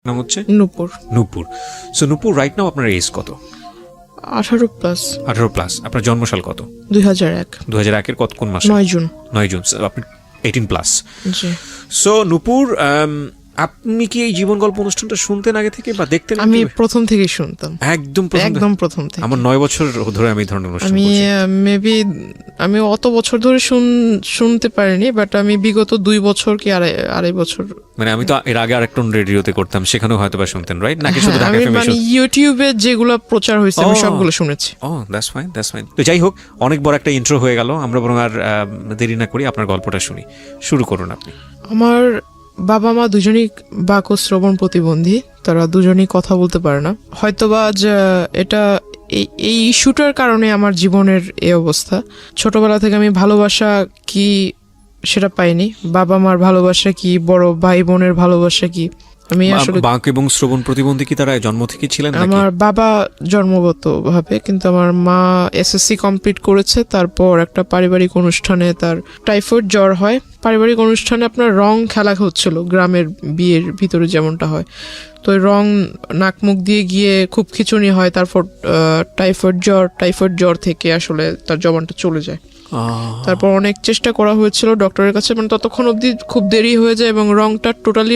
নাম হচ্ছে নূপুর। নূপুর। সো নূপুর, right now আপনার এজ কত? 18+। 18+। আপনার জন্মসাল কত? 2001। 2001-এর কত কোন মাসে? 9 জুন। 9 জুন। আপনি 18+। জি। সো নূপুর, আপনি কি এই জীবন গল্প অনুষ্ঠানটা শুনতেন আগে থেকে বা দেখতেন? আমি প্রথম থেকেই শুনতাম, একদম প্রথম থেকে। আমার 9 বছর ধরে আমি এই ধরনের অনুষ্ঠান আমি করছি। মেবি আমি অত বছর ধরে শুনতে পারিনি, বাট আমি বিগত 2 বছর কি আড়াই বছর, মানে আমি তো এর আগে আরেকটা রেডিওতে করতাম, সেখানেও হয়তো বা শুনতেন, রাইট? নাকি শুধু ঢাকা আমি এফএম? মানে ইউটিউবে যেগুলো প্রচার হয়েছে আমি সবগুলো শুনেছি। ও দ্যাটস ফাইন, দ্যাটস ফাইন। তো যাই হোক, অনেক বড় একটা ইন্ট্রো হয়ে গেল, আমরা বরং আর দেরি না করি আপনার গল্পটা শুনি। শুরু করুন আপনি। আমার বাবা মা দুজনেই বাক ও শ্রবণ প্রতিবন্ধী, তারা দুজনেই কথা বলতে পারে না। হয়তোবা এটা এই ইস্যুটার কারণে আমার জীবনের এই অবস্থা। ছোটবেলা থেকে আমি ভালোবাসা কি সেটা পাইনি, বাবা মার ভালোবাসা কি, বড় ভাই বোনের ভালোবাসা কি, আমি আসলে। বাক এবং শ্রবণ প্রতিবন্ধী কি তারা জন্ম থেকে ছিলেন নাকি? আমার বাবা জন্মগত ভাবে, কিন্তু আমার মা এসএসসি কমপ্লিট করেছে, তারপর একটা পারিবারিক অনুষ্ঠানে তার টাইফয়েড জ্বর হয়। পারিবারিক অনুষ্ঠানে আপনার রং খেলা হচ্ছিল, গ্রামের বিয়ের ভিতরে যেমনটা হয়। তো ওই রং নাক মুখ দিয়ে গিয়ে খুব খিঁচুনি হয়, তারপর টাইফয়েড জ্বর থেকে আসলে তার জবানটা চলে যায়। তারপর অনেক চেষ্টা করা হয়েছিল ডক্টরের কাছে, মানে ততক্ষণ অবধি খুব দেরি হয়ে যায় এবং রংটা টোটালি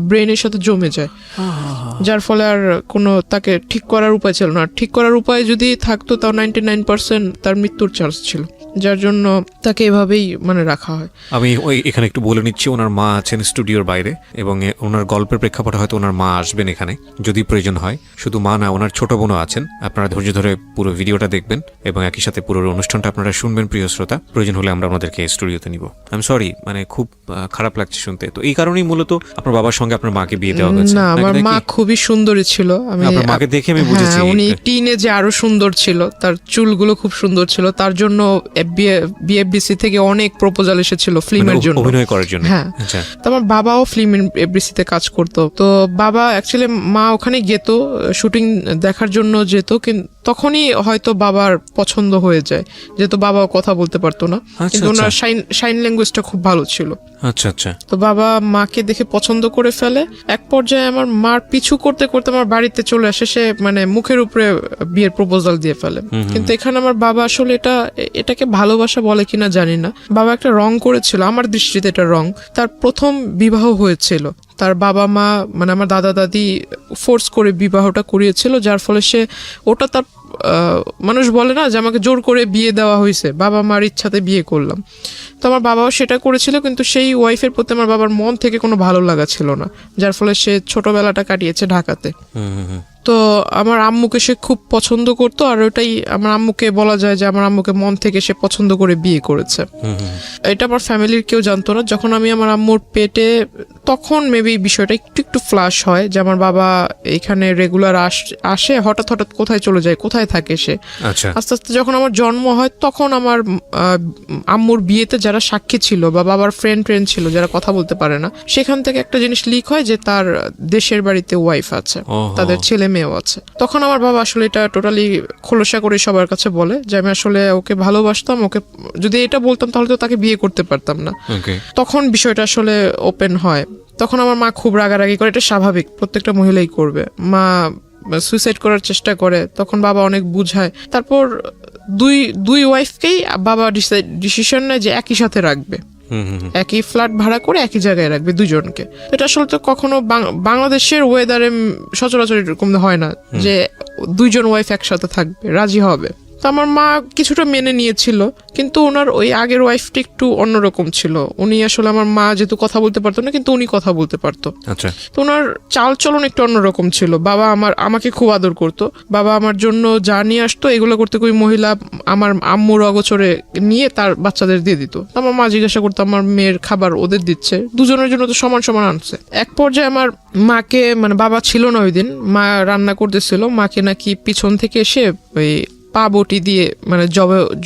ব্রেনের সাথে জমে যায়, যার ফলে আর কোনো তাকে ঠিক করার উপায় ছিল না। ঠিক করার উপায় যদি থাকতো তাও 99% তার মৃত্যুর চান্স ছিল, যার জন্য তাকে এভাবেই মানে রাখা হয়। আমি এখানে একটু বলে নিচ্ছি, ওনার মা আছেন স্টুডিওর বাইরে এবং ওনার গল্পের প্রেক্ষাপটে হয়তো ওনার মা আসবেন এখানে যদি প্রয়োজন হয়। শুধু মা না, ওনার ছোট বোনও আছেন। আপনারা ধৈর্য ধরে পুরো ভিডিওটা দেখবেন এবং একই সাথে পুরো অনুষ্ঠানটা আপনারা শুনবেন প্রিয় শ্রোতা। প্রয়োজন হলে আমরা ওনাদেরকে স্টুডিওতে নিব। আমি সরি, মানে খুব খারাপ লাগছে শুনতে। তো এই কারণেই মূলত আপনার বাবার সঙ্গে আপনার মাকে বিয়ে দেওয়া হয়েছে? না, আমার মা খুবই সুন্দরী ছিল। আপনার মাকে দেখে আমি বুঝেছি উনি টিনেজে আরো সুন্দর ছিল, তার চুলগুলো খুব সুন্দর ছিল। তার জন্য বিএফডিসি থেকে অনেক প্রপোজাল এসেছিল ফিল্মের জন্য, অভিনয় করার জন্য। হ্যাঁ, তো আমার বাবাও ফিল্ম এফডিসিতে কাজ করতো। তো বাবা অ্যাকচুয়ালি, মা ওখানে যেত শুটিং দেখার জন্য যেত, কিন্তু তখনই হয়তো বাবার পছন্দ হয়ে যায়, যেহেতু বাবাও কথা বলতে পারতো না, কিন্তু ওনার সাইন ল্যাঙ্গুয়েজটা খুব ভালো ছিল। আচ্ছা আচ্ছা। তো বাবা মাকে দেখে পছন্দ করে ফেলে। এক পর্যায়ে আমার মার পিছু করতে করতে আমার বাড়িতে চলে আসে, সে মানে মুখের উপরে বিয়ের প্রপোজাল দিয়ে ফেলে। কিন্তু এখানে আমার বাবা আসলে এটাকে ভালোবাসা বলে কিনা জানি না, বাবা একটা রং করেছিল, আমার দৃষ্টিতে এটা রং। তার প্রথম বিবাহ হয়েছিল, তার বাবা মা মানে আমার দাদা দাদি ফোর্স করে বিবাহটা করিয়েছিল, যার ফলে সে ওটা তার মানুষ বলে না যে আমাকে জোর করে বিয়ে দেওয়া হয়েছে, বাবা মার ইচ্ছাতে বিয়ে করলাম। তো আমার বাবাও সেটা করেছিল, কিন্তু সেই ওয়াইফের প্রতি আমার বাবার মন থেকে কোনো ভালো লাগা ছিল না, যার ফলে সে ছোটবেলাটা কাটিয়েছে ঢাকাতে। তো আমার আম্মুকে সে খুব পছন্দ করতো, আর ওটাই আমার আম্মুকে বলা যায় যে আমার আম্মুকে মন থেকে সে পছন্দ করে বিয়ে করেছে। এটা আমার ফ্যামিলির কেউ জানতো না। যখন আমি আমার আম্মুর পেটে, তখন মেবি বিষয়টা একটু ফ্লাশ হয় যে আমার বাবা এখানে রেগুলার আসে, হঠাৎ কোথায় চলে যায়, কোথায় থাকে সে। আস্তে আস্তে যখন আমার জন্ম হয়, তখন আমার আম্মুর বিয়েতে যারা সাক্ষী ছিল বা বাবার ফ্রেন্ড ছিল যারা কথা বলতে পারে না, সেখান থেকে একটা জিনিস লিক হয় যে তার দেশের বাড়িতে ওয়াইফ আছে, তাদের ছেলে মেয়েও আছে। তখন আমার বাবা আসলে এটা টোটালি খোলসা করে সবার কাছে বলে যে আমি আসলে ওকে ভালোবাসতাম, ওকে যদি এটা বলতাম তাহলে তো তাকে বিয়ে করতে পারতাম না। তখন বিষয়টা আসলে ওপেন হয়। তখন আমার মা খুব রাগারাগি করে, এটা স্বাভাবিক, প্রত্যেকটা মহিলাই করবে। মা সুইসাইড করার চেষ্টা করে, তখন বাবা অনেক বুঝায়। তারপর দুই ওয়াইফকেই বাবা ডিসিশন নেয় যে একই সাথে রাখবে, একই ফ্ল্যাট ভাড়া করে একই জায়গায় রাখবে দুজনকে। এটা আসলে তো কখনো বাংলাদেশের ওয়েদারে সচরাচর এরকম হয় না যে দুইজন ওয়াইফ একসাথে থাকবে, রাজি হবে। তো আমার মা কিছুটা মেনে নিয়েছিল, কিন্তু ওনার ওই আগের ওয়াইফটা একটু অন্যরকম ছিল। উনি আসলে, আমার মা যেহেতু কথা বলতে পারতো না, কিন্তু উনি কথা বলতে পারতো। তো ওনার চাল চলন একটু অন্যরকম ছিল। বাবা আমাকে খুব আদর করতো, বাবা আমার জন্য যা নিয়ে আসতো এগুলো করতে ওই মহিলা আমার আম্মুর অগোচরে নিয়ে তার বাচ্চাদের দিয়ে দিত। আমার মা জিজ্ঞাসা করতো আমার মেয়ের খাবার ওদের দিচ্ছে, দুজনের জন্য তো সমান সমান আনছে। এক পর্যায়ে আমার মাকে, মানে বাবা ছিল না ওই দিন, মা রান্না করতেছিল, মাকে নাকি পিছন থেকে এসে ওই পা বটি দিয়ে মানে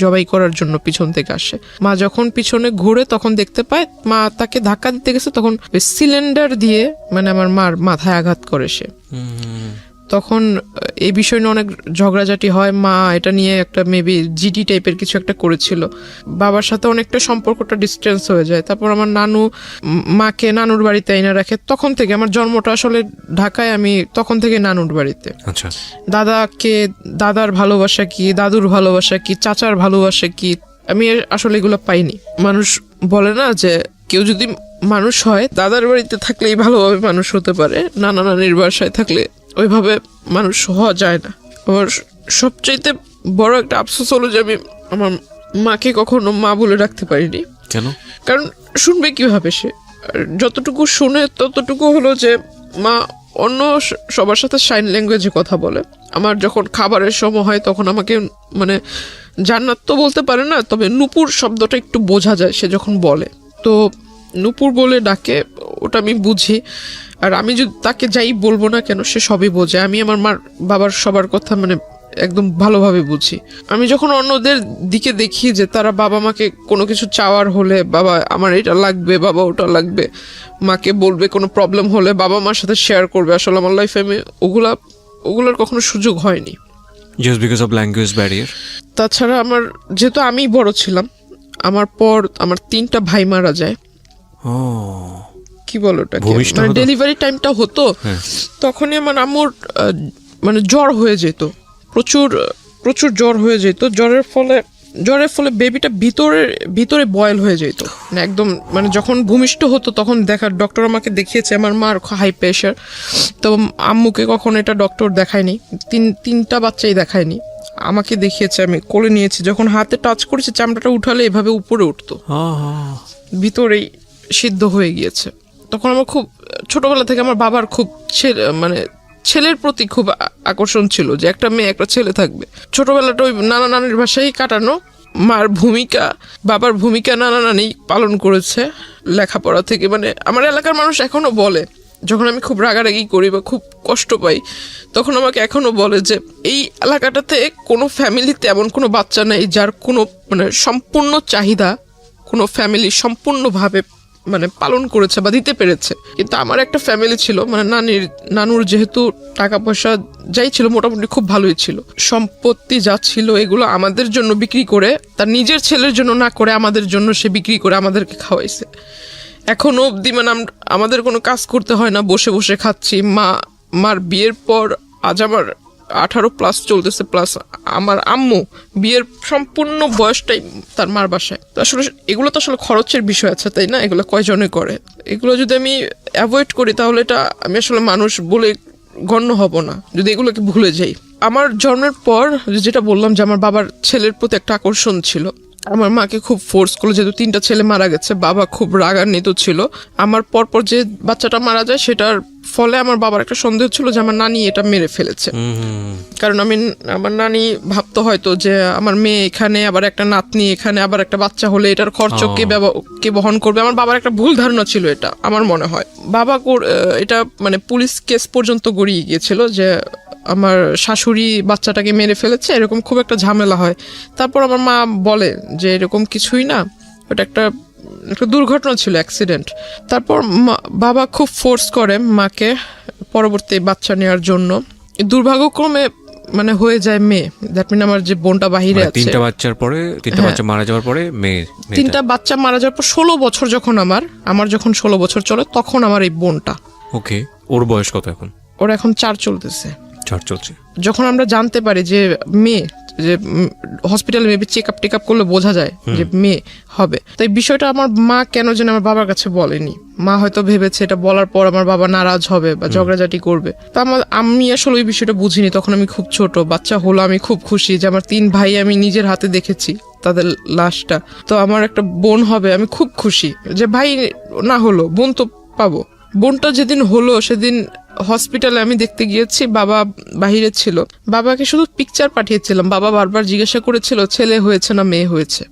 জবাই করার জন্য পিছন থেকে আসে। মা যখন পিছনে ঘুরে তখন দেখতে পায় মা তাকে ধাক্কা দিতে গেছে, তখন সিলিন্ডার দিয়ে মানে আমার মার মাথায় আঘাত করে সে। তখন এই বিষয় নিয়ে অনেক ঝগড়াঝাটি হয়। মা এটা নিয়ে একটা মেবি জিডি টাইপের কিছু একটা করেছিল। বাবার সাথে অনেকটা সম্পর্কটা ডিস্টেন্স হয়ে যায়। তারপর আমার নানু মাকে নানুর বাড়িতে এনে রাখে। তখন থেকে আমার জন্মটা আসলে ঢাকায়, আমি তখন থেকে নানুর বাড়িতে। আচ্ছা, দাদার ভালোবাসা কি, দাদুর ভালোবাসা কি, চাচার ভালোবাসা কি, আমি আসলে এগুলো পাইনি। মানুষ বলে না যে কেউ যদি মানুষ হয় দাদার বাড়িতে থাকলেই ভালোভাবে মানুষ হতে পারে, নানা নানির বাসায় থাকলে ওইভাবে মানুষ হওয়া যায় না। আমার সবচাইতে বড় একটা আফসোস হলো যে আমি আমার মাকে কখনো মা বলে রাখতে পারিনি। কেন? কারণ শুনবে কিভাবে সে? যতটুকু শুনে ততটুকু হলো যে মা অন্য সবার সাথে সাইন ল্যাঙ্গুয়েজে কথা বলে। আমার যখন খাবারের সময় হয় তখন আমাকে মানে জান্নাত তো বলতে পারে না, তবে নূপুর শব্দটা একটু বোঝা যায় সে যখন বলে। তো নূপুর বলে ডাকে, ওটা আমি বুঝি। আর আমি যদি তাকে যাই বলবো না কেন সে সবই বোঝে। আমি আমার মার বাবার সবার কথা মানে একদম ভালোভাবে বুঝি। আমি যখন অন্যদের দিকে দেখি যে তারা বাবা মাকে কোনো কিছু চাওয়ার হলে, বাবা আমার এটা লাগবে, বাবা ওটা লাগবে, মাকে বলবে কোনো প্রবলেম হলে বাবা মার সাথে শেয়ার করবে, আসলে আমার লাইফে আমি ওগুলার কখনো সুযোগ হয়নি। Just because of language barrier. তাছাড়া আমার যেহেতু আমি বড় ছিলাম, আমার পর আমার 3টা ভাই মারা যায়। কি বলো ওটাকে, মানে ডেলিভারি টাইমটা হতো, তখনই আমার আম্মুর মানে জ্বর হয়ে যেত, প্রচুর জ্বর হয়ে যেত। জ্বরের ফলে বেবিটা ভিতরে বয়েল হয়ে যেত, মানে একদম মানে যখন ভূমিষ্ঠ হতো তখন ডক্টর আমাকে দেখিয়েছে। আমার মার হাই প্রেশার, তো আম্মুকে কখনো এটা ডক্টর দেখায়নি, 3টা বাচ্চাই দেখায়নি, আমাকে দেখিয়েছে। আমি কোলে নিয়েছি, যখন হাতে টাচ করেছি চামড়াটা উঠালে এভাবে উপরে উঠতো, ভিতরেই সিদ্ধ হয়ে গিয়েছে। তখন আমার খুব ছোটবেলা থেকে আমার বাবার খুব ছেলের প্রতি খুব আকর্ষণ ছিল যে একটা মেয়ে একটা ছেলে থাকবে। ছোটবেলাটা ওই নানা নানির বাসায় কাটানো। মার ভূমিকা, বাবার ভূমিকা নানা নানি পালন করেছে লেখাপড়া থেকে। মানে আমার এলাকার মানুষ এখনো বলে, যখন আমি খুব রাগারাগি করি বা খুব কষ্ট পাই তখন আমাকে এখনো বলে যে এই এলাকাটাতে কোনো ফ্যামিলিতে এমন কোনো বাচ্চা নেই যার কোনো মানে সম্পূর্ণ চাহিদা কোনো ফ্যামিলি সম্পূর্ণভাবে মানে পালন করেছে বা দিতে পেরেছে। কিন্তু আমার একটা ফ্যামিলি ছিল, মানে নানুর যেহেতু টাকা পয়সা যাই ছিল মোটামুটি খুব ভালোই ছিল, সম্পত্তি যা ছিল এগুলো আমাদের জন্য বিক্রি করে, তার নিজের ছেলের জন্য না করে আমাদের জন্য সে বিক্রি করে আমাদেরকে খাওয়াইছে। এখনো অবধি মানে আমাদের কোনো কাজ করতে হয় না, বসে বসে খাচ্ছি। মার বিয়ের পর আজ আমার 18+ চলতেছে, প্লাস আমার আম্মু বিয়ের সম্পূর্ণ বয়সটাই তার মার বাসায়। তো আসলে এগুলো তো আসলে খরচের বিষয় আছে, তাই না? এগুলো কয়জনে করে? এগুলো যদি আমি অ্যাভয়েড করি তাহলে এটা আমি আসলে মানুষ বলে গণ্য হব না, যদি এগুলোকে ভুলে যাই। আমার জন্মের পর যেটা বললাম যে আমার বাবার ছেলের প্রতি একটা আকর্ষণ ছিল, আমার মাকে খুব ফোর্স করলো, যেহেতু 3টা ছেলে মারা গেছে, বাবা খুব রাগান্বিত ছিল। আমার পরপর যে বাচ্চাটা মারা যায় সেটার ফলে আমার বাবার একটা সন্দেহ ছিল যে আমার নানি এটা মেরে ফেলেছে। কারণ আমার নানি ভাবতো হয়তো যে আমার মেয়ে এখানে, আবার একটা নাতনি এখানে, আবার একটা বাচ্চা হলে এটার খরচ কে বহন করবে। আমার বাবার একটা ভুল ধারণা ছিল এটা, আমার মনে হয়। বাবা এটা মানে পুলিশ কেস পর্যন্ত গড়িয়ে গিয়েছিল যে আমার শাশুড়ি বাচ্চাটাকে মেরে ফেলেছে, এরকম খুব একটা ঝামেলা হয়। তারপর আমার মা বলে যে এরকম কিছুই না, ওটা একটা দুর্ঘটনা ছিল, অ্যাক্সিডেন্ট। তারপর বাবা খুব ফোর্স করে মাকে পরবর্তী বাচ্চা নেওয়ার জন্য। দুর্ভাগ্যক্রমে মানে হয়ে যায় মেয়ে। দ্যাট মিন আমার যে বোনটা বাহিরে আছে, 3টা বাচ্চার পরে 3টা বাচ্চা মারা যাওয়ার পরে মেয়ে, 3টা বাচ্চা মারা যাওয়ার পর 16 বছর যখন আমার যখন 16 বছর চলে তখন আমার এই বোনটা। ওকে, ওর বয়স কত এখন? ওর এখন 4 চলতেছে। 4 চলছে। যখন আমরা জানতে পারি যে মেয়ে, যে হসপিটালে মেবি চেক আপ করলে বোঝা যায় যে মেয়ে হবে, তাই বিষয়টা আমার মা কেন যেন আমার বাবার কাছে বলেনি। মা হয়তো ভেবেছে এটা বলার পর আমার বাবা নারাজ হবে বা ঝগড়াঝাটি করবে। তো আমি আসলে ওই বিষয়টা বুঝিনি, তখন আমি খুব ছোট। বাচ্চা হলো, আমি খুব খুশি যে আমার 3 ভাই আমি নিজের হাতে দেখেছি তাদের লাশটা। তো আমার একটা বোন হবে, আমি খুব খুশি যে ভাই না হলো বোন তো পাবো। বোনটা যেদিন হলো সেদিন হসপিটালে আমি দেখতে গিয়েছি, বাবা বাহিরে ছিল। বাবাকে শুধু পিকচার পাঠিয়েছিলাম, বাবা বারবার জিজ্ঞাসা করেছিল ছেলে হয়েছে না মেয়ে হয়েছে,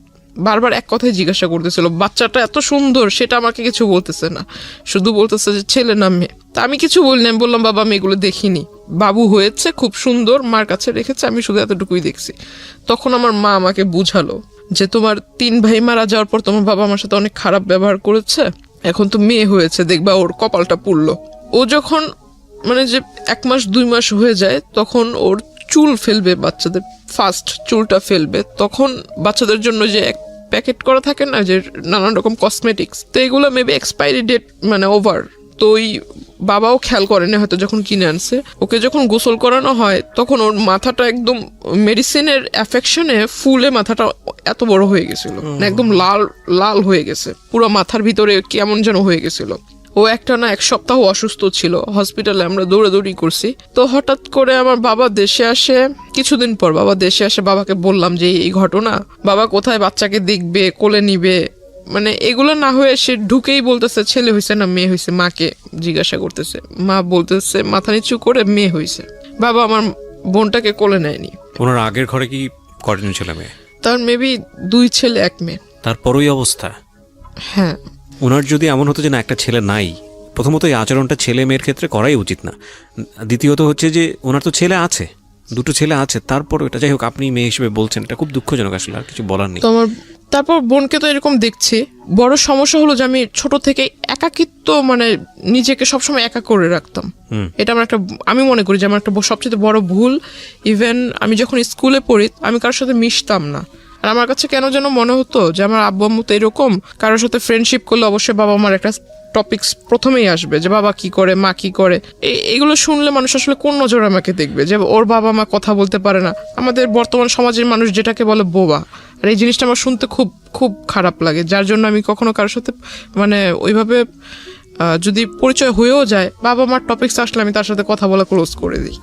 বারবার এক কথাই জিজ্ঞাসা করতেছিল। বাচ্চাটা এত সুন্দর সেটা আমাকে কিছু বলতেছে না, শুধু বলতেছে যে ছেলে না মেয়ে। তা আমি কিছু বলিনি, আমি বললাম বাবা আমি এগুলো দেখিনি, বাবু হয়েছে খুব সুন্দর, মার কাছে রেখেছে, আমি শুধু এতটুকুই দেখছি। তখন আমার মা আমাকে বুঝালো যে তোমার 3 ভাই মারা যাওয়ার পর তোমার বাবা আমার সাথে অনেক খারাপ ব্যবহার করেছে, এখন তো মেয়ে হয়েছে, দেখবা ওর কপালটা পুড়লো। ও যখন মানে যে 1 মাস 2 মাস হয়ে যায় তখন ওর চুল ফেলবে, বাচ্চাদের ফার্স্ট চুলটা ফেলবে, তখন বাচ্চাদের জন্য যে এক প্যাকেট করা থাকে না যে নানান রকম কসমেটিক্স, তো এগুলো মেবি এক্সপায়ারি ডেট মানে ওভার, তো ওই বাবাও খেয়াল করেনি হয়তো যখন কিনে আনছে। ওকে যখন গোসল করানো হয় তখন ওর মাথাটা একদম মেডিসিনের অ্যাফেকশনে ফুলে মাথাটা এত বড় হয়ে গেছিল, একদম লাল লাল হয়ে গেছে, পুরো মাথার ভিতরে কেমন যেন হয়ে গেছিল। ও একটা না 1 সপ্তাহ অসুস্থ ছিল, হসপিটালে আমরা দৌড়াদৌড়ি করছি। তো হঠাৎ করে আমার বাবা দেশে আসে, কিছুদিন পর বাবা দেশে আসে, বাবাকে বললাম যে এই ঘটনা, বাবা কোথায় বাচ্চাকে দেখবে, কোলে নিবে, মানে এগুলো না হয়ে সে ঢুকেই বলতেছে ছেলে হয়েছে না মেয়ে হয়েছে, মাকে জিজ্ঞাসা করতেছে, মা বলতেছে মাথা নিচু করে মেয়ে হয়েছে। বাবা আমার বোনটাকে কোলে নেয়নি। ওনার আগের ঘরে কি কয়জন ছেলে মেয়ে? তার মেবি 2 ছেলে 1 মেয়ে। তারপরই অবস্থা। হ্যাঁ, ওনার যদি এমন হতো যে না একটা ছেলে নাই, প্রথমত এই আচরণটা ছেলে মেয়ের ক্ষেত্রে করাই উচিত না। দ্বিতীয়ত হচ্ছে যে ওনার তো ছেলে আছে, 2টো ছেলে আছে, তারপর এটা যাই হোক আপনি মেয়ে হিসেবে বলছেন, এটা খুব দুঃখজনক, আসলে আর কিছু বলার নেই। তো আমার তারপর বোনকে তো এরকম দেখছি। বড় সমস্যা হলো যে আমি ছোট থেকে একাকিত্ব, মানে নিজেকে সবসময় একা করে রাখতাম। এটা আমার একটা, আমি মনে করি যে আমার একটা সবচেয়ে বড় ভুল। ইভেন আমি যখন স্কুলে পড়ি আমি কারোর সাথে মিশতাম না, আর আমার কাছে কেন যেন মনে হতো যে আমার আব্বু আম্মু তো এরকম, কারোর সাথে ফ্রেন্ডশিপ করলে অবশ্যই বাবা মার একটা টপিকস প্রথমেই আসবে যে বাবা কি করে, মা কি করে। এগুলো শুনলে মানুষ আসলে কোন নজরে আমাকে দেখবে যে ওর বাবা মা কথা বলতে পারে না। আমাদের বর্তমান সমাজের মানুষ যেটাকে বলে বোবা, আর এই জিনিসটা আমার শুনতে খুব খুব খারাপ লাগে, যার জন্য আমি কখনো কারোর সাথে মানে ওইভাবে যদি পরিচয় হয়েও যায়, বাবা মার টপিকস আসলে আমি তার সাথে কথা বলা ক্লোজ করে দিই।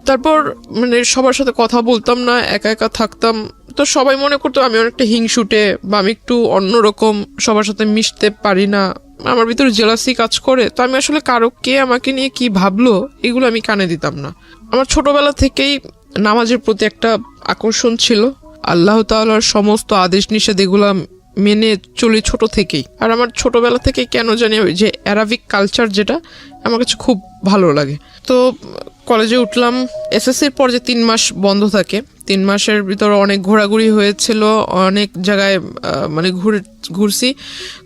তারপর মানে সবার সাথে কথা বলতাম না, একা একা থাকতাম। তো সবাই মনে করতো আমি অনেকটা হিংসুটে বা আমি একটু অন্যরকম, সবার সাথে মিশতে পারি না, আমার ভিতরে জেলাসি কাজ করে। তো আমি আসলে কারো কে আমাকে নিয়ে কি ভাবলো এগুলো আমি কানে দিতাম না। আমার ছোটবেলা থেকেই নামাজের প্রতি একটা আকর্ষণ ছিল, আল্লাহ তাআলার সমস্ত আদেশ নিষেধ এগুলা মেনে চলি ছোট থেকেই। আর আমার ছোটবেলা থেকে কেন জানি যে অ্যারাবিক কালচার যেটা আমার কাছে খুব ভালো লাগে। তো কলেজে উঠলাম, এসএসসির পর যে 3 মাস বন্ধ থাকে, 3 মাসের ভিতরে অনেক ঘোরাঘুরি হয়েছিল, অনেক জায়গায় মানে ঘুরছি।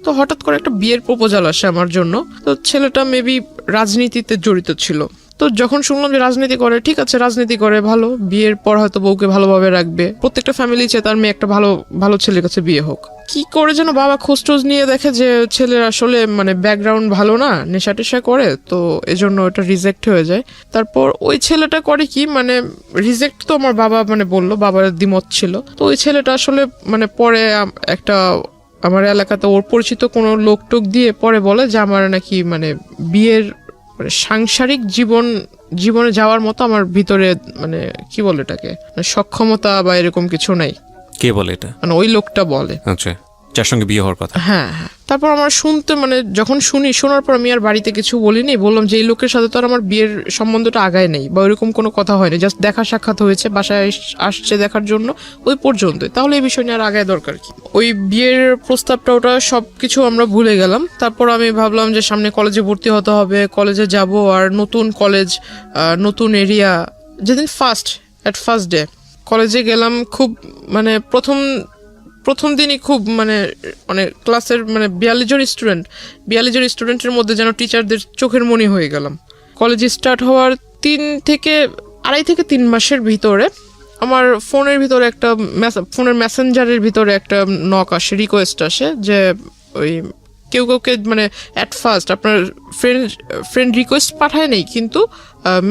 তো হঠাৎ করে একটা বিয়ের প্রপোজাল আসে আমার জন্য। তো ছেলেটা মেবি রাজনীতিতে জড়িত ছিল। তো যখন শুনলাম যে রাজনীতি করে, ঠিক আছে রাজনীতি করে ভালো, বিয়ের পর হয়তো বউকে ভালোভাবে রাখবে, প্রত্যেকটা ফ্যামিলি চায় তার মেয়ে একটা ভালো ভালো ছেলের কাছে বিয়ে হোক। কি করে যেন বাবা খোঁজ নিয়ে দেখে যে ছেলের আসলে মানে ব্যাকগ্রাউন্ড ভালো না, নেশা টেশা করে, তো এজন্য ওটা রিজেক্ট হয়ে যায়। তারপর ওই ছেলেটা করে কি, মানে রিজেক্ট তো আমার বাবা মানে বললো, বাবার দ্বিমত ছিল। তো ওই ছেলেটা আসলে মানে পরে একটা আমার এলাকাতে ওর পরিচিত কোনো লোক টোক দিয়ে পরে বলে যে আমার নাকি মানে বিয়ের মানে সাংসারিক জীবনে যাওয়ার মতো আমার ভিতরে মানে কি বলে এটাকে সক্ষমতা বা এরকম কিছু নাই। কে বলে এটা? মানে ওই লোকটা বলে। আচ্ছা, যার সঙ্গে বিয়ে হওয়ার কথা। হ্যাঁ হ্যাঁ। তারপর আমার শুনতে মানে যখন শোনার পর আমি আর বাড়িতে কিছু বলিনি, বললাম যে এই লোকের সাথে তো আর আমার বিয়ের সম্বন্ধটা আগায় নেই বা ওইরকম কোনো কথা হয়নি, জাস্ট দেখা সাক্ষাৎ হয়েছে, বাসায় আসছে দেখার জন্য, ওই পর্যন্তই, তাহলে এই বিষয় নিয়ে আর আগায় দরকার কি। ওই বিয়ের প্রস্তাবটা ওটা সবকিছু আমরা ভুলে গেলাম। তারপর আমি ভাবলাম যে সামনে কলেজে ভর্তি হতে হবে, কলেজে যাব, আর নতুন কলেজ, নতুন এরিয়া। যেদিন ফার্স্ট ডে কলেজে গেলাম, খুব মানে প্রথম দিনই খুব মানে ক্লাসের মানে 42 জন স্টুডেন্টের মধ্যে যেন টিচারদের চোখের মনি হয়ে গেলাম। কলেজ স্টার্ট হওয়ার 2.5 থেকে 3 মাসের ভিতরে আমার ফোনের ভিতরে একটা ফোনের মেসেঞ্জারের ভিতরে একটা নক আসে, রিকোয়েস্ট আসে যে ওই কাউকে মানে অ্যাট ফার্স্ট আপনার ফ্রেন্ড রিকোয়েস্ট পাঠায় নেই, কিন্তু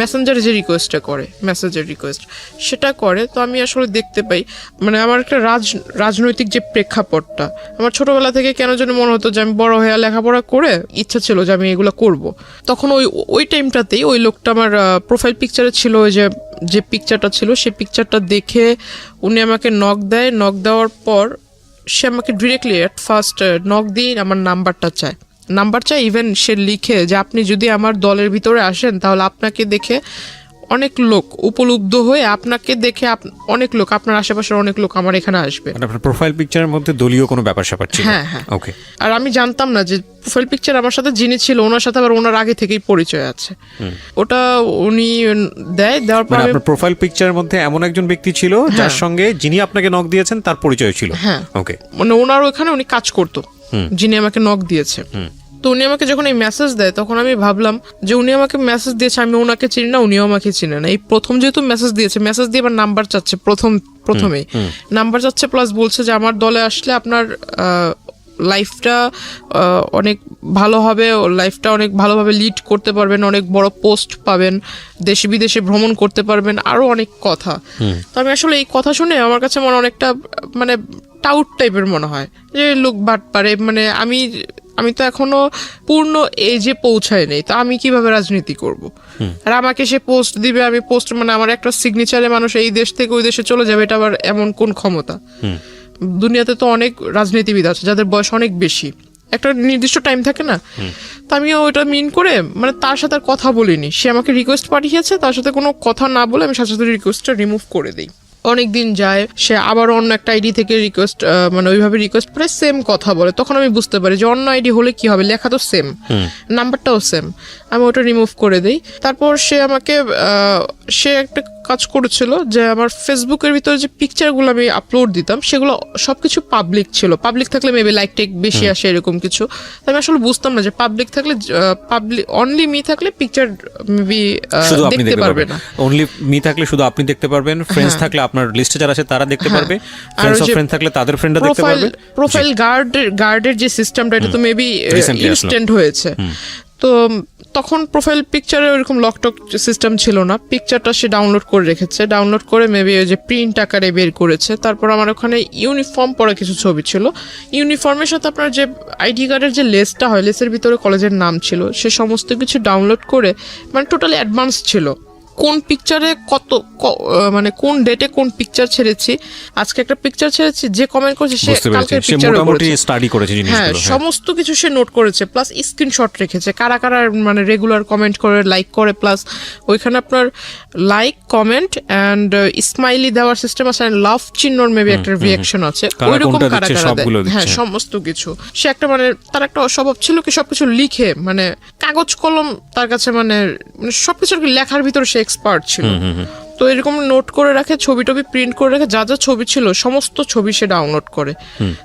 মেসেঞ্জারে যে রিকোয়েস্টটা করে, মেসেজের রিকোয়েস্ট সেটা করে। তো আমি আসলে দেখতে পাই মানে আমার একটা রাজনৈতিক যে প্রেক্ষাপটটা, আমার ছোটবেলা থেকে কেন যেন মনে হতো যে আমি বড় হয়ে লেখাপড়া করে ইচ্ছা ছিল যে আমি এগুলো করব। তখন ওই টাইমটাতেই ওই লোকটা আমার প্রোফাইল পিকচারে ছিল, ওই যে পিকচারটা ছিল, সেই পিকচারটা দেখে উনি আমাকে নক দেওয়ার পর সে আমাকে ডিরেক্টলি অ্যাট ফার্স্ট নক দিয়ে আমার নাম্বার চায়। ইভেন সে লিখে যে আপনি যদি আমার দলের ভিতরে আসেন তাহলে আপনাকে দেখে অনেক লোক উপলব্ধ হয়ে, আপনাকে দেখে অনেক লোক, আপনার আশেপাশের অনেক লোক আমার এখানে আসবে। আপনার প্রোফাইল পিকচারের মধ্যে দলীয় কোনো ব্যাপার স্যাপার ছিল? হ্যাঁ হ্যাঁ। ওকে। আর আমি জানতাম না যে প্রোফাইল পিকচার আমার সাথে যিনি ছিল ওনার সাথে আবার ওনার আগে থেকেই পরিচয় আছে। ওটা উনি দেওয়ার পর আপনার প্রোফাইল পিকচারের মধ্যে এমন একজন ব্যক্তি ছিল যার সঙ্গে যিনি আপনাকে নক দিয়েছেন তার পরিচয় ছিল? হ্যাঁ। ওকে। মানে ওনার ওখানে উনি কাজ করতো, যিনি আমাকে নক দিয়েছে। তো উনি আমাকে যখন এই মেসেজ দেয় তখন আমি ভাবলাম যে উনি আমাকে মেসেজ দিয়েছে, আমি ওনাকে চিনি না, উনিও আমাকে চিনে না। এই প্রথম যেহেতু মেসেজ দিয়েছে, মেসেজ দিয়ে আবার নাম্বার চাচ্ছে প্রথমেই নাম্বার চাচ্ছে, প্লাস বলছে যে আমার দলে আসলে আপনার লাইফটা অনেক ভালো হবে, লাইফটা অনেক ভালোভাবে লিড করতে পারবেন, অনেক বড় পোস্ট পাবেন, দেশে বিদেশে ভ্রমণ করতে পারবেন, আরো অনেক কথা। তো আমি আসলে এই কথা শুনে আমার কাছে মনে অনেকটা মানে টাউট টাইপের মনে হয় যে লোক বাট পারে, মানে আমি তো এখনো পূর্ণ এজে পৌঁছায় নেই, তো আমি কিভাবে রাজনীতি করব? আর আমাকে সে পোস্ট দিবে, আমি পোস্ট মানে আমার একটা সিগনেচারে মানুষ এই দেশ থেকে ওই দেশে চলে যাবে, এটা আবার এমন কোন ক্ষমতা? দুনিয়াতে তো অনেক রাজনীতিবিদ আছে যাদের বয়স অনেক বেশি, একটা নির্দিষ্ট টাইম থাকে না। তো আমিও ওইটা মিন করে মানে তার সাথে আর কথা বলিনি, সে আমাকে রিকোয়েস্ট পাঠিয়েছে, তার সাথে কোনো কথা না বলে আমি সাথে সাথে রিকোয়েস্টটা রিমুভ করে দিই। অনেক দিন যায়, সে আবার অন্য একটা আইডি থেকে রিকোয়েস্ট মানে ওইভাবে রিকোয়েস্ট করে সেম কথা বলে, তখন আমি বুঝতে পারি যে অন্য আইডি হলে কি হবে, লেখা তো সেম, নাম্বারটাও সেম, আমি ওটা রিমুভ করে দিই। তারপর সে আমাকে সে একটা কাজ করেছিল যে আমার ফেসবুকের ভিতরে যে পিকচারগুলো আমি আপলোড দিতাম সেগুলো সবকিছু পাবলিক ছিল, পাবলিক থাকলে মেবি লাইক টেক বেশি আসে এরকম কিছু। আমি আসলে বুঝতাম না যে পাবলিক থাকলে পাবলিক অনলি মি থাকলে পিকচার মেবি দেখতে পারবে না, অনলি মি থাকলে শুধু আপনি দেখতে পারবেন, ফ্রেন্ডস থাকলে আপনার লিস্টে যারা আছে তারা দেখতে পারবে, ফ্রেন্ডস অফ ফ্রেন্ড থাকলে তাদের ফ্রেন্ডরা দেখতে পারবে। প্রোফাইল গার্ডের যে সিস্টেমটা এটা তো মেবি ইনস্ট্যান্ট হয়েছে। তো তখন প্রোফাইল পিকচারে ওইরকম লকটক সিস্টেম ছিল না, পিকচারটা সে ডাউনলোড করে রেখেছে, ডাউনলোড করে মেবি ওই যে প্রিন্ট আকারে বের করেছে। তারপর আমার ওখানে ইউনিফর্ম পরা কিছু ছবি ছিল, ইউনিফর্মের সাথে আপনার যে আইডি কার্ডের যে লেসটা হয়, লেসের ভিতরে কলেজের নাম ছিল, সে সমস্ত কিছু ডাউনলোড করে মানে টোটালি অ্যাডভান্স ছিল, কোন পিকচারে মানে কোন ডেটে কোন পিকচার ছেড়েছি, আজকে একটা পিকচার ছেড়েছি, যে কমেন্ট করেছে সে কালকের পিকচারও করেছে, হ্যাঁ সমস্ত কিছু সে নোট করেছে, প্লাস স্ক্রিনশট রেখেছে কারা কারা মানে রেগুলার কমেন্ট করে, লাইক করে, প্লাস ওইখানে আপনার লাইক কমেন্ট অ্যান্ড স্মাইলি দেওয়ার সিস্টেম আছে, লাভ চিহ্নর মেবি একটা রিঅ্যাকশন আছে, ওইরকম কারা কারা দেয়, হ্যাঁ সমস্ত কিছু। সে একটা মানে তার একটা স্বভাব ছিল কি সবকিছু লিখে, মানে কাগজ কলম তার কাছে মানে সবকিছু লেখার ভিতরে সে এক্সপার্ট ছিল। তো এরকম নোট করে রাখে, ছবি টবি প্রিন্ট করে রাখে, যা যা ছবি ছিল সমস্ত ছবি সে ডাউনলোড করে।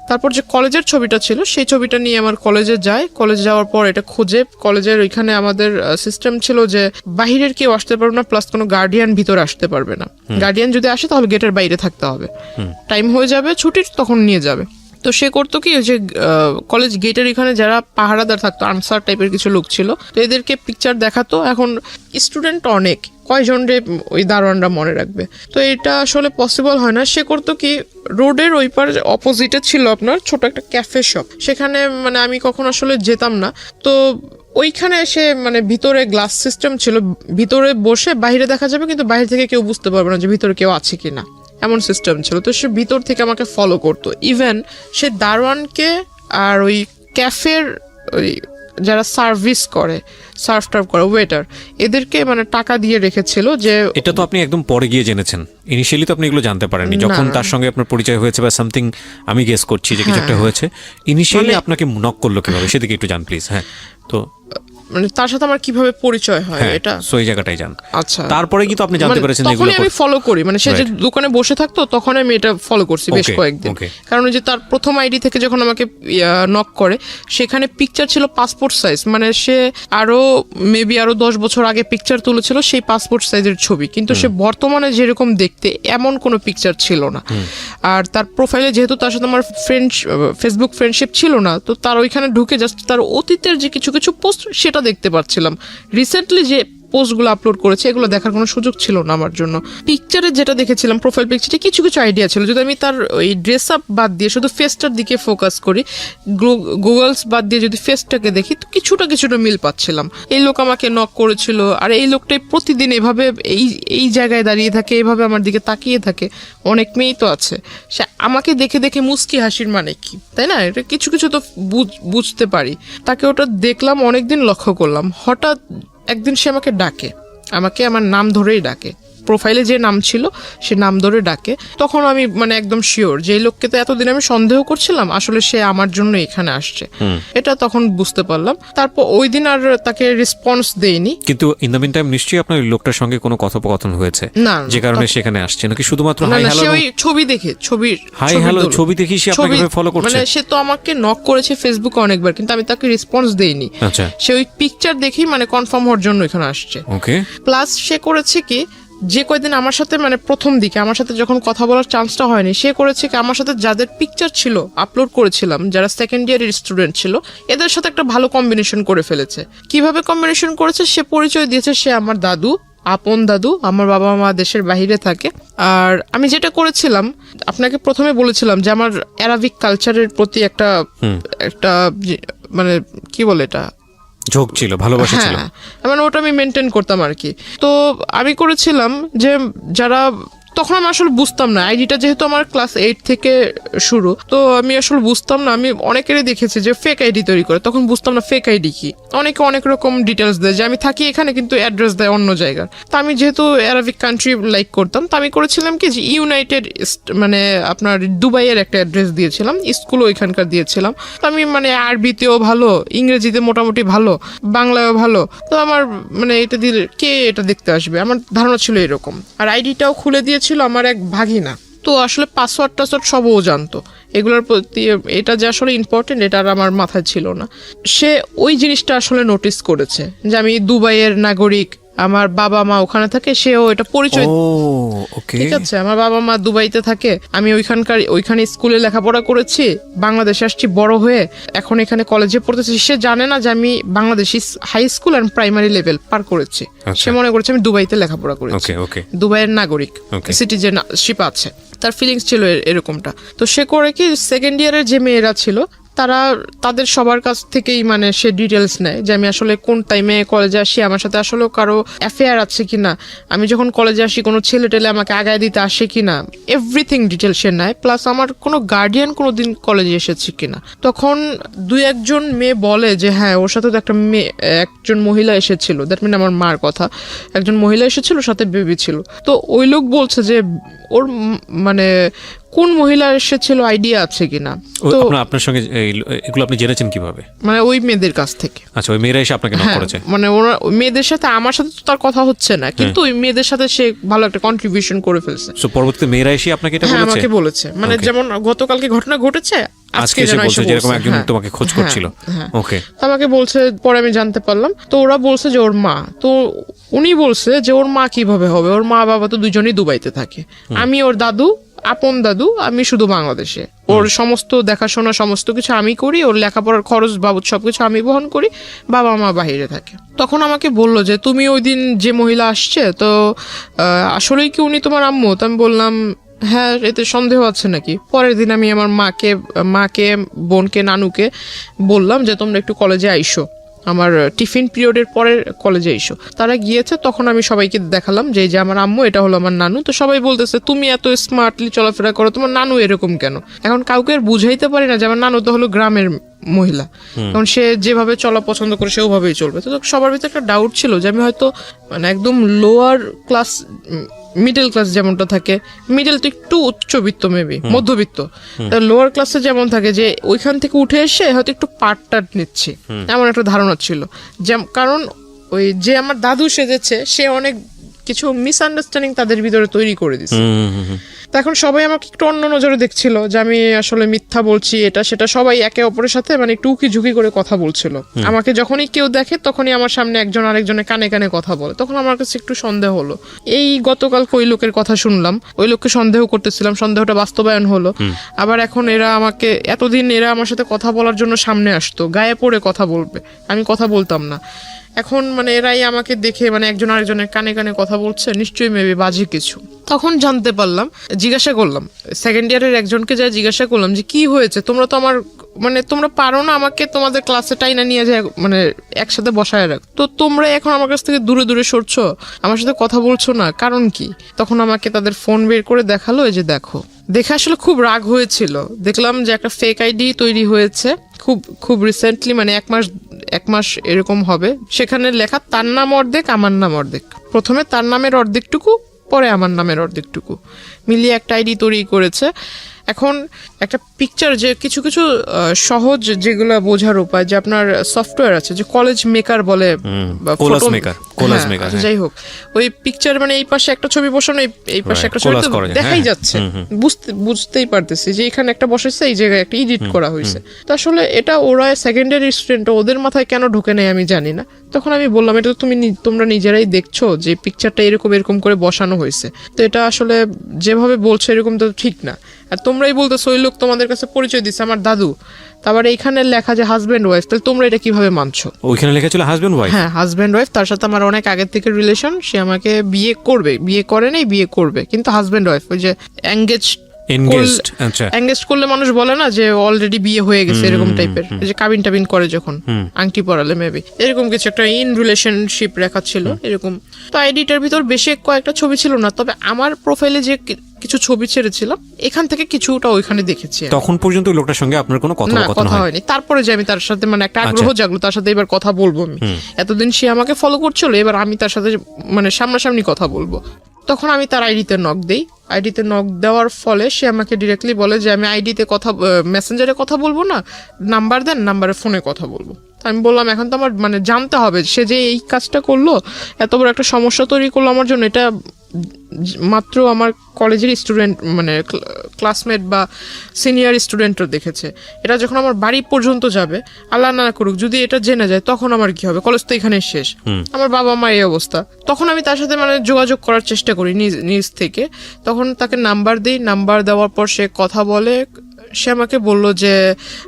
তারপর যে কলেজের ছবিটা ছিল সেই ছবিটা নিয়ে আমার কলেজে যায়, কলেজে যাওয়ার পর এটা খোঁজে, কলেজের ওইখানে আমাদের সিস্টেম ছিল যে বাহিরের কেউ আসতে পারবে না, প্লাস কোনো গার্ডিয়ান ভিতরে আসতে পারবে না, গার্ডিয়ান যদি আসে তাহলে গেটের বাইরে থাকতে হবে, টাইম হয়ে যাবে ছুটির তখন নিয়ে যাবে। তো সে করতো কি যে কলেজ গেটের এখানে যারা পাহারাদার থাকতো, আনসার টাইপের কিছু লোক ছিল, তো এদেরকে পিকচার দেখাতো। এখন স্টুডেন্ট অনেক, কয়জন রে ওই দারোয়ানরা মনে রাখবে, তো এটা আসলে পসিবল হয় না। সে করতো কি রোডের ওই পার অপোজিটে ছিল আপনার ছোট একটা ক্যাফে শপ, সেখানে মানে আমি কখন আসলে যেতাম না, তো ওইখানে এসে মানে ভিতরে গ্লাস সিস্টেম ছিল, ভিতরে বসে বাইরে দেখা যাবে কিন্তু বাইরে থেকে কেউ বুঝতে পারবে না যে ভিতরে কেউ আছে কিনা, এমন সিস্টেম ছিল। তো সে ভিতর থেকে আমাকে ফলো করতো, ইভেন সে দারোয়ানকে আর ওই ক্যাফের ওই যারা সার্ভিস করে, সার্ভ টার্ভ করে, ওয়েটার, এদেরকে মানে টাকা দিয়ে রেখেছিল। যে এটা তো আপনি একদম পরে গিয়ে জেনেছেন, ইনিশিয়ালি তো আপনি এগুলো জানতে পারেননি, যখন তার সঙ্গে আপনার পরিচয় হয়েছে বা সামথিং, আমি গেস করছি যে কিছু একটা হয়েছে, ইনিশিয়ালি আপনাকে নক করলো কিভাবে সেদিকে একটু জান প্লিজ। হ্যাঁ, তো মানে তার সাথে আমার কিভাবে পরিচয় হয় এটা সেই জায়গাটাই জান। আচ্ছা, তারপরে কি তো আপনি জানতে পেরেছেন তখন আমি ফলো করি, মানে সে যে দোকানে বসে থাকতো তখন আমি এটা ফলো করছি বেশ কয়েকদিন, কারণ যে তার প্রথম আইডি থেকে যখন আমাকে নক করে সেখানে পিকচার ছিল পাসপোর্ট সাইজ, মানে সে আরো মেবি আরো 10 বছর আগে পিকচার তুলেছিল সেই পাসপোর্ট সাইজের ছবি, কিন্তু সে বর্তমানে যেরকম দেখতে এমন কোনো পিকচার ছিল না। আর তার প্রোফাইলে যেহেতু তার সাথে আমার ফেসবুক ফ্রেন্ডশিপ ছিল না, তো তার ওইখানে ঢুকে জাস্ট তার অতীতের যে কিছু কিছু পোস্ট সেটা দেখতে পাচ্ছিলাম, রিসেন্টলি যে পোস্টগুলো আপলোড করেছে এগুলো দেখার কোনো সুযোগ ছিল না আমার জন্য। পিকচারে যেটা দেখেছিলাম প্রোফাইল পিকচারে কিছু কিছু আইডিয়া ছিল, যদি আমি তার ওই ড্রেস আপ বাদ দিয়ে শুধু ফেসটার দিকে ফোকাস করি, গুগলস বাদ দিয়ে যদি ফেসটাকে দেখি তো কিছুটা মিল পাচ্ছিলাম। এই লোক আমাকে নক করেছিল, আর এই লোকটাই প্রতিদিন এভাবে এই জায়গায় দাঁড়িয়ে থাকে, এভাবে আমার দিকে তাকিয়ে থাকে, অনেক মেয়েই তো আছে, সে আমাকে দেখে দেখে মুস্কি হাসির মানে কি, তাই না? এটা কিছু কিছু তো বুঝতে পারি। তাকে ওটা দেখলাম, অনেকদিন লক্ষ্য করলাম, হঠাৎ একদিন সে আমাকে ডাকে, আমাকে আমার নাম ধরেই ডাকে, প্রোফাইলে যে নাম ছিল সে নাম ধরে ডাকে, তখন আমি মানে একদম শিওর যে এই লোককে তো এতদিন আমি সন্দেহ করছিলাম, আসলে সে আমার জন্য এখানে আসছে, এটা তখন বুঝতে পারলাম। তারপর ওই দিন আর তাকে রেসপন্স দেইনি। কিন্তু ইন দ্য মিন টাইম নিশ্চয়ই আপনার ওই লোকটার সঙ্গে কোনো কথোপকথন হয়েছে না, যে কারণে সেখানে আসছে, নাকি শুধুমাত্র হাই হ্যালো? সে ওই ছবি দেখে হাই হ্যালো ছবি দেখি সে আপনাকে ফলো করছে? মানে সে তো আমাকে নক করেছে ফেসবুকে অনেকবার, কিন্তু আমি তাকে রেসপন্স দেইনি। আচ্ছা, সে ওই পিকচার দেখেই মানে কনফার্ম হওয়ার জন্য এখানে আসছে। ওকে। প্লাস সে করেছে কি, যে কয়দিন আমার সাথে মানে প্রথম দিকে আমার সাথে যখন কথা বলার চান্সটা হয়নি, সে করেছে কি আমার সাথে যাদের পিকচার ছিল আপলোড করেছিলাম, যারা সেকেন্ড ইয়ারের স্টুডেন্ট ছিল, এদের সাথে একটা ভালো কম্বিনেশন করে ফেলেছে। কিভাবে কম্বিনেশন করেছে, সে পরিচয় দিয়েছে সে আমার দাদু, আপন দাদু। আমার বাবা মা দেশের বাহিরে থাকে। আর আমি যেটা করেছিলাম, আপনাকে প্রথমে বলেছিলাম যে আমার অ্যারাবিক কালচারের প্রতি একটা মানে কি বলে এটা, ঝোঁক ছিল, ভালোবাসা ছিল, মানে ওটা আমি মেনটেন করতাম আর কি। তো আমি করেছিলাম যে যারা, তখন আমি আসলে বুঝতাম না, আইডিটা যেহেতু আমার ক্লাস 8 থেকে শুরু, তো আমি আসলে বুঝতাম না। আমি অনেকেরই দেখেছি যে ফেক আইডি তৈরি করে, তখন বুঝতাম না ফেক আইডি কি। অনেকে অনেক রকম ডিটেলস দেয় যে আমি থাকি এখানে কিন্তু অ্যাড্রেস দেয় অন্য জায়গার। তো আমি যেহেতু অ্যারাবিক কান্ট্রি লাইক করতাম, তো আমি করেছিলাম কি যে ইউনাইটেড মানে আপনার দুবাইয়ের একটা অ্যাড্রেস দিয়েছিলাম, স্কুলও ওইখানকার দিয়েছিলাম। তো আমি মানে আরবিতেও ভালো, ইংরেজিতে মোটামুটি ভালো, বাংলায়ও ভালো। তো আমার মানে এটা দিলে কে এটা দেখতে আসবে, আমার ধারণা ছিল এরকম। আর আইডিটাও খুলে দিয়ে ছিল আমার এক ভাগিনা, তো আসলে পাসওয়ার্ড টাসওয়ার্ড সবও জানতো। এগুলোর প্রতি এটা যে আসলে ইম্পর্টেন্ট এটা আর আমার মাথায় ছিল না। সে ওই জিনিসটা আসলে নোটিস করেছে যে আমি দুবাইয়ের নাগরিক, আমার বাবা মা ওখানে থাকে, সেও এটা পরিচয়। ঠিক আছে, আমার বাবা মা দুবাইতে থাকে, আমি ওইখানে স্কুলে লেখাপড়া করেছি, বাংলাদেশে আসছি বড় হয়ে, এখন এখানে কলেজে পড়তেছি। সে জানে না যে আমি Bangladeshi high school and primary level পার করেছি। সে মনে করেছে আমি দুবাইতে লেখাপড়া করেছি, দুবাইয়ের নাগরিক, সিটিজেনশিপ আছে। তার ফিলিংস ছিল এরকমটা। তো সে করে কি, সেকেন্ড ইয়ারের যে মেয়েরা ছিল তাদের সবার কাছ থেকেই মানে সে ডিটেলস নেয় যে আমি আসলে কোন টাইমে কলেজে আসি, আমার সাথে আসলে কারো অ্যাফেয়ার আছে কিনা, আমি যখন কলেজে আসি কোনো ছেলে টেলে আমাকে আগায় দিতে আসে কিনা, এভরিথিং ডিটেলস সে নেয়। প্লাস আমার কোনো গার্ডিয়ান কোনোদিন কলেজে এসেছে কিনা। তখন 2-1 মেয়ে বলে যে হ্যাঁ ওর সাথে তো একজন মহিলা এসেছিল, দ্যাট মিন আমার মার কথা, একজন মহিলা এসেছিল, সাথে বেবি ছিল। তো ওই লোক বলছে যে ওর মানে কোন মহিলা এসেছিল আইডিয়া আছে কিনা। তো আপনার সঙ্গে এগুলো আপনি জেনেছেন কিভাবে? মানে ওই মেয়েদের কাছ থেকে। আচ্ছা, ওই মেয়েরা এসে আপনাকে নক করেছে? মানে ওরা মেয়েদের সাথে, আমার সাথে তো তার কথা হচ্ছে না, কিন্তু ওই মেয়েদের সাথে সে ভালো একটা কন্ট্রিবিউশন করে ফেলছে। সো পরবর্তীতে মেয়েরা এসে আপনাকে এটা বলেছে? আমাকে বলেছে, মানে যেমন গতকালকে ঘটনা ঘটেছে, আজকে এসে বলছে যেরকম একজন তোমাকে খোঁজ করছিল। ওকে, আমাকে বলছে, পরে আমি জানতে পারলাম। তো ওরা বলছে যে ওর মা, তো উনি বলছে যে ওর মা কিভাবে হবে, ওর মা বাবা তো দুজনেই দুবাইতে থাকে, আমি ওর দাদু, আপন দাদু, আমি শুধু বাংলাদেশে। ওর সমস্ত দেখাশোনা সমস্ত কিছু আমি করি, ওর লেখাপড়ার খরচ বাবদ সবকিছু আমি বহন করি, বাবা মা বাহিরে থাকে। তখন আমাকে বললো যে তুমি ওই দিন যে মহিলা আসছে, তো আসলেই কি উনি তোমার আম্মু? তো আমি বললাম হ্যাঁ, এতে সন্দেহ আছে নাকি। পরের দিন আমি আমার মাকে বোনকে, নানুকে বললাম যে তোমরা একটু কলেজে আইসো, আমার টিফিন পিরিয়ডের পরে কলেজে এসো। তারা গিয়েছে, তখন আমি সবাইকে দেখালাম যে আমার আম্মু, এটা হলো আমার নানু। তো সবাই বলতেছে তুমি এত স্মার্টলি চলাফেরা করো, তোমার নানু এরকম কেন? এখন কাউকে আর বুঝাইতে পারি না যে আমার নানু তো হলো গ্রামের মহিলা, কারণ সে যেভাবে চলা পছন্দ করে সে ওভাবেই চলবে। তো সবার ভিতরে একটা ডাউট ছিল যে আমি হয়তো মানে একদম লোয়ার ক্লাস, মিডল ক্লাস যেমনটা থাকে, মিডল তো একটু উচ্চবিত্ত, মেবি মধ্যবিত্ত, লোয়ার ক্লাসে যেমন থাকে, যে ওইখান থেকে উঠে এসে হয়তো একটু পার্ট নিচ্ছি, এমন একটা ধারণা ছিল। কারণ ওই যে আমার দাদু সেজেছে, সে অনেক কিছু মিসআন্ডারস্ট্যান্ডিং তাদের ভিতরে তৈরি করে দিচ্ছে। এখন সবাই আমাকে একটু অন্য নজরে দেখছিল যে আমি আসলে মিথ্যা বলছি, এটা সেটা। সবাই একে অপরের সাথে মানে একটু উকি ঝুঁকি করে কথা বলছিল। আমাকে যখনই কেউ দেখে, তখনই আমার সামনে একজন আরেকজনের কানে কানে কথা বলে। তখন আমার কাছে একটু সন্দেহ হলো। এই গতকালকে ওই লোকের কথা শুনলাম, ওই লোককে সন্দেহ করতেছিলাম, সন্দেহটা বাস্তবায়ন হলো। আবার এখন এরা আমাকে, এতদিন এরা আমার সাথে কথা বলার জন্য সামনে আসতো, গায়ে পড়ে কথা বলবে, আমি কথা বলতাম না। এখন মানে এরাই আমাকে দেখে মানে একজন আরেকজনের কানে কানে কথা বলছে, নিশ্চয়ই মেবি বাজে কিছু। তখন জানতে পারলাম, জিজ্ঞাসা করলাম সেকেন্ড ইয়ারের একজনকে, যা জিজ্ঞাসা করলাম যে কি হয়েছে, তোমরা তো আমার মানে তোমরা পারো না আমাকে তোমাদের ক্লাসে টাইনা নিয়ে যায় মানে একসাথে বসায় রাখ, তো তোমরা এখন আমার কাছ থেকে দূরে দূরে সরছো, আমার সাথে কথা বলছো না, কারণ কি? তখন আমাকে তাদের ফোন বের করে দেখালো, এই যে দেখো। দেখে আসলে খুব রাগ হয়েছিল। দেখলাম যে একটা ফেক আইডি তৈরি হয়েছে খুব রিসেন্টলি, মানে এক মাস এরকম হবে। সেখানে লেখা তার নাম অর্ধেক, আমার নাম অর্ধেক। প্রথমে তার নামের অর্ধেকটুকু পরে আমার নামের অর্ধেকটুকু মিলিয়ে একটা আইডি তৈরি করেছে। এখন একটা পিকচার যে কিছু কিছু সহজ যেগুলো বোঝার উপায়, যে আপনার সফটওয়্যার আছে যে কলেজ মেকার বলে বা collage photo- maker, collage maker, হ্যাঁ, যাই হোক, ওই পিকচার মানে এই পাশে একটা ছবি বসানো, এই পাশে Right, একটা ছবি, collage তো করা যায়, দেখাই হ্যাঁ, যাচ্ছে, বুঝতেই পারতেছি যে এখানে একটা বসেছে, এই জায়গায় একটা এডিট করা হয়েছে। তো আসলে এটা ওরা সেকেন্ডারি স্টুডেন্ট, ওদের মাথায় কেন ঢোকে নেই আমি জানি না। তখন আমি বললাম এটা তো তোমরা নিজেরাই দেখছো যে পিকচারটা এরকম করে বসানো হয়েছে, তো এটা আসলে যেভাবে বলছো এরকম তো ঠিক না। আর তোমরাই বলতেছো ওই লোক তোমাদের কাছে পরিচয় দিচ্ছে আমার দাদু, তারপরে এখানে লেখা যে হাজব্যান্ড ওয়াইফ, তাহলে তোমরা এটা কিভাবে মানছো? ওইখানে লেখা ছিল হাজবেন্ড ওয়াইফ। হ্যাঁ, হাজব্যান্ড ওয়াইফ, তার সাথে আমার অনেক আগের থেকে রিলেশন, সে আমাকে বিয়ে করবে, বিয়ে করে নাই, বিয়ে করবে, কিন্তু হাজব্যান্ড ওয়াইফ, ওই যে এনগেজড, আচ্ছা, এঙ্গেজ করলে মানুষ বলে না যে অলরেডি বিয়ে হয়ে গেছে, এরকম টাইপের, যে কাবিন টাবিন করে যখন আংটি পরালে মেবি এরকম কিছু একটা ইন রিলেশনশিপ রেখা ছিল এরকম। তো আইডিটার ভিতর বেশি কয়েকটা ছবি ছিল না, তবে আমার প্রোফাইলে যে কিছু ছবি ছেড়েছিলাম এখান থেকে কিছুটা ওইখানে দেখেছি। তখন পর্যন্ত ওই লোকটার সঙ্গে আপনার কোনো না, কথোপকথন কথা হয়নি? হয়নি। তারপরে যে আমি তার সাথে মানে একটা আগ্রহ জাগলো, তার সাথে এবার কথা বলবো আমি, এতদিন সে আমাকে ফলো করছিল, এবার আমি তার সাথে মানে সামনাসামনি কথা বলবো। তখন আমি তার আইডিতে নক দেই। আইডিতে নক দেওয়ার ফলে সে আমাকে ডিরেক্টলি বলে যে আমি আইডিতে কথা মেসেঞ্জারে কথা বলবো না, নাম্বার দেন, নাম্বারে ফোনে কথা বলবো। আমি বললাম এখন তো আমার মানে জানতে হবে সে যে এই কাজটা করলো, এত বড় একটা সমস্যা তৈরি করলো আমার জন্য, এটা মাত্র আমার কলেজের স্টুডেন্ট মানে ক্লাসমেট বা সিনিয়র স্টুডেন্টরা দেখেছে, এটা যখন আমার বাড়ি পর্যন্ত যাবে, আল্লাহ না করুক যদি এটা জেনে যায় তখন আমার কি হবে? কলেজ তো এখানে শেষ, আমার বাবা মা এই অবস্থা। তখন আমি তার সাথে মানে যোগাযোগ করার চেষ্টা করি নিজ থেকে। তখন তাকে নাম্বার দিই, নাম্বার দেওয়ার পর সে কথা বলে, সে আমাকে বলল যে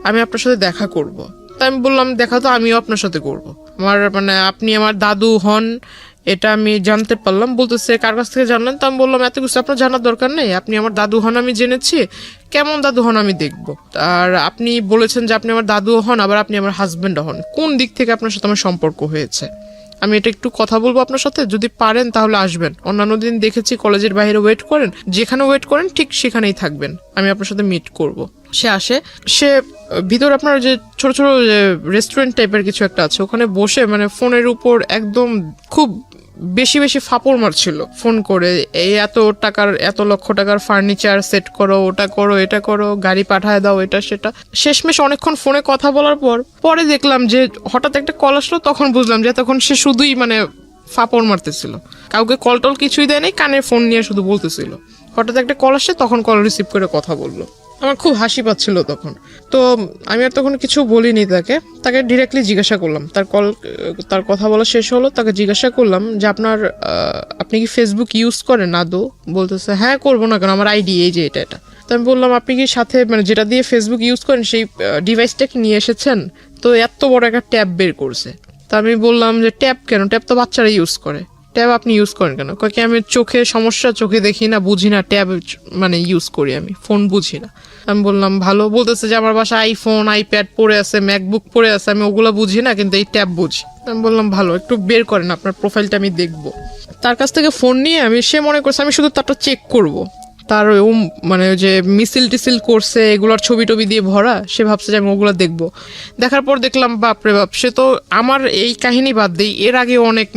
আমি আপনার সাথে দেখা করব। তাই আমি বললাম দেখা তো আমিও আপনার সাথে করব, আমার মানে আপনি আমার দাদু হন এটা আমি জানতে পারলাম। বলতেছে কার কাছ থেকে জানলেন? তো আমি বললাম এত কিছু আপনার জানার দরকার নেই, আপনি আমার দাদু হন আমি জেনেছি, কেমন দাদু হন আমি দেখব। আর আপনি বলেছেন যে আপনি আমার দাদু হন, আবার আপনি আমার হাজবেন্ড হন, কোন দিক থেকে আপনার সাথে আমার সম্পর্ক হয়েছে? আমি এটা একটু কথা বলবো আপনার সাথে, যদি পারেন তাহলে আসবেন। অন্যান্য দিন দেখেছি কলেজের বাইরে ওয়েট করেন, যেখানে ওয়েট করেন ঠিক সেখানেই থাকবেন, আমি আপনার সাথে মিট করব। সে আসে, সে ভিতর আপনার যে ছোট ছোট রেস্টুরেন্ট টাইপের কিছু একটা আছে, ওখানে বসে মানে ফোনের উপর একদম খুব বেশি বেশি ফাপড় মারছিল ফোন করে, এই এত টাকার এত লক্ষ টাকার ফার্নিচার সেট করো, ওটা করো, এটা করো, গাড়ি পাঠায় দাও, এটা সেটা। শেষমেশ অনেকক্ষণ ফোনে কথা বলার পরে দেখলাম যে হঠাৎ একটা কল আসলো, তখন বুঝলাম যে তখন সে শুধুই মানে ফাপড় মারতেছিল, কাউকে কল টল কিছুই দেয় নাই, কানে ফোন নিয়ে শুধু বলতেছিল। হঠাৎ একটা কল আসছে, তখন কল রিসিভ করে কথা বললো। আমার খুব হাসি পাচ্ছিল তখন। তো আমি আর তখন কিছু বলিনি তাকে ডিরেক্টলি জিজ্ঞাসা করলাম, তার কথা বলা শেষ হলো, তাকে জিজ্ঞাসা করলাম যে আপনি কি ফেসবুক ইউজ করেন? আদৌ? বলতেছে হ্যাঁ, করবো না কেন, আমার আইডি এই যে এটা। তো আমি বললাম আপনি কি সাথে মানে যেটা দিয়ে ফেসবুক ইউজ করেন সেই ডিভাইসটা কি নিয়ে এসেছেন? তো এত বড় একটা ট্যাব বের করছে। তা আমি বললাম যে ট্যাব কেন? ট্যাব তো বাচ্চারা ইউজ করে, ট্যাব আপনি ইউজ করেন কেন? কি আমি চোখে সমস্যা, চোখে দেখি না, বুঝি না, ট্যাব মানে ইউজ করি আমি, ফোন বুঝি না। আমি বললাম ভালো। বলতেছে যে আমার বাসায় আইফোন, আইপ্যাড পড়ে আছে, ম্যাকবুক পড়ে আছে, আমি ওগুলো বুঝি না, কিন্তু এই ট্যাব বুঝি। আমি বললাম ভালো, একটু বের করেন আপনার প্রোফাইলটা আমি দেখবো। তার কাছ থেকে ফোন নিয়ে সে মনে করছে আমি শুধু তারটা চেক করব, তার মানে যে মিছিল টিসিল করছে এগুলোর ছবি টবি দিয়ে ভরা, সে ভাবছে যে আমি ওগুলো দেখবো। দেখার পর দেখলাম বাপরে বাপ, সে তো আমার এই কাহিনী বাদ দিই, এর আগে অনেক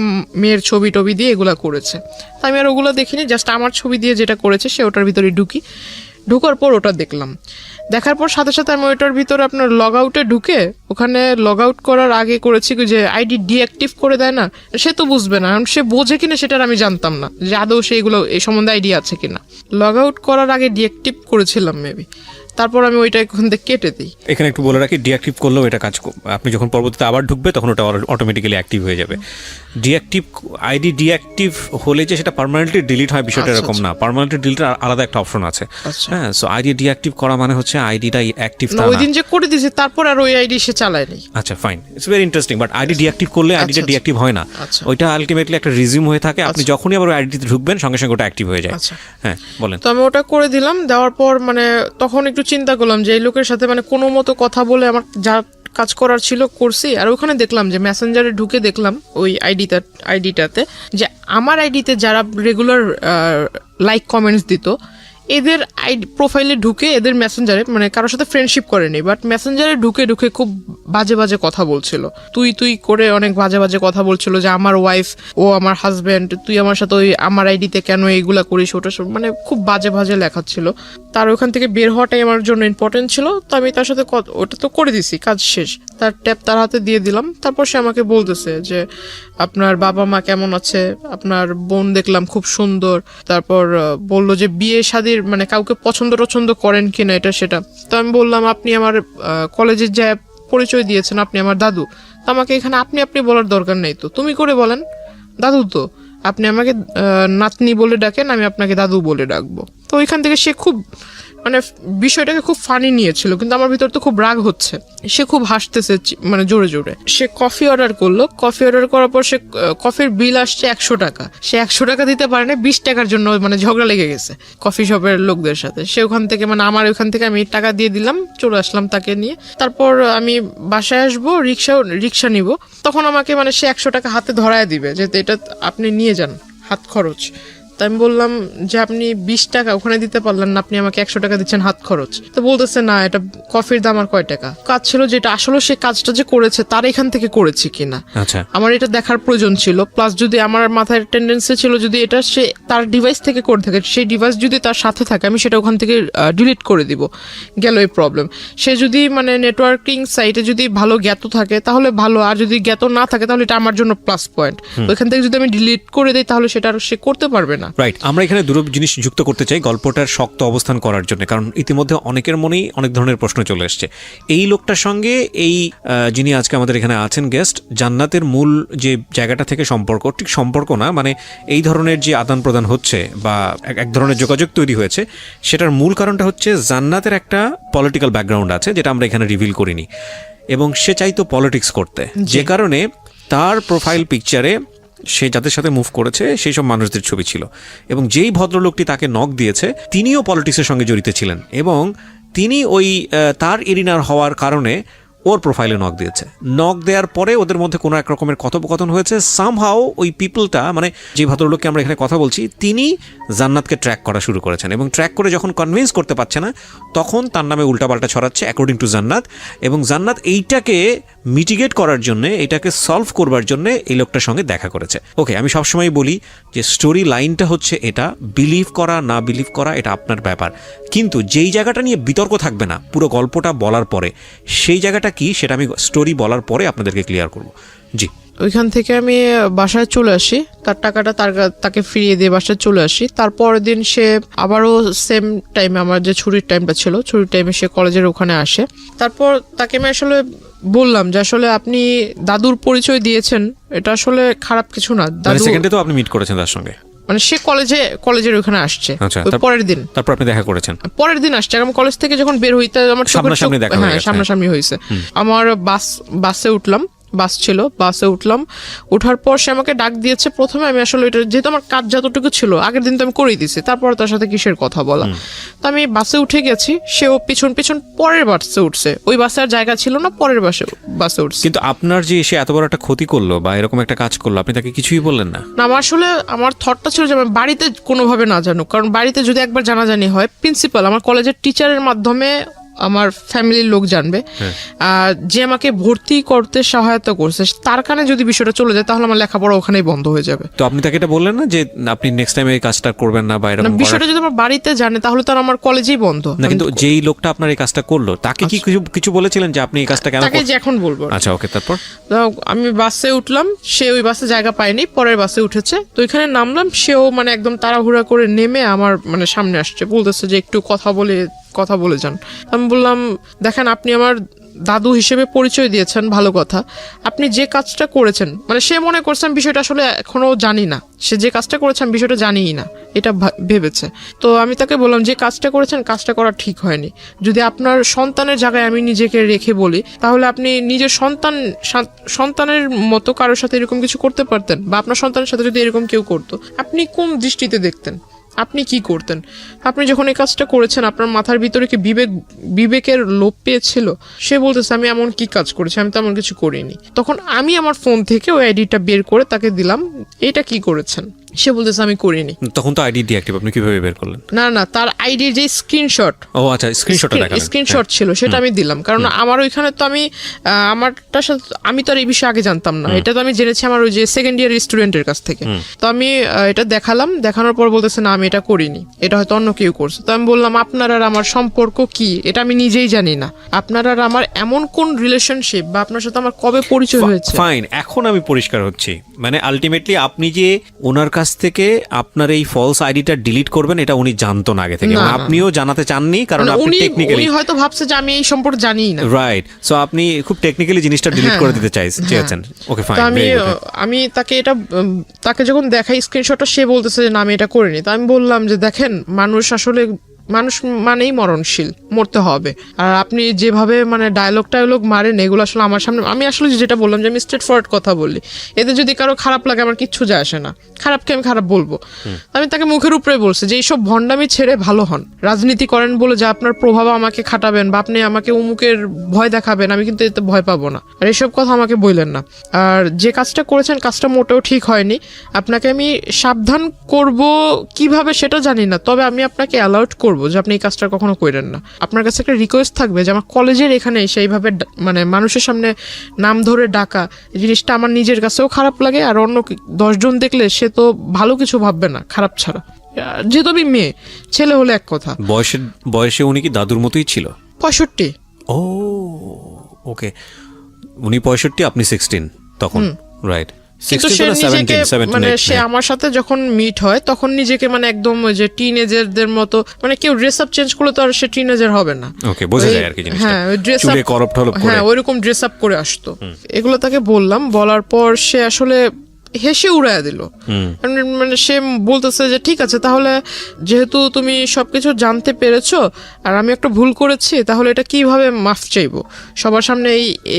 মেয়ের ছবি টবি দিয়ে এগুলা করেছে। তা আমি আর ওগুলো দেখিনি, জাস্ট আমার ছবি দিয়ে যেটা করেছে সে ওটার ভিতরে ঢুকার পর ওটা দেখলাম। দেখার পর সাথে সাথে আমি ওইটার ভিতরে আপনার লগ আউটে ঢুকে, ওখানে লগ আউট করার আগে করেছি যে আইডি ডিঅ্যাক্টিভ করে দেয় না, সে তো বুঝবে না, কারণ সে বোঝে কিনা সেটার আমি জানতাম না যে আদৌ সে এগুলো এই সম্বন্ধে আইডিয়া আছে কিনা। লগ আউট করার আগে ডিঅ্যাক্টিভ করেছিলাম মেবি, তারপর আমি ওইটা এখান থেকে কেটে দিই। এখানে একটু বলে রাখি, ডিঅ্যাক্টিভ করলেও এটা কাজ, আপনি যখন পরবর্তীতে আবার ঢুকবে তখন ওটা অটোমেটিক্যালি অ্যাক্টিভ হয়ে যাবে। ডিঅ্যাক্টিভ আইডি ডিঅ্যাক্টিভ হলে যে সেটা পার্মানেন্টলি ডিলিট হয় বিষয়টা এরকম না, পার্মানেন্টলি ডিলিটের আলাদা একটা অপশন আছে। হ্যাঁ, সো আইডি ডিঅ্যাক্টিভ করা মানে হচ্ছে আইডিটা অ্যাক্টিভ না। ওই দিন যে করে দিয়েছে তারপর আর ওই আইডি সে চালায় নাই। আচ্ছা fine, it's very interesting. But ID deactive করলে আইডিটা ডিঅ্যাক্টিভ হয় না, ওইটা আলটিমেটলি একটা রিজিউম হয়ে থাকে। আপনি যখনই আবার আইডিতে ঢুকবেন সঙ্গে সঙ্গে ওটা অ্যাক্টিভ হয়ে যায়। হ্যাঁ বলেন। তো আমি ওটা করে দিলাম, দেওয়ার পর মানে তখন একটু চিন্তা করলাম যে এই লোকের সাথে মানে কোনো মতো কথা বলে আমার যা কাজ করার ছিল করছি। আর ওখানে দেখলাম যে মেসেঞ্জারে ঢুকে দেখলাম ওই আইডিটাতে যে আমার আইডিতে যারা রেগুলার লাইক কমেন্টস দিত এদের আইডি প্রোফাইলে ঢুকে এদের মেসেঞ্জারে মানে কারোর সাথে ফ্রেন্ডশিপ করেনি, বাট মেসেঞ্জারে ঢুকে ঢুকে খুব বাজে বাজে কথা বলছিল, তুই করে অনেক বাজে বাজে কথা বলছিল যে আমার ওয়াইফ, ও আমার হাজব্যান্ড, তুই আমার সাথে ওই আমার আইডিতে কেন এইগুলা করিস, ওটা মানে খুব বাজে বাজে লেখা ছিল। তার ওখান থেকে বের হওয়াটাই আমার জন্য ইম্পর্টেন্ট ছিল, তো আমি তার সাথে ওটা তো করে দিছি, কাজ শেষ। তার ট্যাব তার হাতে দিয়ে দিলাম। তারপর সে আমাকে বলতেছে যে আপনার বাবা মা কেমন আছে, আপনার বোন দেখলাম খুব সুন্দর, তারপর বললো যে বিয়ে শাদীর মানে কাউকে পছন্দ টছন্দ করেন কিনা এটা সেটা। তো আমি বললাম আপনি আমার কলেজের যে পরিচয় দিয়েছেন আপনি আমার দাদু, তো আমাকে এখানে আপনি আপনি বলার দরকার নেই, তো তুমি করে বলেন, দাদু তো আপনি আমাকে নাতনি বলে ডাকেন, আমি আপনাকে দাদু বলে ডাকবো। তো ওইখান থেকে সে খুব মানে বিষয়টাকে খুব ফানি নিয়েছিল, কিন্তু আমার ভিতর তো খুব রাগ হচ্ছে। সে খুব হাসতেছে মানে জোরে জোরে। সে কফি অর্ডার করলো, কফি অর্ডার করার পর সে কফির বিল আসছে 100 টাকা, সে 100 টাকা দিতে পারে না, 20 টাকার জন্য মানে ঝগড়া লেগে গেছে কফি শপের লোকদের সাথে। সে ওখান থেকে মানে আমার ওখান থেকে আমি টাকা দিয়ে দিলাম, চলে আসলাম তাকে নিয়ে। তারপর আমি বাসায় আসবো, রিক্সা নিব, তখন আমাকে মানে সে 100 টাকা হাতে ধরায় দিবে যে এটা আপনি নিয়ে যান হাত খরচ। তো আমি বললাম যে আপনি 20 টাকা ওখানে দিতে পারলেন না, আপনি আমাকে 100 টাকা দিচ্ছেন হাত খরচ। তো বলতেছে না এটা কফির দাম আর কয় টাকা। কাজ ছিল যেটা আসলে সে কাজটা যে করেছে তার এখান থেকে করেছে কিনা আমার এটা দেখার প্রয়োজন ছিল। প্লাস যদি আমার মাথায় টেন্ডেন্সি ছিল যদি এটা সে তার ডিভাইস থেকে করে থাকে, সেই ডিভাইস যদি তার সাথে থাকে আমি সেটা ওখান থেকে ডিলিট করে দিব, গেল এই প্রবলেম। সে যদি মানে নেটওয়ার্কিং সাইটে যদি ভালো জ্ঞাত থাকে তাহলে ভালো, আর যদি জ্ঞাত না থাকে তাহলে এটা আমার জন্য প্লাস পয়েন্ট। ওইখান থেকে যদি আমি ডিলিট করে দিই তাহলে সেটা আর সে করতে পারবে না। রাইট, আমরা এখানে দুটো জিনিস যুক্ত করতে চাই গল্পটার শক্ত অবস্থান করার জন্য, কারণ ইতিমধ্যে অনেকের মনেই অনেক ধরনের প্রশ্ন চলে এসছে। এই লোকটার সঙ্গে এই যিনি আজকে আমাদের এখানে আছেন গেস্ট, জান্নাতের মূল যে জায়গাটা থেকে সম্পর্ক, ঠিক সম্পর্ক না মানে এই ধরনের যে আদান প্রদান হচ্ছে বা এক ধরনের যোগাযোগ তৈরি হয়েছে, সেটার মূল কারণটা হচ্ছে জান্নাতের একটা পলিটিক্যাল ব্যাকগ্রাউন্ড আছে যেটা আমরা এখানে রিভিল করিনি, এবং সে চাইতো পলিটিক্স করতে, যে কারণে তার প্রোফাইল পিকচারে সে যাদের সাথে মুভ করেছে সেই সব মানুষদের ছবি ছিল। এবং যেই ভদ্রলোকটি তাকে নক দিয়েছে তিনিও পলিটিক্সের সঙ্গে জড়িত ছিলেন, এবং তিনি ওই তার এরিনার হওয়ার কারণে ওর প্রোফাইলে নক দিয়েছে। নক দেওয়ার পরে ওদের মধ্যে কোনো এক রকমের কথোপকথন হয়েছে। সামহাও ওই পিপলটা মানে যে ভদ্রলোককে আমরা এখানে কথা বলছি তিনি জান্নাতকে ট্র্যাক করা শুরু করেছেন, এবং ট্র্যাক করে যখন কনভিন্স করতে পারছে না তখন তার নামে উল্টাপাল্টা ছড়াচ্ছে অ্যাকর্ডিং টু জান্নাত। এবং জান্নাত এইটাকে মিটিগেট করার জন্যে, এটাকে সলভ করবার জন্যে এই লোকটার সঙ্গে দেখা করেছে। ওকে, আমি সবসময় বলি যে স্টোরি লাইনটা হচ্ছে এটা, বিলিভ করা না বিলিভ করা এটা আপনার ব্যাপার, কিন্তু যেই জায়গাটা নিয়ে বিতর্ক থাকবে না পুরো গল্পটা বলার পরে, সেই জায়গাটা কি সেটা আমি স্টোরি বলার পরে আপনাদেরকে ক্লিয়ার করব। জি, ওইখান থেকে আমি বাসায় চলে আসি, তার টাকাটা তাকে ফিরিয়ে দিয়ে বাসায় চলে আসি। তারপরের দিন সে আবারও সেম টাইমে, আমার যে ছুটির টাইমটা ছিল, ছুটির টাইমে সে কলেজের ওখানে আসে। তারপর তাকে আমি আসলে বললাম যে আসলে আপনি দাদুর পরিচয় দিয়েছেন, এটা আসলে খারাপ কিছু না। দাদু সেকেন্ডে তো আপনি মিট করেছেন তার সঙ্গে, মানে সে কলেজের ওখানে আসছে পরের দিন, তারপর আপনি দেখা করেছেন পরের দিন আসছে। আমি কলেজ থেকে যখন বের হইতে আমার সামনাসামনি হয়েছে। আমার বাসে উঠলাম, বাস ছিল, বাসে উঠলাম, ওঠার পর সে আমাকে ডাক দিয়েছে। প্রথমে আমি আসলে এটা যেহেতু আমার কাজ যতটুকু ছিল আগের দিন তো আমি করেই দিছি, তারপর তার সাথে কিসের কথা বলা। তো আমি বাসে উঠে গেছি, সেও পিছন পিছন পরের বাসে উঠছে, ওই বাসে আর জায়গা ছিল না, পরের বাসে উঠছে। কিন্তু আপনার যে সে এত বড় একটা ক্ষতি করলো বা এরকম একটা কাজ করলো, আপনি তাকে কিছুই বললেন না? না, আমার থটটা ছিল যে আমি বাড়িতে কোনোভাবে না জানুক, কারণ বাড়িতে যদি একবার জানাজানি হয়, প্রিন্সিপাল আমার কলেজের টিচারের মাধ্যমে আমার ফ্যামিলির লোক জানবে, যে আমাকে ভর্তি করতে সহায়তা করছে তার কানে যদি বিষয়টা চলে যায় তাহলে আমার লেখাপড়া ওখানেই বন্ধ হয়ে যাবে। তো আপনি তাকে এটা বললেন না যে আপনি নেক্সট টাইম এই কাজটা করবেন না বা এরকম? বিষয়টা যদি আমার বাড়িতে জানে তাহলে তার আমার কলেজেই বন্ধ না। কিন্তু যেই লোকটা আপনার এই কাজটা করলো তাকে কি কিছু বলেছিলেন যে আপনি এই কাজটা কেন? তাকে যে এখন বলবো। আচ্ছা, ওকে। তারপর আমি বাসে উঠলাম, সে ওই বাসে জায়গা পায়নি, পরের বাসে উঠেছে। তো এখানে নামলাম, সেও মানে একদম তাড়াহুড়া করে নেমে আমার মানে সামনে আসছে, বলতেছে যে একটু কথা বলে যান। আমি বললাম দেখেন আপনি আমার দাদু হিসেবে পরিচয় দিয়েছেন, ভালো কথা, আপনি যে কাজটা করেছেন মানে সে মনে করছেন বিষয়টা আসলে এখনো জানি না, সে যে কাজটা করেছেন বিষয়টা জানিই না এটা ভেবেছে। তো আমি তাকে বললাম যে কাজটা করেছেন কাজটা করা ঠিক হয়নি। যদি আপনার সন্তানের জায়গায় আমি নিজেকে রেখে বলি তাহলে আপনি নিজের সন্তানের মতো কারোর সাথে এরকম কিছু করতে পারতেন, বা আপনার সন্তানের সাথে যদি এরকম কেউ করতো আপনি কোন দৃষ্টিতে দেখতেন? আপনি কি করতেন? আপনি যখন এই কাজটা করেছেন আপনার মাথার ভিতরে কি বিবেকের লোপ পেয়েছিল? সে বলতেছে আমি এমন কি কাজ করেছি, আমি তো এমন কিছু করিনি। তখন আমি আমার ফোন থেকে ওই আইডিটা বের করে তাকে দিলাম, এটা কি করেছেন? সে বলতেছে আমি করিনি। তখন তো আইডি ডিঅ্যাক্টিভ, আপনি কিভাবে বের করলেন? না, তার আইডির যে স্ক্রিনশট, ও আচ্ছা, স্ক্রিনশটটা দেখালেন। স্ক্রিনশট ছিল সেটা আমি দিলাম, কারণ আমার ওইখানে তো আমারটার সাথে আমি তো আর এই বিষয়ে আগে জানতাম না, এটা তো আমি জেনেছি আমার ওই যে সেকেন্ড ইয়ার স্টুডেন্টের কাছ থেকে। তো আমি এটা দেখালাম, দেখানোর পর বলতেছে না আমি এটা করিনি, এটা হয়তো অন্য কেউ করছে। তো আমি বললাম আপনার আর আমার সম্পর্ক কি, এটা আমি নিজেই জানি না। আপনার আর আমার এমন কোন রিলেশনশিপ বা আপনার সাথে আমার কবে পরিচয় হয়েছে? ফাইন, এখন আমি পরিষ্কার হচ্ছি। মানে আলটিমেটলি আপনি যে ওনার কাছ থেকে আপনার এই ফলস আইডিটা ডিলিট করবেন এটা উনি জানতো না আগে থেকে, না, আপনিও জানাতে চাননি, কারণ মানে আপনি টেকনিক্যালি উনি হয়তো ভাবছে যে আমি এই সম্পর্কে জানিই না। রাইট, সো আপনি খুব টেকনিক্যালি জিনিসটা ডিলিট করে দিতে চেয়েছেন। ওকে ফাইন, আমি তাকে এটা তাকে যখন দেখাই স্ক্রিনশটটা, সে বলতেছে যে না আমি এটা করিনি। তো আমি বললাম যে দেখেন, মানুষ মানেই মরণশীল, মরতে হবে। আর আপনি যেভাবে মানে ডায়লগ মারেন এগুলো আসলে আমার সামনে, আমি আসলে যেটা বললাম যে আমি স্ট্রেট ফরওয়ার্ড কথা বলি, এতে যদি কারো খারাপ লাগে আমার কিচ্ছু যায় আসে না, খারাপকে আমি খারাপ বলবো। আমি তাকে মুখের উপরে বলছি যে এইসব ভণ্ডামি ছেড়ে ভালো হন, রাজনীতি করেন বলে যে আপনার প্রভাব আমাকে খাটাবেন বা আপনি আমাকে উমুকের ভয় দেখাবেন, আমি কিন্তু এতে ভয় পাবো না, আর এইসব কথা আমাকে বললেন না। আর যে কাজটা করেছেন কাজটা মোটেও ঠিক হয়নি, আপনাকে আমি সাবধান করব কিভাবে সেটা জানি না, তবে আমি আপনাকে অ্যালার্ট করব যে আপনি এই কাজটা কখনো করেন না। আপনার কাছে একটা রিকোয়েস্ট থাকবে যে আমার কলেজের এখানে সেইভাবে মানে মানুষের সামনে নাম ধরে ডাকা, এই জিনিসটা আমার নিজের কাছেও খারাপ লাগে, আর অন্য 10 জন দেখলে সে তো ভালো কিছু ভাববে না খারাপ ছাড়া। যেহেতু আমি মেয়ে, ছেলে হলে এক কথা। বয়সে উনি কি দাদুর মতোই ছিল? 65। ও ওকে, উনি 65, আপনি 16 তখন, রাইট। কিন্তু সে নিজেকে মানে সে আমার সাথে যখন মিট হয় তখন নিজেকে মানে একদম ওই যে টিনেজারদের মতো, মানে কেউ ড্রেস আপ চেঞ্জ করলে তো আর সে টিনেজার হবে না। ওকে, বোঝা যায় আর কি জিনিসটা। হ্যাঁ, ওই ড্রেস চুলে করপ্ট হলো, হ্যাঁ ওইরকম ড্রেস আপ করে আসতো। এগুলো তাকে বললাম, বলার পর সে আসলে হেসে উড়াইয়া দিল। মানে সে বলতেছে যে ঠিক আছে, তাহলে যেহেতু তুমি সবকিছু জানতে পেরেছো আর আমি একটা ভুল করেছি, তাহলে এটা কিভাবে মাফ চাইবো সবার সামনে?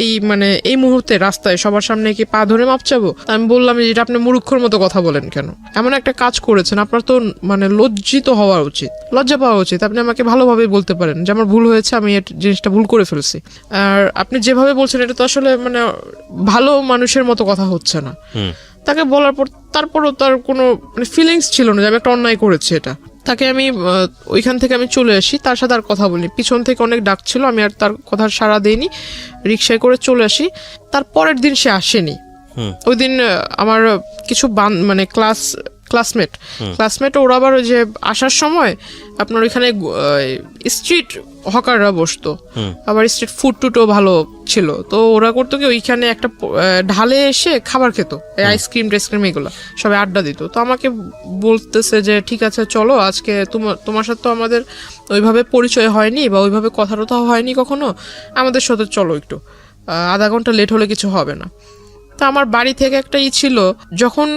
এই মানে এই মুহূর্তে রাস্তায় সবার সামনে কি পা ধরে মাফ চাবো? আমি বললাম যে এটা আপনি মূর্খর মতো কথা বলেন কেন? এমন একটা কাজ করেছেন, আপনার তো মানে লজ্জিত হওয়া উচিত, লজ্জা পাওয়া উচিত। আপনি আমাকে ভালোভাবে বলতে পারেন যে আমার ভুল হয়েছে, আমি জিনিসটা ভুল করে ফেলছি। আর আপনি যেভাবে বলছেন এটা তো আসলে মানে ভালো মানুষের মতো কথা হচ্ছে না। তাকে বলার পর তারপরও তার কোনো মানে ফিলিংস ছিল না যে আমি একটা অন্যায় করেছি এটা। তাকে আমি ওইখান থেকে আমি চলে আসি, তার সাথে আর কথা বলিনি। পিছন থেকে অনেক ডাক ছিল, আমি আর তার কথা সাড়া দিইনি, রিক্সায় করে চলে আসি। তার পরের দিন সে আসেনি। ওই দিন আমার কিছু মানে ক্লাসমেট ওরা আবার ওই যে আসার সময় আপনার ওইখানে স্ট্রিট হকাররা বসতো, আবার স্ট্রিট ফুড টুটও ভালো ছিল। তো ওরা করতো কি ওইখানে একটা ঢালে এসে খাবার খেত, আইসক্রিম টাইসক্রিম এগুলো সবাই আড্ডা দিত। তো আমাকে বলতেছে যে ঠিক আছে চলো, আজকে তোমার সাথে তো আমাদের ওইভাবে পরিচয় হয়নি বা ওইভাবে কথা টথা হয়নি কখনো, আমাদের সাথে চলো একটু, আধা ঘন্টা লেট হলে কিছু হবে না। তা আমার বাড়ি থেকে একটা ছিল, যখন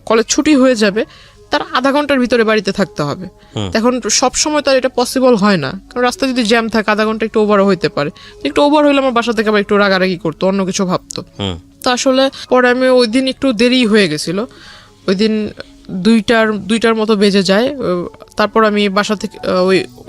কলেজ ছুটি হয়ে যাবে তার আধা ঘন্টার ভিতরে বাড়িতে থাকতে হবে। এখন সব সময় তার এটা পসিবল হয় না, কারণ রাস্তায় যদি জ্যাম থাকে আধা ঘন্টা একটু ওভারও হইতে পারে। একটু ওভার হইলে আমার বাসা থেকে আবার একটু রাগারাগি করতো, অন্য কিছু ভাবতো। তো আসলে পরে আমি ওই দিন একটু দেরি হয়ে গেছিল, ওই দিন 2টার মতো বেজে যায়। তারপর আমি বাসা থেকে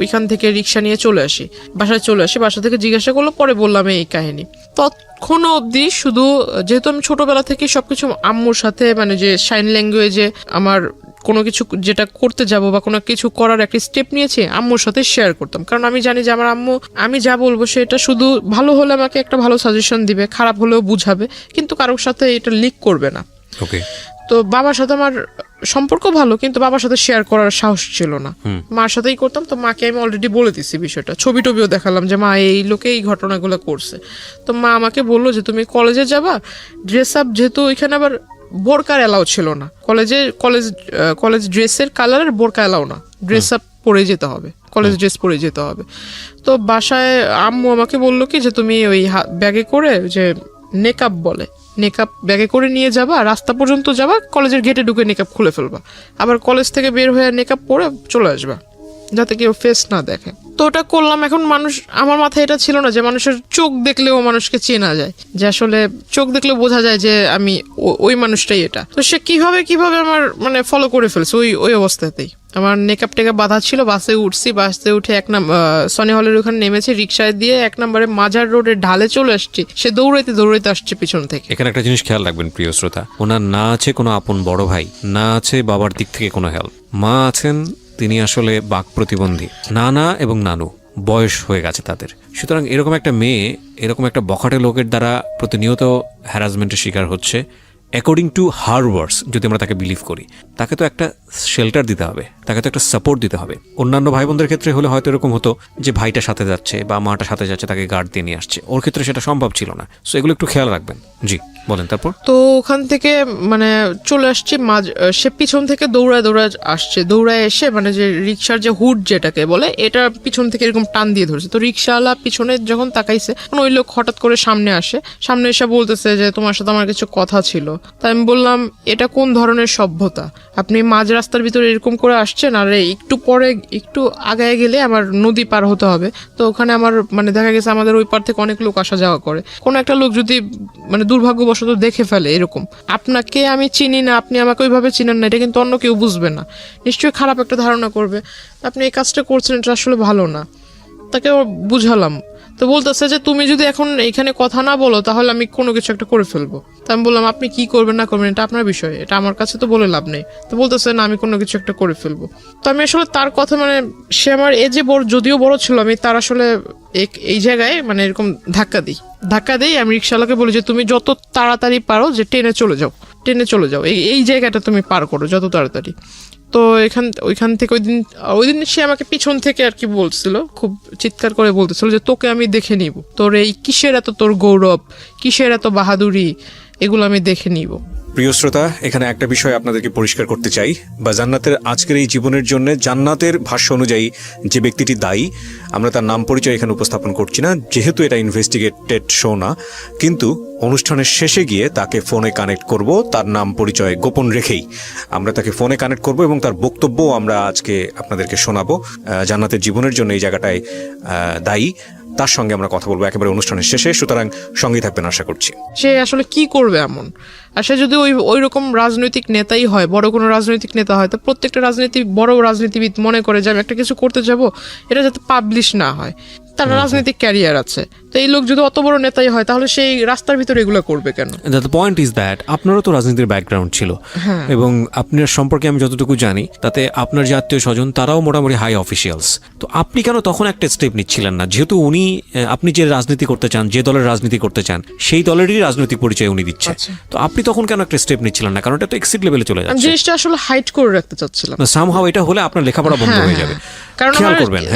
ওইখান থেকে রিক্সা নিয়ে চলে আসি, বাসায় চলে আসি। বাসা থেকে জিজ্ঞাসা করলো, পরে বললাম এই কাহিনী। তখন অবধি শুধু যেহেতু আমি ছোটবেলা থেকে সবকিছু আম্মুর সাথে মানে যে সাইন ল্যাঙ্গুয়েজে আমার কোনো কিছু যেটা করতে যাব বা কোনো কিছু করার একটা স্টেপ নিয়েছি আম্মুর সাথে শেয়ার করতাম, কারণ আমি জানি যে আমার আম্মু আমি যা বলবো সেটা শুধু ভালো হলে আমাকে একটা ভালো সাজেশন দিবে, খারাপ হলেও বুঝাবে, কিন্তু কারোর সাথে এটা লিক করবে না। ওকে। তো বাবার সাথে আমার সম্পর্ক ভালো, কিন্তু বাবার সাথে শেয়ার করার সাহস ছিল না, মার সাথেই করতাম। তো মাকে আমি অলরেডি বলে দিছি বিষয়টা, ছবি টবিও দেখালাম যে মা এই লোকে এই ঘটনাগুলো করছে। তো মা আমাকে বললো যে তুমি কলেজে যাবা, ড্রেস আপ, যেহেতু ওইখানে আবার বোরকার এলাও ছিল না, কলেজ ড্রেসের কালারের বোরকা এলাও না, ড্রেস আপ পরে যেতে হবে, কলেজ ড্রেস পরে যেতে হবে। তো বাসায় আম্মু আমাকে বললো কি যে তুমি ওই ব্যাগে করে যে নেকআপ বলে, নেকআপ ব্যাগে করে নিয়ে যাবা, রাস্তা পর্যন্ত যাবা, কলেজের গেটে ঢুকে নেকআপ খুলে ফেলবা, আবার কলেজ থেকে বের হয়ে নেকআপ পরে চলে আসবা। যাতে কেউ ফেস না দেখে। তো ওটা করলাম। এখন মানুষ, আমার মাথায় এটা ছিল না যে মানুষের চোখ দেখলেও মানুষকে চেনা যায়, যে আসলে চোখ দেখলে বোঝা যায় যে আমি ওই মানুষটাই এটা। তো সে কিভাবে আমার মানে ফলো করে ফেলছে ওই অবস্থাতেই। আমার নেকআপ টেকআপ বাঁধা ছিল, বাসে উঠছি, বাসে উঠে সনি হলের ওখানে নেমেছি, রিক্সায় দিয়ে 1 নম্বরে মাজার রোডের ঢালে চলে আসছি। সে দৌড়াইতে আসছে পিছন থেকে। এখানে একটা জিনিস খেয়াল রাখবেন প্রিয় শ্রোতা, ওনার না আছে কোনো আপন বড় ভাই, না আছে বাবার দিক থেকে কোনো হেল্প, মা আছেন তিনি আসলে বাক প্রতিবন্ধী, নানা এবং নানু বয়স হয়ে গেছে তাদের। সুতরাং এরকম একটা মেয়ে এরকম একটা বখাটে লোকের দ্বারা প্রতিনিয়ত হ্যারাসমেন্টের শিকার হচ্ছে। অ্যাকর্ডিং টু হার ওয়ার্ডস, যদি আমরা তাকে বিলিভ করি, তাকে তো একটা শেল্টার দিতে হবে, তাকে তো একটা সাপোর্ট দিতে হবে। অন্যান্য ভাই বোনদের ক্ষেত্রে হলে হয়তো এরকম হতো যে ভাইটা সাথে যাচ্ছে বা মাটা সাথে যাচ্ছে, তাকে গার্ড দিয়ে নিয়ে আসছে। ওর ক্ষেত্রে সেটা সম্ভব ছিল না। সো এগুলো একটু খেয়াল রাখবেন। জি বলেন। তারপর তো ওখান থেকে মানে চলে আসছি, সে পিছন থেকে দৌড়ায় আসছে। দৌড়ায় এসে মানে যে রিক্সার যে হুড যেটাকে বলে, এটা পিছন থেকে এরকম টান দিয়ে ধরছে। তো রিক্সাওয়ালা পিছনে যখন তাকাইছে, ওই লোক হঠাৎ করে সামনে এসে বলতেছে যে তোমার সাথে আমার কিছু কথা ছিল। তাই আমি বললাম, এটা কোন ধরনের সভ্যতা? আপনি মাঝ রাস্তার ভিতরে এরকম করে আসছেন, আর একটু পরে একটু আগায় গেলে আমার নদী পার হতে হবে। তো ওখানে আমার মানে দেখা গেছে আমাদের ওই পার থেকে অনেক লোক আসা যাওয়া করে। কোনো একটা লোক যদি মানে দুর্ভাগ্যবশত দেখে ফেলে এরকম, আপনাকে আমি চিনি না, আপনি আমাকে ওইভাবে চিনেন না, এটা কিন্তু অন্য কেউ বুঝবে না, নিশ্চয়ই খারাপ একটা ধারণা করবে। আপনি এই কাজটা করছেন, এটা আসলে ভালো না। তাকে বুঝালাম। তো বলতেছে যে তুমি যদি এখন এখানে কথা না বলো তাহলে আমি কোনো কিছু একটা করে ফেলবো। তো আমি বললাম, আপনি কি করবেন না করবেন এটা আপনার বিষয়, এটা আমার কাছে তো বলে লাভ নেই। তো বলতেছে না, আমি কোনো কিছু একটা করে ফেলবো। তো আমি আসলে তার কথা মানে সে আমার এজে বড়, যদিও বড় ছিল, আমি তার আসলে এই জায়গায় মানে এরকম ধাক্কা দিই। আমি রিক্সাওয়ালাকে বলি যে তুমি যত তাড়াতাড়ি পারো যে ট্রেনে চলে যাও, এই জায়গাটা তুমি পার করো যত তাড়াতাড়ি। তো ওইখান থেকে ওই দিন সে আমাকে পিছন থেকে আর কি বলছিল, খুব চিৎকার করে বলতেছিল যে তোকে আমি দেখে নিব, তোর এই কিসের এত তোর গৌরব, কিসের এত বাহাদুরি, এগুলো আমি দেখে নিব। প্রিয় শ্রোতা, এখানে একটা বিষয় আপনাদেরকে পরিষ্কার করতে চাই, বা জান্নাতের আজকের এই জীবনের জন্য জান্নাতের ভাষ্য অনুযায়ী যে ব্যক্তিটি দায়ী, আমরা তার নাম পরিচয় এখানে উপস্থাপন করছি না, যেহেতু এটা ইনভেস্টিগেটেড শো না। কিন্তু অনুষ্ঠানের শেষে গিয়ে তাকে ফোনে কানেক্ট করব, তার নাম পরিচয় গোপন রেখেই আমরা তাকে ফোনে কানেক্ট করব এবং তার বক্তব্য আমরা আজকে আপনাদেরকে শোনাবো। জান্নাতের জীবনের জন্য এই জায়গাটায় দায়ী, তার সঙ্গে আমরা কথা বলবো একেবারে অনুষ্ঠানের শেষে। সুতরাং সঙ্গেই থাকবেন আশা করছি। সে আসলে কি করবে এমন, আর সে যদি ওই রকম রাজনৈতিক নেতাই হয়, বড় কোনো রাজনৈতিক নেতা হয়, তো প্রত্যেকটা বড় রাজনীতিবিদ মনে করে যে আমি একটা কিছু করতে যাব, এটা যাতে পাবলিশ না হয়। তার রাজনৈতিক ক্যারিয়ার আছে। তো এই লোক যদি অত বড় নেতাই হয়, তাহলে সেই রাস্তার ভিতরে এগুলো করবে কেন? দ্য পয়েন্ট ইজ দ্যাট আপনারও তো রাজনীতির ব্যাকগ্রাউন্ড ছিল, এবং আপনার সম্পর্কে আমি যতটুকু জানি তাতে আপনার যে আত্মীয় স্বজন তারাও মোটামুটি হাই অফিসিয়ালস। তো আপনি কেন তখন একটা স্টেপ নিচ্ছিলেন না? যেহেতু আপনি যে রাজনীতি করতে চান, যে দলের রাজনীতি করতে চান, সেই দলেরই রাজনৈতিক পরিচয় উনি দিচ্ছে। তো আপনি তখন কেন একটা স্টেপ নিচ্ছিলেন না? কারণ এটা তো এক্সিট লেভেলে চলে যাচ্ছে। আমি জিনিসটা আসলে হাইড করে রাখতে চাচ্ছিলাম। সামহাউ এটা হলে আপনার লেখাপড়া বন্ধ হয়ে যাবে। কারণ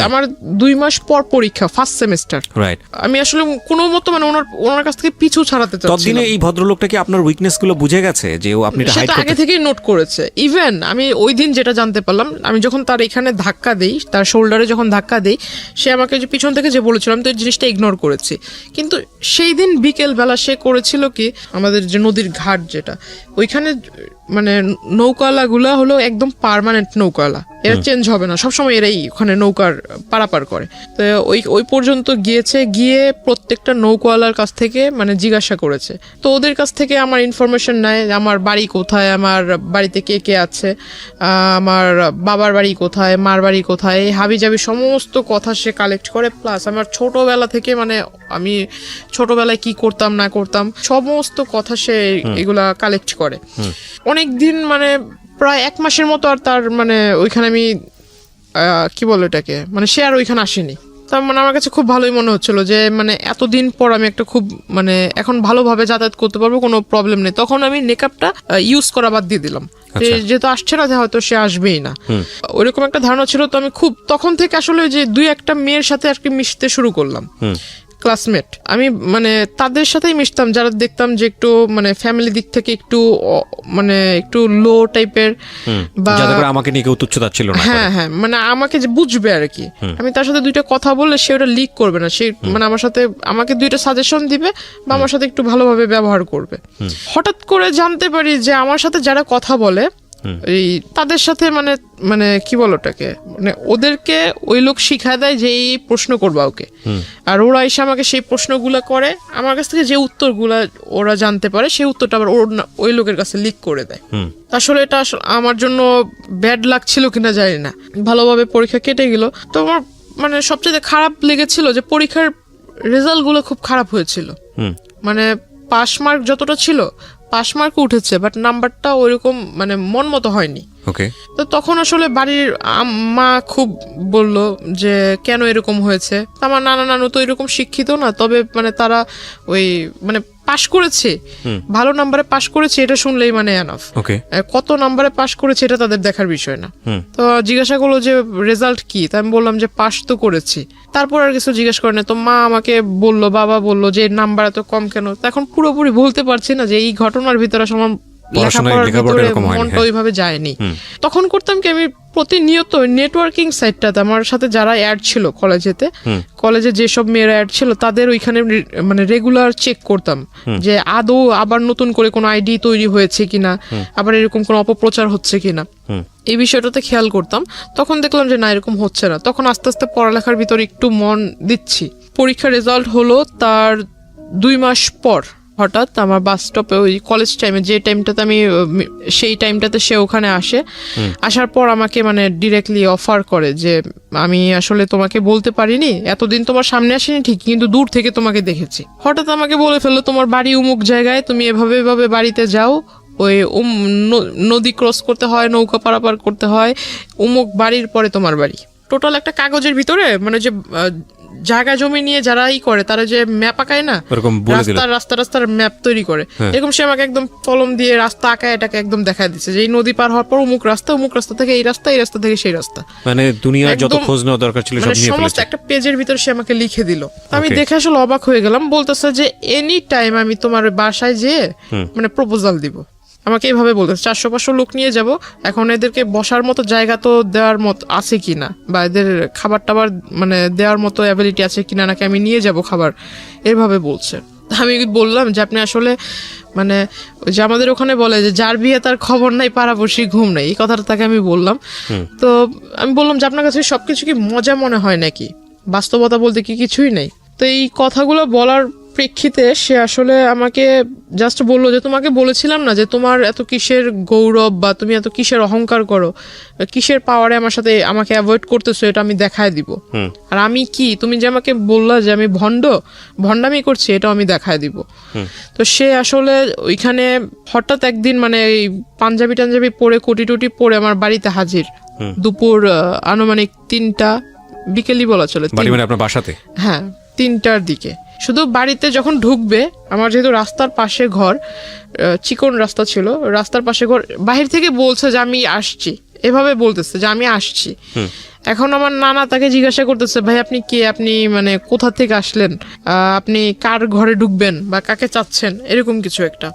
আমার 2 মাস পর পরীক্ষা, ফার্স্ট সেমিস্টার। রাইট। আমি আসলে কোনো মতো মানে ওনার কাছ থেকে পিছু ছাড়াতে চাচ্ছিলাম। ততদিনে এই ভদ্রলোকটা কি আপনার উইকনেস গুলো বুঝে গেছে যে আপনি এটা হাইড করতে? আগে থেকেই নোট করেছে। ইভেন আমি ওই দিন যেটা জানতে পারলাম, আমি যখন তার এখানে ধাক্কা দেই, তার শোল্ডারে যখন ধাক্কা দেই, সে আমাকে যে পিছন থেকে যে বলেছিলাম, তো এই জিনিসটা ইগনোর করেছি। কিন্তু সেই দিন বিকেল বেলা সে করেছিল কি, আমাদের যে নদীর ঘাট যেটা, ওইখানে মানে নৌকাওয়ালাগুলা হলো একদম পার্মানেন্ট নৌকাওয়ালা, এরা চেঞ্জ হবে না, সবসময় এরাই ওখানে নৌকার পারাপার করে। তো ওই পর্যন্ত গিয়ে প্রত্যেকটা নৌকাওয়ালার কাছ থেকে মানে জিজ্ঞাসা করেছে। তো ওদের কাছ থেকে আমার ইনফরমেশন নেয়, আমার বাড়ি কোথায়, আমার বাড়িতে কে কে আছে, আমার বাবার বাড়ি কোথায়, মার বাড়ি কোথায়, হাবিজাবি সমস্ত কথা সে কালেক্ট করে। প্লাস আমার ছোটবেলা থেকে মানে আমি ছোটবেলায় কি করতাম না করতাম সমস্ত কথা সে এগুলা কালেক্ট করে। অনেক দিন মানে প্রায় 1 মাসের মতো আর তার মানে ওইখানে আমি কি বলো এটাকে, মানে সে আর ওইখানে আসেনি। তার মানে আমার কাছে খুব ভালোই মনে হচ্ছিল যে মানে এতদিন পর আমি একটা খুব মানে এখন ভালোভাবে যাতায়াত করতে পারবো, কোনো প্রবলেম নেই। তখন আমি মেকআপটা ইউজ করা বাদ দিয়ে দিলাম, যেহেতু আসছে না, হয়তো সে আসবেই না, ওইরকম একটা ধারণা ছিল। তো আমি খুব তখন থেকে আসলে যে 2-1টা মেয়ের সাথে আর কি মিশতে শুরু করলাম, ক্লাসমেট। আমি মানে তাদের সাথেই মিশতাম যারা দেখতাম যে একটু মানে ফ্যামিলি দিক থেকে একটু মানে একটু লো টাইপের, বা যাতে করে আমাকে নিয়ে কেউ তুচ্ছতাচ্ছিল্য না করে। হ্যাঁ, মানে আমাকে যে বুঝবে আর কি। আমি তার সাথে 2টা কথা বললে সে ওটা লিক করবে না, সে মানে আমাকে 2টা সাজেশন দিবে বা আমার সাথে একটু ভালোভাবে ব্যবহার করবে। হঠাৎ করে জানতে পারি যে আমার সাথে যারা কথা বলে এই তাদের সাথে মানে মানে কি বলো ওটাকে, মানে ওদেরকে ওই লোক শিখায় দেয় যে এই প্রশ্ন করবা ওকে, আর ওরা এসে আমাকে সেই প্রশ্নগুলো করে, আমার কাছ থেকে যে উত্তরগুলা ওরা জানতে পারে সেই উত্তরটা আবার ওই লোকের কাছে লিক করে দেয়। আসলে এটা আমার জন্য ব্যাড লাগছিল কিনা জানি না, ভালোভাবে পরীক্ষা কেটে গেল। তো আমার মানে সবচেয়ে খারাপ লেগেছিল যে পরীক্ষার রেজাল্ট গুলো খুব খারাপ হয়েছিল, মানে পাস মার্ক যতটা ছিল পাস মার্ক উঠেছে, বাট নাম্বারটা ওইরকম মানে মন মতো হয়নি। তো তখন আসলে বাড়ির মা খুব বলল যে কেন এরকম হয়েছে। আমার নানা নানু তো এরকম শিক্ষিত না, তবে মানে তারা ওই মানে পাশ করেছে, ভালো নাম্বারে পাশ করেছে এটা শুনলেই মানে এনাফ। কত নাম্বারে পাশ করেছে এটা তাদের দেখার বিষয় না। তো জিজ্ঞাসা করলো যে রেজাল্ট কি, তাই আমি বললাম যে পাশ তো করেছি। তারপর আর কিছু জিজ্ঞেস করে না। তো মা আমাকে বললো, বাবা বললো যে নাম্বার এত কম কেন। এখন পুরোপুরি বলতে পারছি না যে এই ঘটনার ভিতরে আসলে লেখাপড়ার ভিতরে মনটা ওইভাবে যায়নি। তখন করতাম কি, আমি প্রতিনিয়ত নেটওয়ার্কিং সাইটটাতে আমার সাথে যারা অ্যাড ছিল কলেজে যেসব মেয়েরা অ্যাড ছিল তাদের ওইখানে মানে রেগুলার চেক করতাম যে আদৌ আবার নতুন করে কোনো আইডি তৈরি হয়েছে কিনা, আবার এরকম কোনো অপপ্রচার হচ্ছে কিনা, এই বিষয়টাতে খেয়াল করতাম। তখন দেখলাম যে না, এরকম হচ্ছে না। তখন আস্তে আস্তে পড়ালেখার ভিতরে একটু মন দিচ্ছি। পরীক্ষার রেজাল্ট হলো তার 2 মাস পর হঠাৎ আমার বাস স্টপে ওই কলেজ টাইমে যে টাইমটাতে আমি সেই টাইমটাতে সে ওখানে আসে। আসার পর আমাকে মানে ডিরেক্টলি অফার করে যে আমি আসলে তোমাকে বলতে পারিনি, এতদিন তোমার সামনে আসেনি ঠিক, কিন্তু দূর থেকে তোমাকে দেখেছি। হঠাৎ আমাকে বলে ফেললো তোমার বাড়ি অমুক জায়গায়, তুমি এভাবে এভাবে বাড়িতে যাও, ওই নদী ক্রস করতে হয়, নৌকা পারাপার করতে হয়, অমুক বাড়ির পরে তোমার বাড়ি। টোটাল একটা কাগজের ভিতরে মানে যে জায়গা জমি নিয়ে যারা করে তারা যে ম্যাপ আঁকায় না, রাস্তার ম্যাপ তৈরি করে, এরকম সে আমাকে একদম কলম দিয়ে রাস্তা আঁকায় এটাকে একদম দেখায় দিচ্ছে যে এই নদী পার হওয়ার পর অমুক রাস্তা থেকে এই রাস্তা থেকে সেই রাস্তা, মানে দুনিয়ার যত খোঁজ নেওয়া দরকার ছিল সব নিয়ে সমস্ত একটা পেজের ভিতরে সে আমাকে লিখে দিল। আমি দেখে আসলে অবাক হয়ে গেলাম। বলতেছে যে এনি টাইম আমি তোমার বাসায় যেয়ে মানে প্রপোজাল দিব। আমাকে এইভাবে বলতেছে 400-500 লোক নিয়ে যাব, এখন এদেরকে বসার মতো জায়গা তো দেওয়ার মতো আছে কিনা, বা এদের খাবার টাবার মানে দেওয়ার মতো অ্যাবিলিটি আছে কিনা, নাকি আমি নিয়ে যাব খাবার, এভাবে বলছে। আমি বললাম যে আপনি আসলে মানে যে আমাদের ওখানে বলে যে যার বিয়ে তার খবর নাই পাড়াপড়শি ঘুম নাই, এই কথাটা তাকে আমি বললাম। তো আমি বললাম যে আপনার কাছে সবকিছু কি মজা মনে হয় নাকি, বাস্তবতা বলতে কি কিছুই নেই। তো এই কথাগুলো বলার প্রেক্ষিতে সে আসলে আমাকে জাস্ট বললো যে তোমাকে বলেছিলাম না যে তোমার এত কিসের গৌরব বা তুমি এত কিসের অহংকার করো, কিসের পাওয়ারে আমার সাথে আমাকে অ্যাভয়েড করতেছো, এটা আমি দেখায় দিব। আর আমি কি, তুমি যে আমাকে বললা যে আমি ভণ্ডামি করছি, এটাও আমি দেখায় দিব। তো সে আসলে ওইখানে হঠাৎ একদিন মানে পাঞ্জাবি টাঞ্জাবি পরে কোটি টুটি পরে আমার বাড়িতে হাজির, দুপুর আনুমানিক 3টা বিকেলই বলা চলে, আপনার বাসাতে, হ্যাঁ 3টার দিকে। শুধু বাড়িতে যখন ঢুকবে, আমার যেহেতু রাস্তার পাশে ঘর, চিকন রাস্তা ছিল, রাস্তার পাশে ঘর, বাহির থেকে বলছে যে আমি আসছি, এভাবে বলতেছে যে আমি আসছি। এখন আমার নানা তাকে জিজ্ঞাসা করতেছে ভাই আপনি কে, আপনি মানে কোথা থেকে আসলেন, আপনি কার ঘরে ঢুকবেন বা কাকে চাচ্ছেন, এরকম কিছু একটা।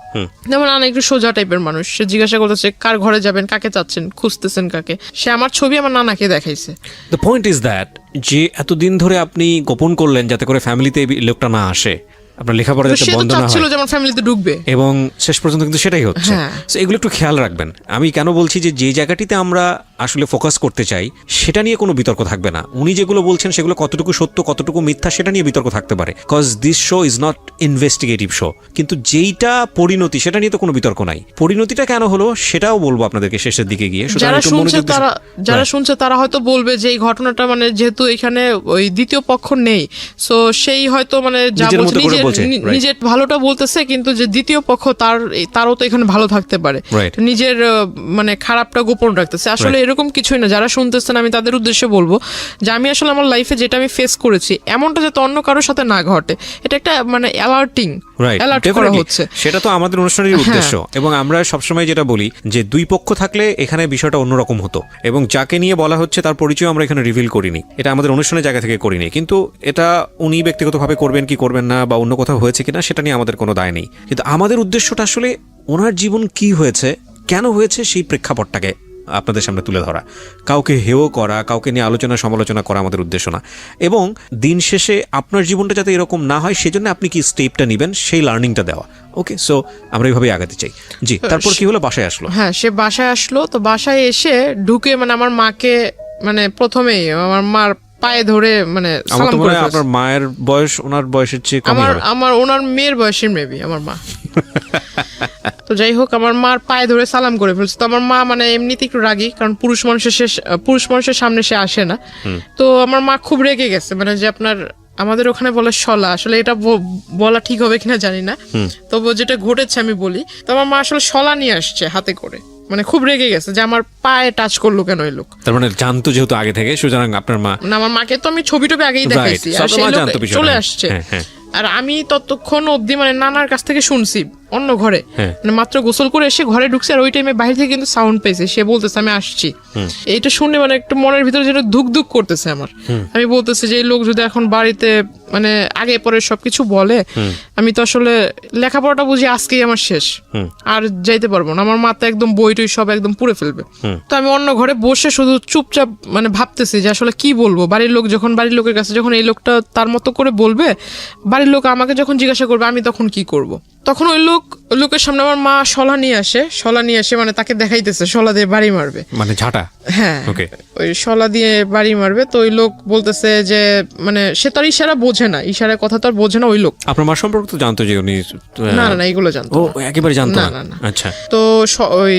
যেমন নানা একটু সোজা টাইপের মানুষ, সে জিজ্ঞাসা করতেছে কার ঘরে যাবেন, কাকে চাচ্ছেন, খুঁজতেছেন কাকে। সে আমার ছবি আমার নানাকে দেখাইছে। দ্য পয়েন্ট ইজ দ্যাট যে এতদিন ধরে আপনি গোপন করলেন যাতে করে ফ্যামিলিতে লোকটা না আসে, আপনার লেখাপড়া যাতে বন্ধ না হয়, যেমন ফ্যামিলিতে ঢুকবে, এবং শেষ পর্যন্ত কিন্তু সেটাই হচ্ছে। এগুলো একটু খেয়াল রাখবেন। আমি কেন বলছি যে জায়গাটিতে আমরা আসলে ফোকাস করতে চাই সেটা নিয়ে কোনো বিতর্ক থাকবে না। উনি যেগুলো বলছেন সেগুলো কতটুকু সত্য কতটুকু মিথ্যা সেটা নিয়ে বিতর্ক থাকতে পারে, cause this show is not investigative show. কিন্তু যেইটা পরিণতি সেটা নিয়ে তো কোনো বিতর্ক নাই। পরিণতিটা কেন হলো সেটাও বলবো আপনাদেরকে শেষের দিকে গিয়ে। যারা শুনছে তারা হয়তো বলবে যে এই ঘটনাটা মানে যেহেতু এখানে ওই দ্বিতীয় পক্ষ নেই, সো সেই হয়তো মানে নিজের ভালোটা বলতেছে, কিন্তু যে দ্বিতীয় পক্ষ তারও তো এখানে ভালো থাকতে পারে, নিজের মানে খারাপটা গোপন রাখতেছে। আসলে এরকম কিছুই না। যারা শুনতেছেন আমি তাদের উদ্দেশ্যে বলবো যে আমি আসলে আমার লাইফে যেটা আমি ফেস করেছি এমনটা যাতে অন্য কারোর সাথে না ঘটে, এটা একটা মানে অ্যালার্ট করা হচ্ছে, সেটা তো আমাদের অনুষ্ঠানের উদ্দেশ্য। এবং আমরা সবসময় যেটা বলি যে দুই পক্ষ থাকলে এখানে বিষয়টা অন্যরকম হতো, এবং যাকে নিয়ে বলা হচ্ছে তার পরিচয় আমরা এখানে রিভিল করিনি, এটা আমাদের অনুষ্ঠানের জায়গা থেকে করিনি। কিন্তু এটা উনি ব্যক্তিগতভাবে করবেন কি করবেন না বা অন্য কোথাও হয়েছে কিনা সেটা নিয়ে আমাদের কোনো দায় নেই। কিন্তু আমাদের উদ্দেশ্যটা আসলে ওনার জীবন কি হয়েছে, কেন হয়েছে সেই প্রেক্ষাপটটাকে আপনাদের সামনে তুলে ধরা, কাউকে হেয় করা, কাউকে নিয়ে আলোচনা সমালোচনা করা আমাদের উদ্দেশ্য না। এবং দিন শেষে আপনার জীবনটা যাতে এরকম না হয় সেজন্য আপনি কি স্টেপটা নেবেন সেই লার্নিংটা দেওয়া। ওকে, সো আমরা এইভাবেই আগাতে চাই। জি, তারপর কি হলো? বাসায় আসলো। হ্যাঁ, সে বাসায় আসলো। তো বাসায় এসে ঢুকে মানে আমার মাকে মানে প্রথমেই আমার মার পায়ে ধরে মানে সালাম করে ফেলছে। আপনার মায়ের বয়স ওনার বয়সের চেয়ে কম হবে। আমার ওনার মেয়ের বয়সের মেবি আমার মা। তো যাই হোক, আমার মার পায়ে ধরে সালাম করে ফেলছে। তো আমার মা মানে এমনিতে একটু রাগী, কারণ পুরুষ মানুষের সামনে সে আসে না। তো আমার মা খুব রেগে গেছে, মানে যে আপনার আমাদের ওখানে বলে শলা, আসলে এটা বলা ঠিক হবে কিনা জানি না, তবু যেটা ঘটেছে আমি বলি। তো আমার মা আসলে শলা নিয়ে আসছে হাতে করে, মানে খুব রেগে গেছে যে আমার পায়ে টাচ করলো কেন এই লোক। তার মানে জানতো যেহেতু আগে থেকে, সুতরাং আপনার মা, না আমার মাকে তো আমি ছবি আগেই দেখাইছি, আর সেই লোক চলে আসছে। আর আমি ততক্ষণ অবধি মানে নানার কাছ থেকে শুনছি অন্য ঘরে, মানে মাত্র গোসল করে এসে ঘরে ঢুকছে, আর ওই টাইমে বাইরে থেকে কিন্তু সাউন্ড পেয়েছে, সে বলতেছে আমি আসছি। এইটা শুনে মানে একটু মনের ভিতরে যেন ধুক ধুক করতেছে আমার। আমি বলতেছি যে এই লোক যদি এখন বাড়িতে মানে আগে পরে সবকিছু বলে, আমি তো আসলে লেখাপড়াটা বুঝি আজকেই আমার শেষ, আর যাইতে পারবো না। আমার মাথা একদম বই টই সব একদম পুড়ে ফেলবে। তো আমি অন্য ঘরে বসে শুধু চুপচাপ মানে ভাবতেছি যে আসলে কি বলবো। বাড়ির লোকের কাছে যখন এই লোকটা তার মতো করে বলবে, বাড়ির লোক আমাকে যখন জিজ্ঞাসা করবে আমি তখন কি করব। তখন ওই লোকের সামনে আমার মা শলা নিয়ে আসে, মানে তাকে দেখাইতেছে শলা দিয়ে বাড়ি মারবে, মানে ঝাঁটা। হ্যাঁ, ওই শলা দিয়ে বাড়ি মারবে। তো ওই লোক বলতেছে যে মানে সে তার ইশারা বোঝে না, ইশারার কথা তো আর বোঝে না ওই লোক। আপনার মা সম্পর্কে তো জানতো যে উনি? না এগুলো জানতো। ও একেবারে জানতো না। আচ্ছা। তো ওই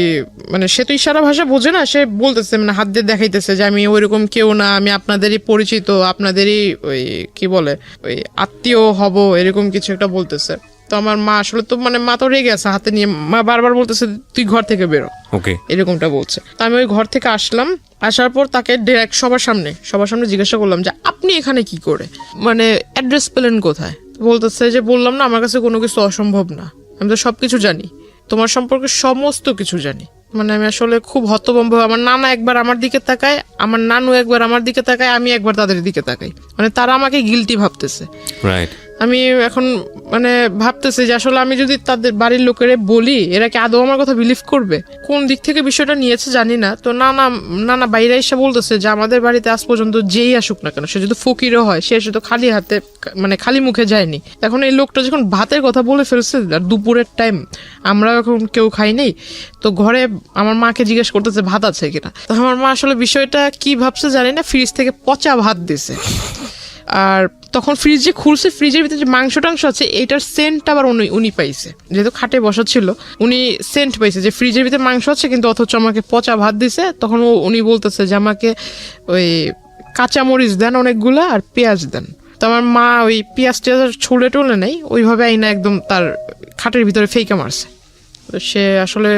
মানে সে তো ইশারা ভাষা বোঝে না, সে বলতেছে মানে হাত দিয়ে দেখাইতেছে যে আমি ওইরকম কেউ না, আমি আপনাদেরই পরিচিত, আপনাদেরই ওই কি বলে ওই আত্মীয় হব, এরকম কিছু একটা বলতেছে। তো আমার মা আসলে তো মানে মা তো রেগে আছে, হাতে নিয়ে মা বারবার বলতেছে তুই ঘর থেকে বেরো, ওকে, এরকমটা বলছে। তো আমি ওই ঘর থেকে আসলাম, আসার পর তাকে ডিরেক্ট সবার সামনে জিজ্ঞাসা করলাম যে আপনি এখানে কি করে, মানে অ্যাড্রেস পেলেন কোথায়? বলতেছে যে বললাম না আমার কাছে কোনো কিছু অসম্ভব না, আমি তো সবকিছু জানি, তোমার সম্পর্কে সমস্ত কিছু জানি। মানে আমি আসলে খুব হতভম্ব। আমার নানা একবার আমার দিকে তাকায়, আমার নানু একবার আমার দিকে তাকায়, আমি একবার তাদের দিকে তাকাই, মানে তারা আমাকে গিলটি ভাবতেছে। রাইট। আমি এখন মানে ভাবতেছি যে আসলে আমি যদি তাদের বাড়ির লোকেরে বলি, এরা কি আদৌ আমার কথা বিলিভ করবে? কোন দিক থেকে বিষয়টা নিয়েছে জানি না। তো নানা বাইরে এসে বলতেছে যে আমাদের বাড়িতে আজ পর্যন্ত যেই আসুক না কেন, সে যদি ফকিরও হয়, সে শুধু খালি হাতে মানে খালি মুখে যায়নি। এখন এই লোকটা যখন ভাতের কথা বলে ফেলছে, আর দুপুরের টাইম, আমরা এখন কেউ খাই নেই, তো ঘরে আমার মাকে জিজ্ঞেস করতেছে ভাত আছে কিনা। তো আমার মা আসলে বিষয়টা কি ভাবছে জানি না, ফ্রিজ থেকে পচা ভাত দিছে। আর তখন ফ্রিজ যে খুলছে, ফ্রিজের ভিতরে যে মাংস টাংস আছে, এটার সেন্ট আবার উনি পাইছে, যেহেতু খাটে বসা ছিল, উনি সেন্ট পাইছে যে ফ্রিজের ভিতরে মাংস আছে, কিন্তু অথচ আমাকে পচা ভাত দিছে। তখন উনি বলতেছে যে আমাকে ওই কাঁচামরিচ দেন অনেকগুলা, আর পেঁয়াজ দেন। তো আমার মা ওই পেঁয়াজ টেয়াজ ছুলে টুলে নেই, ওইভাবে আইনা একদম তার খাটের ভিতরে ফেইকা মারছে। তো সে আসলে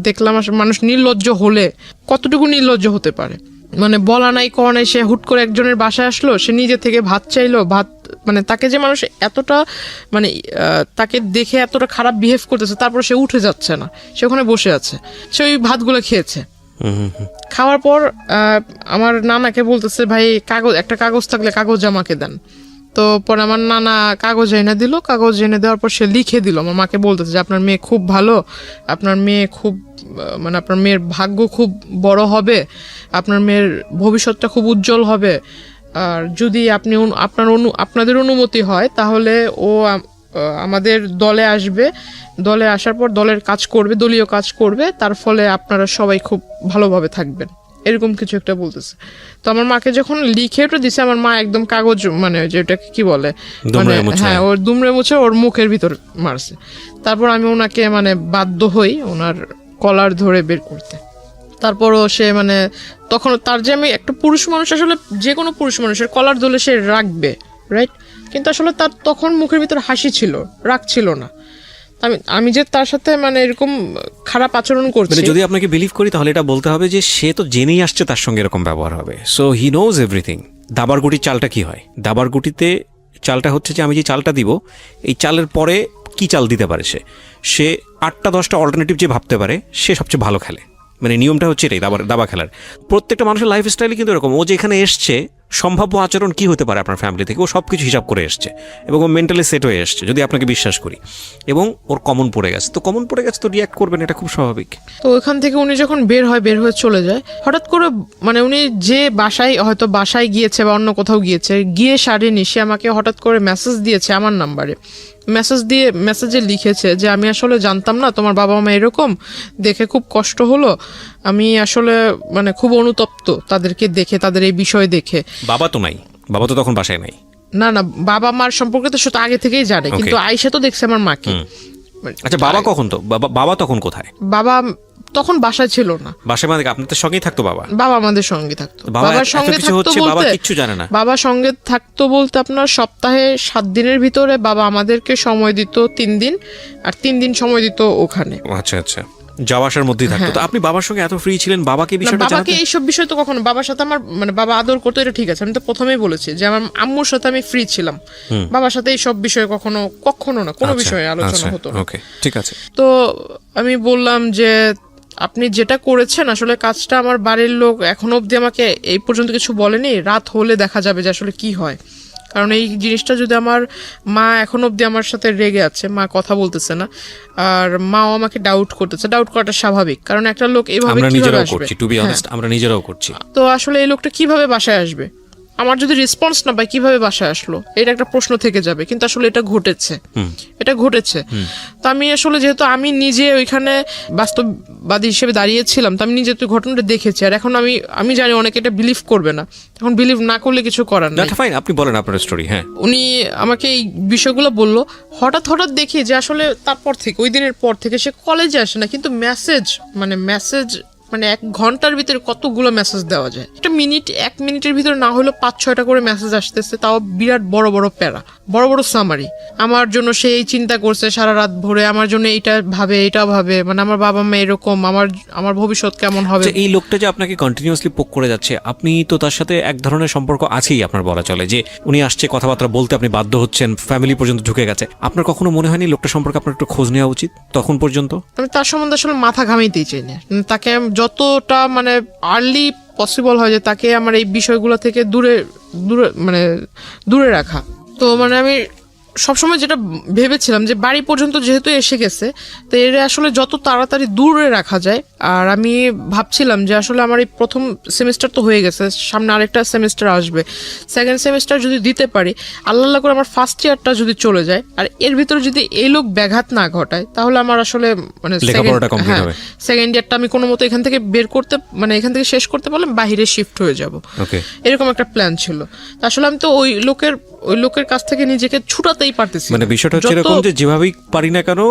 দেখলাম আসলে মানুষ নির্লজ্জ হলে কতটুকু নির্লজ্জ হতে পারে, মানে বলা নাই কওয়া নাই, সে হুট করে একজনের বাসায় আসলো, সে নিজে থেকে ভাত চাইলো, ভাত মানে তাকে যে মানুষ এতটা মানে তাকে দেখে এতটা খারাপ বিহেভ করতেছে, তারপর সে উঠে যাচ্ছে না, সে ওখানে বসে আছে, সে ওই ভাতগুলো খেয়েছে। খাওয়ার পর আমার নানাকে বলতেছে ভাই একটা কাগজ থাকলে কাগজ আমাকে দেন। তো পরে আমার নানা কাগজ এনে দিল, কাগজ এনে দেওয়ার পর সে লিখে দিল। আমার মাকে বলতেছে যে আপনার মেয়ে খুব ভালো, আপনার মেয়ে খুব মানে আপনার মেয়ের ভাগ্য খুব বড় হবে, আপনার মেয়ের ভবিষ্যৎটা খুব উজ্জ্বল হবে, আর যদি আপনাদের অনুমতি হয় তাহলে ও আমাদের দলে আসবে, দলে আসার পর দলের কাজ করবে, দলীয় কাজ করবে, তার ফলে আপনারা সবাই খুব ভালোভাবে থাকবেন, এরকম কিছু একটা বলতেছে। তো আমার মাকে যখন লিখে ওটা দিছে, আমার মা একদম কাগজ মানে যেটাকে কি বলে মানে হ্যাঁ ওর দুমড়ে মুছে ওর মুখের ভিতর মারছে। তারপর আমি ওনাকে মানে বাধ্য হই ওনার কলার ধরে বের করতে। তারপরও সে মানে তখন তার যে আমি একটা পুরুষ মানুষ, আসলে যে কোনো পুরুষ মানুষের কলার ধরলে সে রাখবে, রাইট, কিন্তু আসলে তার তখন মুখের ভিতর হাসি ছিল, রাগ ছিল না। আমি যে তার সাথে মানে এরকম খারাপ আচরণ করছি, যদি আপনাকে বিলিভ করি তাহলে এটা বলতে হবে যে সে তো জেনেই আসছে তার সঙ্গে এরকম ব্যবহার হবে, সো হি নোজ এভরিথিং। দাবার গুটির চালটা কি হয়? দাবার গুটিতে চালটা হচ্ছে যে আমি যে চালটা দিব, এই চালের পরে কি চাল দিতে পারে সে 8টা 10টা অল্টারনেটিভ যে ভাবতে পারে, সে সবচেয়ে ভালো খেলে। মানে নিয়মটা হচ্ছে এটাই দাবা খেলার। প্রত্যেকটা মানুষের লাইফ স্টাইলে কিন্তু এরকম, ও যেখানে এসছে সম্ভাব্য আচরণ কি হতে পারে আপনার ফ্যামিলি থেকে, ও সব কিছু হিসাব করে এসছে এবং ও মেন্টালি সেট হয়ে এসছে, যদি আপনাকে বিশ্বাস করি, এবং ওর কমন পড়ে গেছে তো রিয়াক্ট করবেন, এটা খুব স্বাভাবিক। তো ওইখান থেকে উনি যখন বের হয়ে চলে যায়, হঠাৎ করে মানে উনি যে বাসায় গিয়েছে বা অন্য কোথাও গিয়ে সারেনি, সে আমাকে হঠাৎ করে মেসেজ দিয়েছে আমার নাম্বারে মেসেজে লিখেছে যে আমি আসলে জানতাম না তোমার বাবা মা এরকম, দেখে খুব কষ্ট হলো, আমি আসলে মানে খুব অনুতপ্ত তাদেরকে দেখে, তাদের এই বিষয় দেখে। বাবা তো নাই, বাবা তো তখন বাসায় নাই। না না, বাবা মার সম্পর্কে তো সেটা আগে থেকেই জানে, কিন্তু আয়েশা তো দেখছে আমার মাকে। আচ্ছা, বাবা কখন তো বাবা তখন কোথায়? বাবা তখন বাসায় ছিল না। বাসায় মানে আপনাদের সঙ্গেই থাকতো বাবা? বাবা আমাদের সঙ্গে থাকতো। বাবার বাবার সঙ্গে থাকতো বাবা বলতে কিচ্ছু জানে না? বাবা সঙ্গে থাকতো বলতে আপনার সপ্তাহে 7 দিনের ভিতরে বাবা আমাদেরকে সময় দিত 3 দিন, আর 3 দিন সময় দিত ওখানে। আচ্ছা আচ্ছা, যাওয়া আসার মধ্যেই থাকতো। তো আপনি বাবার সঙ্গে এত ফ্রি ছিলেন, বাবাকে বিষয়টা জানাতে? বাবাকে এইসব বিষয় তো কখনো, বাবার সাথে আমার মানে বাবা আদর করতো, এটা ঠিক আছে, আমি তো প্রথমেই বলেছি যে আমার আম্মুর সাথে আমি ফ্রি ছিলাম, বাবার সাথে এইসব বিষয়ে কখনো না কোনো বিষয়ে আলোচনা হতো না। ওকে, ঠিক আছে। তো আমি বললাম যে আপনি যেটা করেছেন আসলে কাজটা, আমার বাড়ির লোক এখনো অবধি আমাকে এই পর্যন্ত কিছু বলেনি, রাত হলে দেখা যাবে যে আসলে কি হয়। কারণ এই জিনিসটা যদি আমার মা এখনো অবধি আমার সাথে রেগে আছে, মা কথা বলতেছে না, আর মাও আমাকে ডাউট করতেছে। ডাউট করাটা স্বাভাবিক, কারণ একটা লোক এইভাবে আমরা কিভাবে নিজেরাও আসবে? করছি, টু বি অনেস্ট, আমরা নিজেরাও করছি। তো আসলে এই লোকটা কিভাবে বাসায় আসবে, আমার যদি রেসপন্স না পাই কিভাবে বাসায় আসলো, এটা একটা প্রশ্ন থেকে যাবে। কিন্তু আসলে এটা ঘটেছে। তো আমি আসলে যেহেতু আমি নিজে ওইখানে বাস্তববাদী হিসেবে দাঁড়িয়েছিলাম, তো আমি নিজে তো ঘটনাটা দেখেছি, আর এখন আমি জানি অনেকে এটা বিলিভ করবে না, এখন বিলিভ না করলে কিছু করার নেই। ফাইন, আপনি বলেন আপনার স্টোরি। হ্যাঁ, উনি আমাকে এই বিষয়গুলো বললো, হঠাৎ দেখি যে আসলে তারপর থেকে, ওই দিনের পর থেকে সে কলেজে আসে না, কিন্তু মেসেজ মানে 1 ঘন্টার ভিতরে কতগুলো মেসেজ দেওয়া যায়। 1 মিনিটের ভিতরে না হলেও 5-6টা করে মেসেজ আসতেছে, তাও বিরাট বড় বড় প্যারা, বড় বড় সামারি। আমার জন্য সে এই চিন্তা করছে সারা রাত ভরে, আমার জন্য এটা ভাবে, মানে আমার বাবা মা এরকম, আমার ভবিষ্যৎ কেমন হবে। এই লোকটা যে আপনাকে কন্টিনিউয়াসলি পোক করে যাচ্ছে, আপনি তো তার সাথে এক ধরনের সম্পর্ক আছেই, আপনার বলা চলে যে উনি আসছে কথাবার্তা বলতে, আপনি বাধ্য হচ্ছেন, ফ্যামিলি পর্যন্ত ঢুকে গেছে। আপনার কখনো মনে হয়নি লোকটা সম্পর্কে আপনার একটু খোঁজ নেওয়া উচিত তখন পর্যন্ত? আমি তার সম্বন্ধে আসলে মাথা ঘামাইতেই চাই না, তাকে যতটা মানে আর্লি পসিবল হয় যে তাকে আমার এই বিষয়গুলো থেকে দূরে রাখা। তো মানে আমি সবসময় যেটা ভেবেছিলাম যে বাড়ি পর্যন্ত যেহেতু এসে গেছে, তো এর আসলে যত তাড়াতাড়ি দূরে রাখা যায়। আর আমি ভাবছিলাম যে আসলে আমার এই প্রথম সেমিস্টার তো হয়ে গেছে, সামনে আরেকটা সেমিস্টার আসবে, 2nd সেমিস্টার যদি দিতে পারি, আল্লাহ করে আমার 1st ইয়ারটা যদি চলে যায়, আর এর ভিতরে যদি এই লোক ব্যাঘাত না ঘটায়, তাহলে আমার আসলে মানে 2nd ইয়ারটা আমি কোনো মতো এখান থেকে এখান থেকে শেষ করতে পারলে বাইরে শিফট হয়ে যাব, এরকম একটা প্ল্যান ছিল। আসলে আমি তো ওই লোকের কাছ থেকে নিজেকে ছুটাতেই পারতেছি। মানে বিষয়টা হচ্ছে এরকম যে যেভাবেই পারি না কেন,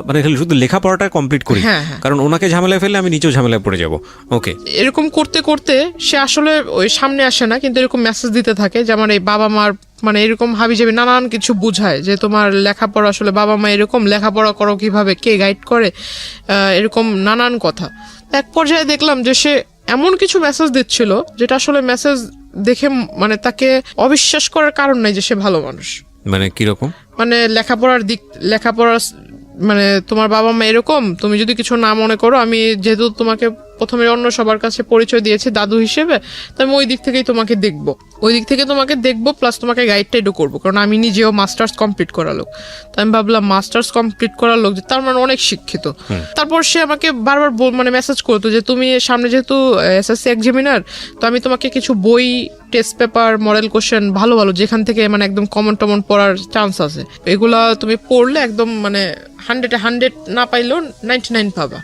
মানে শুধু লেখাপড়াটা কমপ্লিট করি, কারণ ওনাকে ঝামেলায় ফেললে আমি নিজেও ঝামেলায় পড়ে যাব। ওকে, এরকম করতে করতে সে আসলে ওই সামনে আসে না, কিন্তু এরকম মেসেজ দিতে থাকে যে আমার এই বাবা মার মানে এরকম হাবিজাবি নানান কিছু বুঝায় যে তোমার লেখাপড়া, আসলে বাবা মা এরকম, লেখাপড়া করো কিভাবে, কে গাইড করে, এরকম নানান কথা। এক পর্যায়ে দেখলাম যে সে এমন কিছু মেসেজ দিচ্ছিল যেটা আসলে মেসেজ দেখে মানে তাকে অবিশ্বাস করার কারণ নাই যে সে ভালো মানুষ। মানে কিরকম? মানে লেখাপড়ার মানে তোমার বাবা মা এরকম, তুমি যদি কিছু না মনে করো, আমি যেহেতু তোমাকে প্রথমে অন্য সবার কাছে পরিচয় দিয়েছি দাদু হিসেবে, তো আমি ওই দিক থেকে তোমাকে দেখবো, প্লাস তোমাকে গাইডটাইডও করবো, কারণ আমি নিজেও মাস্টার্স কমপ্লিট করা লোক। তো আমি ভাবলাম মাস্টার্স কমপ্লিট করা লোক যে তার মানে অনেক শিক্ষিত। তারপর সে আমাকে বারবার মানে মেসেজ করতো যে তুমি সামনে যেহেতু এসএসসি এক্সামিনার, তো আমি তোমাকে কিছু বই, টেস্ট পেপার, মডেল কোশ্চেন ভালো যেখান থেকে মানে একদম কমন পড়ার চান্স আছে, এগুলা তুমি পড়লে একদম মানে 100 না পাইলেও 99 পাবা,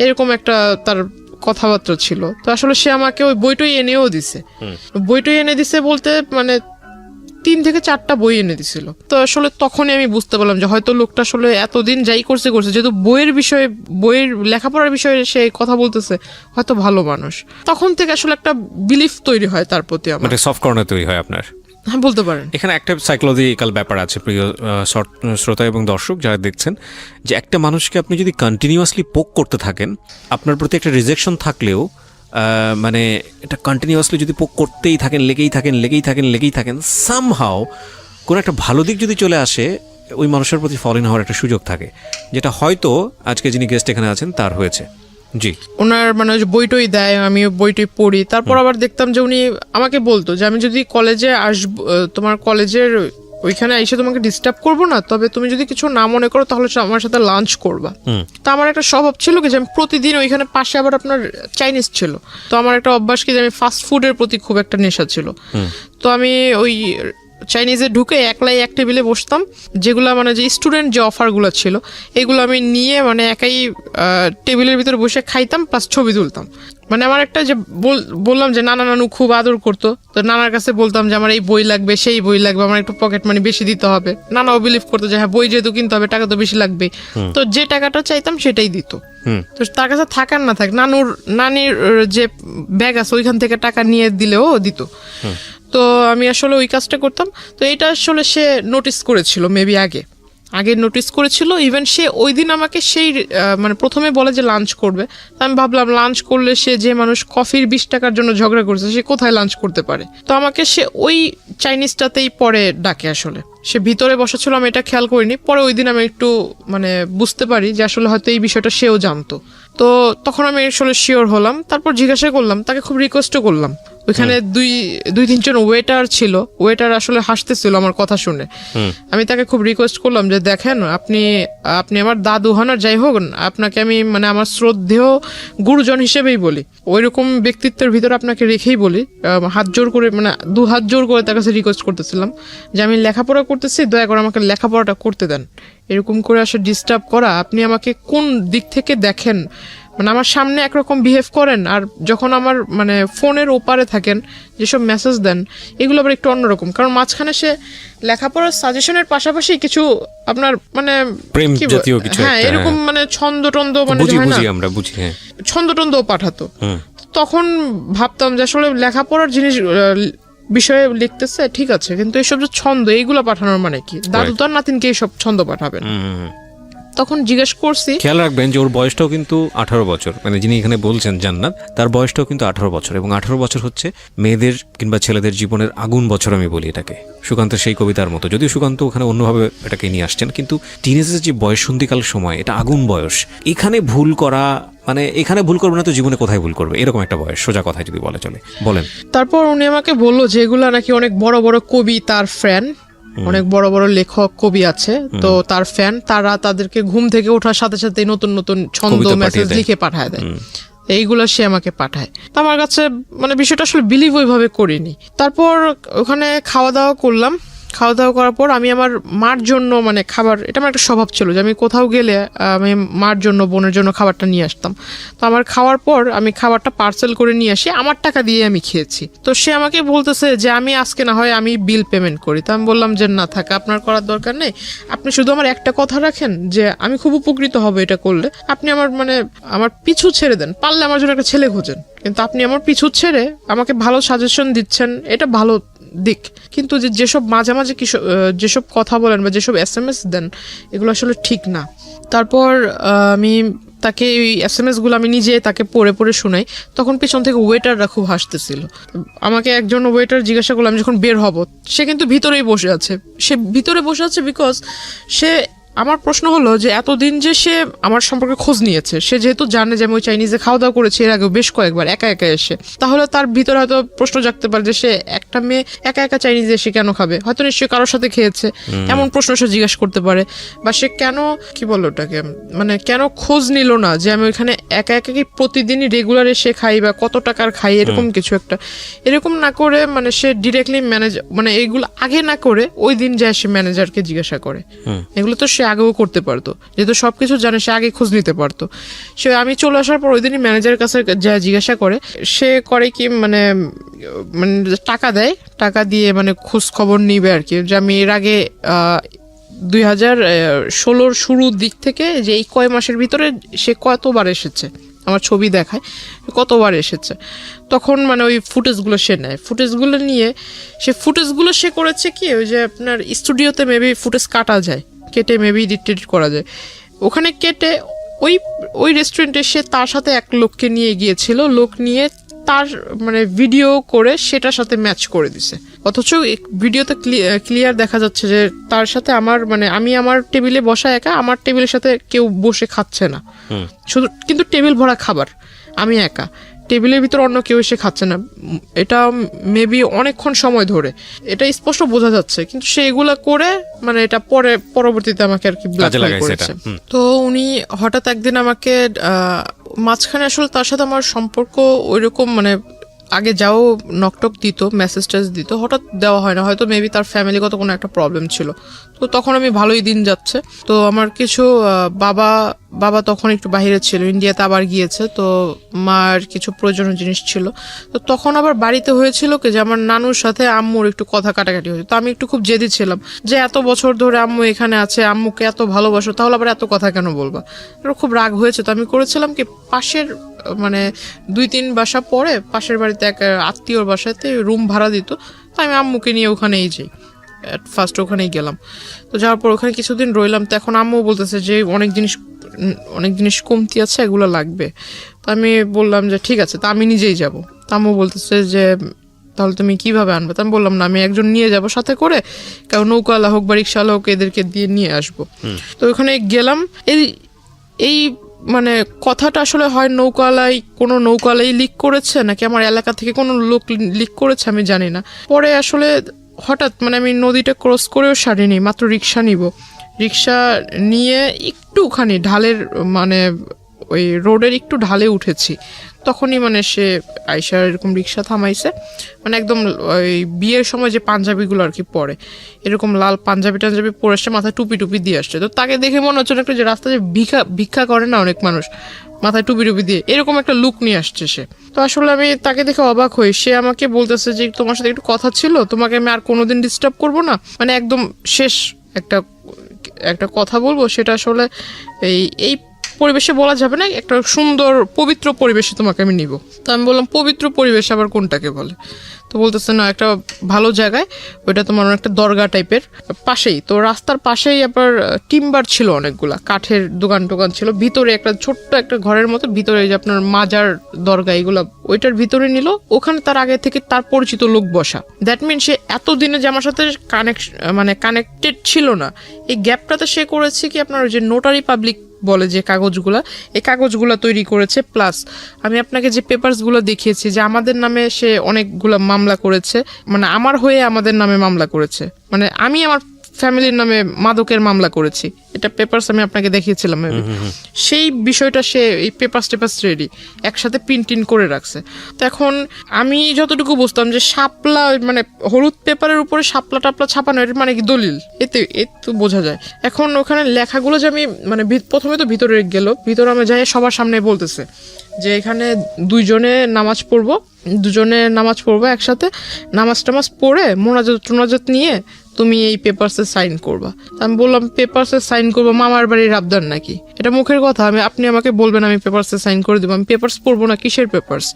এরকম একটা তার কথাবার্তা ছিল। তো আসলে সে আমাকে ওই বইটাই এনে দিছে বলতে মানে 3 থেকে 4টা বই এনে দিছিল। তো আসলে তখনই আমি বুঝতে পারলাম যে হয়তো লোকটা আসলে এতদিন যাই করছে যেহেতু বইয়ের লেখাপড়ার বিষয়ে সে কথা বলতেছে, হয়তো ভালো মানুষ। তখন থেকে আসলে একটা বিলিফ তৈরি হয় তার প্রতি, আমার সফট কর্নার তৈরি হয় আপনার। হ্যাঁ, বলতে পারেন। এখানে একটা সাইকোলজিক্যাল ব্যাপার আছে প্রিয় শ্রোতা এবং দর্শক যারা দেখছেন, যে একটা মানুষকে আপনি যদি কন্টিনিউয়াসলি পোক করতে থাকেন, আপনার প্রতি একটা রিজেকশন থাকলেও মানে এটা কন্টিনিউয়াসলি যদি পোক করতেই থাকেন, লেগেই থাকেন, সামহাও কোনো একটা ভালো দিক যদি চলে আসে, ওই মানুষের প্রতি ফল ইন হওয়ার একটা সুযোগ থাকে, যেটা হয়তো আজকে যিনি গেস্ট এখানে আছেন তার হয়েছে। জি, ওনার মানে বইটই দেয়, আমি বইটই পড়ি। তারপর আবার দেখতাম যে উনি আমাকে বলতো যে আমি যদি কলেজে আসবো, তোমার কলেজের ওইখানে এসে তোমাকে ডিস্টার্ব করবো না, তবে তুমি যদি কিছু না মনে করো তাহলে আমার সাথে লাঞ্চ করবা। তো আমার একটা স্বভাব ছিল কি যে আমি প্রতিদিন ওইখানে পাশে আবার আপনার চাইনিজ ছিল, তো আমার একটা অভ্যাস কি যে আমি ফাস্ট ফুডের প্রতি খুব একটা নেশা ছিল। তো আমি ওই চাইনিজে ঢুকে একলাই এক টেবিলে বসতাম, যেগুলা মানে যে স্টুডেন্ট যে অফারগুলো ছিল এগুলো আমি নিয়ে মানে একাই টেবিলের ভিতরে বসে খাইতাম প্লাস ছবি তুলতাম। মানে আমার একটা যে বললাম যে নানা নানু খুব আদর করতো, তো নানার কাছে বলতাম যে আমার এই বই লাগবে সেই বই লাগবে, আমার একটু পকেট মানি বেশি দিতে হবে। নানাও বিলিভ করতো যে হ্যাঁ বই যেহেতু কিনতে হবে টাকা তো বেশি লাগবে, তো যে টাকাটা চাইতাম সেটাই দিত। তো তার কাছে থাকার না থাক নানির যে ব্যাগ আছে ওইখান থেকে টাকা নিয়ে দিলেও দিত। তো আমি আসলে ওই কাজটা করতাম। তো এটা আসলে সে নোটিস করেছিল মেবি আগে নোটিস করেছিল। ইভেন সে ওই দিন আমাকে সেই মানে প্রথমে বলে যে লাঞ্চ করবে, আমি ভাবলাম লাঞ্চ করলে সে যে মানুষ কফির 20 টাকার জন্য ঝগড়া করছে সে কোথায় লাঞ্চ করতে পারে। তো আমাকে সে ওই চাইনিজটাতেই পরে ডাকে। আসলে সে ভিতরে বসা ছিল আমি এটা খেয়াল করিনি, পরে ওই দিন আমি একটু মানে বুঝতে পারি যে আসলে হয়তো এই বিষয়টা সেও জানতো। তো তখন আমি আসলে শিওর হলাম, তারপর জিজ্ঞাসা করলাম, তাকে খুব রিকোয়েস্টও করলাম। ওইখানে দুই তিনজন ওয়েটার ছিল, ওয়েটার আসলে হাসতেছিল আমার কথা শুনে। আমি তাকে খুব রিকোয়েস্ট করলাম যে দেখেন আপনি আমার দাদু হন আর যাই হোক, আপনাকে আমি মানে আমার শ্রদ্ধেয় গুরুজন হিসেবেই বলি, ওইরকম ব্যক্তিত্বের ভিতরে আপনাকে রেখেই বলি, হাত জোর করে মানে 2 হাত জোর করে তার কাছে রিকোয়েস্ট করতেছিলাম যে আমি লেখাপড়া করতেছি, দয়া করে আমাকে লেখাপড়াটা করতে দেন। এরকম করে আসলে ডিস্টার্ব করা, আপনি আমাকে কোন দিক থেকে দেখেন, মানে আমার সামনে একরকম বিহেভ করেন আর যখন আমার মানে ফোনের ওপারে থাকেন যেসব মেসেজ দেন এগুলো আবার একটু অন্যরকম। কারণ মাঝখানে সে লেখাপড়ার সাজেশনের পাশাপাশি কিছু আপনার মানে প্রেম জাতীয় কিছু হ্যাঁ এরকম মানে ছন্দ মানে আমরা বুঝি ছন্দও পাঠাতো। তখন ভাবতাম যে আসলে লেখাপড়ার জিনিস বিষয়ে লিখতেছে ঠিক আছে, কিন্তু এইসব যে ছন্দ এইগুলো পাঠানোর মানে কি, দাদু তো আর নাতিনকে এইসব ছন্দ পাঠাবেন। তখন জিজ্ঞেস করছি, খেয়াল রাখবেন যে ওর বয়সটাও কিন্তু 18 বছর, মানে যিনি এখানে বলছেন জান্নাত তার বয়সটাও কিন্তু 18 বছর, এবং 18 বছর হচ্ছে মেয়েদের কিংবা ছেলেদের জীবনের আগুন বছর আমি বলি এটাকে, সুকান্তের সেই কবিতার মতো। যদিও সুকান্ত ওখানে অন্যভাবে এটাকে নিয়ে আসছেন, কিন্তু টিনেজের যে বয়ঃসন্ধিকাল সময় এটা আগুন বয়স। এখানে ভুল করা মানে এখানে ভুল করবে না তো জীবনে কোথায় ভুল করবে, এরকম একটা বয়স, সোজা কথায় যদি বলে চলে। বলেন। তারপর উনি আমাকে বললো যে এগুলা নাকি অনেক বড় বড় কবি তার ফ্যান, অনেক বড় বড় লেখক কবি আছে, তো তার ফ্যান, তারা তাদেরকে ঘুম থেকে ওঠার সাথে সাথে নতুন নতুন ছন্দ মেসেজ লিখে পাঠায় দেয়, এইগুলো সে আমাকে পাঠায়। তো আমার কাছে মানে বিষয়টা আসলে বিলিভ ওইভাবে করিনি। তারপর ওখানে খাওয়া দাওয়া করলাম, খাওয়া দাওয়া করার পর আমি আমার মার জন্য মানে খাবার, এটা আমার একটা স্বভাব ছিল যে আমি কোথাও গেলে আমি মার জন্য বোনের জন্য খাবারটা নিয়ে আসতাম। তো আমার খাওয়ার পর আমি খাবারটা পার্সেল করে নিয়ে আসি, আমার টাকা দিয়ে আমি খেয়েছি। তো সে আমাকে বলতেছে যে আমি আজকে না হয় আমি বিল পেমেন্ট করি। তো আমি বললাম যে না থাক, আপনার করার দরকার নেই, আপনি শুধু আমার একটা কথা রাখেন যে আমি খুব উপকৃত হব এটা করলে, আপনি আমার মানে আমার পিছু ছেড়ে দেন, পারলে আমার জন্য একটা ছেলে খোঁজেন, কিন্তু আপনি আমার পিছু ছেড়ে আমাকে ভালো সাজেশন দিচ্ছেন এটা ভালো দিক, কিন্তু যেসব মাঝে মাঝে যেসব কথা বলেন বা যেসব SMS দেন এগুলো আসলে ঠিক না। তারপর আমি তাকে ওই SMS গুলো আমি নিজে তাকে পড়ে পড়ে শোনাই। তখন পেছন থেকে ওয়েটাররা খুব হাসতেছিল। আমাকে একজন ওয়েটার জিজ্ঞাসা করলো আমি যখন বের হব, সে কিন্তু ভিতরেই বসে আছে, সে ভিতরে বসে আছে বিকজ সে, আমার প্রশ্ন হলো যে এতদিন যে সে আমার সম্পর্কে খোঁজ নিয়েছে, সে যেহেতু জানে যে আমি ওই চাইনিজে খাওয়া দাওয়া করেছি এর আগে বেশ কয়েকবার একা একা এসে, তাহলে তার ভিতরে হয়তো প্রশ্ন জাগতে পারে যে সে একটা মেয়ে একা একা চাইনিজে এসে কেন খাবে, হয়তো নিশ্চয়ই কারোর সাথে খেয়েছে, এমন প্রশ্ন সে জিজ্ঞাসা করতে পারে। বা সে কেন কি বললো ওটাকে মানে কেন খোঁজ নিল না যে আমি ওইখানে একা একা কি প্রতিদিনই রেগুলার এসে খাই বা কত টাকার খাই, এরকম কিছু একটা। এরকম না করে মানে সে ডিরেক্টলি ম্যানেজার মানে এগুলো আগে না করে ওই দিন যায় সে ম্যানেজারকে জিজ্ঞাসা করে। এগুলো তো সে আগেও করতে পারতো, যেহেতু সবকিছু জানে সে আগে খোঁজ নিতে পারতো। সে আমি চলে আসার পর ওই দিনই ম্যানেজারের কাছে যা জিজ্ঞাসা করে, সে করে কি মানে মানে টাকা দেয়, টাকা দিয়ে মানে খোঁজ খবর নিবে আর কি, যে আমি এর আগে 2016 শুরুর দিক থেকে যে এই কয় মাসের ভিতরে সে কতবার এসেছে, আমার ছবি দেখায় কতবার এসেছে। তখন মানে ওই ফুটেজগুলো সে নেয়, ফুটেজগুলো নিয়ে সে করেছে কি ওই যে আপনার স্টুডিওতে মেবি ফুটেজ কাটা যায়, কেটে মেবি এডিট করা যায়, ওখানে কেটে ওই রেস্টুরেন্টে সে তার সাথে এক লোককে নিয়ে গিয়েছিল, লোক নিয়ে তার মানে ভিডিও করে সেটার সাথে ম্যাচ করে দিছে। অথচ ভিডিওতে ক্লিয়ার দেখা যাচ্ছে যে তার সাথে আমার মানে আমি আমার টেবিলে বসা একা, আমার টেবিলের সাথে কেউ বসে খাচ্ছে না, শুধু কিন্তু টেবিল ভরা খাবার, আমি একা, টেবিলের ভিতর অন্য কেউ এসে খাচ্ছে না। এটা মেবি অনেকক্ষণ সময় ধরে, এটা স্পষ্ট বোঝা যাচ্ছে, কিন্তু সে এগুলা করে মানে এটা পরবর্তীতে আমাকে আর কি ব্ল্যাকমেইল করেছে। তো উনি হঠাৎ একদিন আমাকে মাঝখানে আসলে তার সাথে আমার সম্পর্ক ওইরকম মানে আগে যাও নকটক দিত, মেসেজ টেস দিত, হঠাৎ দেওয়া হয় না, হয়তো মেবি তার ফ্যামিলিগত কোনো একটা প্রবলেম ছিল। তো তখন আমি ভালোই দিন যাচ্ছে। তো আমার কিছু বাবা তখন একটু বাইরে ছিল, ইন্ডিয়াতে আবার গিয়েছে, তো মার কিছু প্রয়োজনীয় জিনিস ছিল। তো তখন আবার বাড়িতে হয়েছিল কি যে আমার নানুর সাথে আম্মুর একটু কথা কাটাকাটি হয়েছে। তো আমি একটু খুব জেদি ছিলাম যে এত বছর ধরে আম্মু এখানে আছে, আম্মুকে এত ভালোবাসো, তাহলে আবার এত কথা কেন বলবা? এটা খুব রাগ হয়েছে। তো আমি করেছিলাম কি, পাশের মানে 2-3 বাসা পরে পাশের বাড়িতে এক আত্মীয়র বাসাতে রুম ভাড়া দিত, তো আমি আম্মুকে নিয়ে ওখানেই যাই। ফার্স্ট ওখানেই গেলাম। তো যাওয়ার পর ওখানে কিছুদিন রইলাম। তো এখন আম্মু বলতেছে যে অনেক জিনিস কমতি আছে, এগুলো লাগবে। তো আমি বললাম যে ঠিক আছে, তো আমি নিজেই যাব। তো আম্মু বলতেছে যে তাহলে তুমি কিভাবে আনবে? তো আমি বললাম না, আমি একজন নিয়ে যাব সাথে করে, কারণ নৌকাওয়ালা হোক বা রিক্সাওয়ালা হোক, এদেরকে দিয়ে নিয়ে আসবো। তো ওখানে গেলাম। এই মানে কথাটা আসলে হয় কোনো নৌকাওয়ালাই লিক করেছে নাকি আমার এলাকা থেকে কোনো লোক লিক করেছে, আমি জানি না। পরে আসলে হঠাৎ মানে আমি নদীটা ক্রস করেও সারিনি, মাত্র রিক্সা রিক্সা নিয়ে একটুখানি ঢালের মানে ওই রোডের একটু ঢালে উঠেছি, তখনই মানে সে আইসা এরকম রিক্সা থামাইছে। মানে একদম ওই বিয়ের সময় যে পাঞ্জাবিগুলো আর কি পরে, এরকম লাল পাঞ্জাবি পরে আসছে, মাথায় টুপি দিয়ে আসছে। তো তাকে দেখে মনে হচ্ছে একটা যে রাস্তায় ভিক্ষা করে না অনেক মানুষ, মাথায় টুপি দিয়ে এরকম একটা লুক নিয়ে আসছে সে। তো আসলে আমি তাকে দেখে অবাক হই। সে আমাকে বলতেছে যে তোমার সাথে একটু কথা ছিল, তোমাকে আমি আর কোনোদিন ডিস্টার্ব করবো না, মানে একদম শেষ একটা কথা বলবো, সেটা আসলে এই পরিবেশে বলা যাবে না, একটা সুন্দর পবিত্র পরিবেশে তোমাকে আমি নিব। তো আমি বললাম পবিত্র পরিবেশ আবার কোনটাকে বলে? তো বলতেছে না, একটা ভালো জায়গায়, ওইটা তোমার অনেকটা দরগা টাইপের পাশেই, তো রাস্তার পাশেই আবার টিম্বার ছিল, অনেকগুলা কাঠের দোকান ছিল, ভিতরে একটা ছোট্ট একটা ঘরের মতো, ভিতরে যে আপনার মাজার দরগা এগুলা ওইটার ভিতরে নিল। ওখানে তার আগে থেকে তার পরিচিত লোক বসা। দ্যাট মিন সে এতদিনে যে আমার সাথে কানেক্টেড ছিল না, এই গ্যাপটাতে সে করেছে কি আপনার যে নোটারি পাবলিক বলে যে এই কাগজগুলা তৈরি করেছে। প্লাস আমি আপনাকে যে পেপারসগুলো দেখিয়েছি যে আমাদের নামে সে অনেকগুলো মামলা করেছে, মানে আমার হয়ে আমাদের নামে মামলা করেছে, মানে আমি আমার ফ্যামিলির নামে মাদকের মামলা করেছি, এটা পেপারস আমি আপনাকে দেখিয়েছিলাম। সেই বিষয়টা সে এই পেপারস রেডি একসাথে প্রিন্ট করে রাখছে। তো এখন আমি যতটুকু বুঝতাম যে শাপলা মানে হলুদ পেপারের উপরে শাপলা টাপলা ছাপানো, এর মানে কি দলিল, এতে বোঝা যায়। এখন ওখানে লেখাগুলো যে আমি মানে প্রথমে তো ভিতরে আমি যাই, সবার সামনে বলতেছে যে এখানে দুজনে নামাজ পড়বো একসাথে, নামাজ টামাজ পড়ে মোনাজাত নিয়ে তুমি এই পেপারসে সাইন করবা। আমি বললাম পেপারসে সাইন করবো মামার বাড়ির আবদার নাকি? এটা মুখের কথা, আপনি আমাকে বলবেন আমি পেপারসে সাইন করে দেবো, আমি পেপারস পড়বো না, কিসের পেপারস?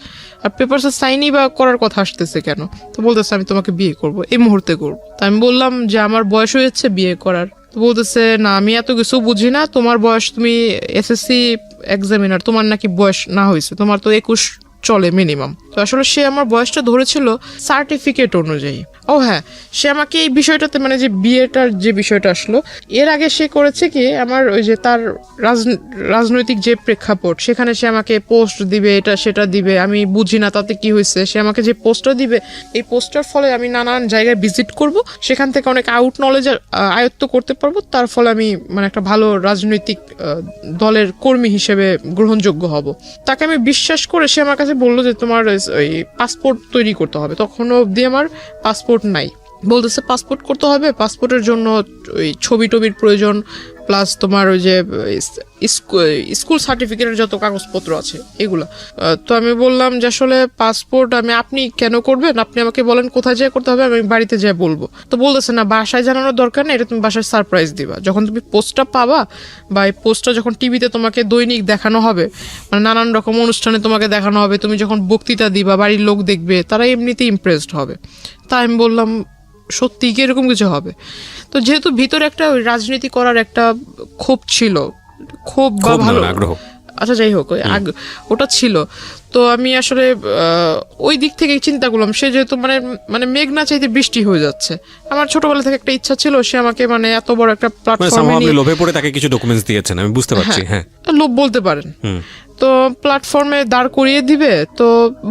আর পেপারসে সাইনই বা করার কথা আসতেছে কেন? তো বলতেছে আমি তোমাকে বিয়ে করবো, এই মুহূর্তে করবো। তো আমি বললাম যে আমার বয়স হয়েছে বিয়ে করার। তো বলতেছে না, আমি এত কিছু বুঝি না, তোমার বয়স, তুমি এসএসসি এক্সামিনার, তোমার নাকি বয়স না হয়েছে, তোমার তো 21 চলে মিনিমাম। তো আসলে সে আমার বয়সটা ধরেছিল সার্টিফিকেট অনুযায়ী। ও হ্যাঁ, সে আমাকে এই বিষয়টাতে মানে যে বিয়েটার যে বিষয়টা আসলো, এর আগে সে করেছে কি আমার ওই যে তার রাজনৈতিক যে প্রেক্ষাপট, সেখানে সে আমাকে পোস্ট দিবে, এটা সেটা দিবে, আমি বুঝি না তাতে কি হয়েছে। সে আমাকে যে পোস্টটা দিবে, এই পোস্টার ফলে আমি নানান জায়গায় ভিজিট করব, সেখান থেকে অনেক আউট নলেজ আয়ত্ত করতে পারবো, তার ফলে আমি মানে একটা ভালো রাজনৈতিক দলের কর্মী হিসেবে গ্রহণযোগ্য হব। তাকে আমি বিশ্বাস করে সে আমার কাছে বললো যে তোমার ওই পাসপোর্ট তৈরি করতে হবে। তখনও অবধি আমার পাসপোর্ট নাই। বলতেছে পাসপোর্ট করতে হবে, পাসপোর্টের জন্য ওই ছবির প্রয়োজন, প্লাস তোমার ওই যে স্কুল সার্টিফিকেটের যত কাগজপত্র আছে এগুলো। তো আমি বললাম যে আসলে পাসপোর্ট আপনি কেন করবেন, আপনি আমাকে বলেন কোথায় যেয়ে করতে হবে, আমি বাড়িতে যেয়ে বলবো। তো বলতেছে না, বাসায় জানানোর দরকার নেই, এটা তুমি বাসায় সারপ্রাইজ দিবা যখন তুমি পোস্টটা পাবা, বা এই পোস্টটা যখন টিভিতে তোমাকে দৈনিক দেখানো হবে, মানে নানান রকম অনুষ্ঠানে তোমাকে দেখানো হবে, তুমি যখন বক্তৃতা দিবা বাড়ির লোক দেখবে, তারা এমনিতেই ইমপ্রেসড হবে। তাই আমি বললাম সত্যি কি এরকম কিছু হবে? তো যেহেতু ভিতরে একটা রাজনীতি করার একটা ক্ষোভ ছিল, ক্ষোভ বা ভালো আগ্রহ, আচ্ছা যাই হোক ওটা ছিল, তো আমি আসলে ওই দিক থেকে চিন্তা করলাম সে যেহেতু মানে মেঘ না চাইতে বৃষ্টি হয়ে যাচ্ছে। আমার ছোটবেলা থেকে একটা ইচ্ছা ছিল, সে আমাকে মানে এত বড় একটা প্ল্যাটফর্মে লোভে পড়ে তাকে কিছু ডকুমেন্টস দিয়েছেন, আমি বুঝতে পারছি। হ্যাঁ, লোভ বলতে পারেন। তো প্ল্যাটফর্মে দাঁড় করিয়ে দিবে, তো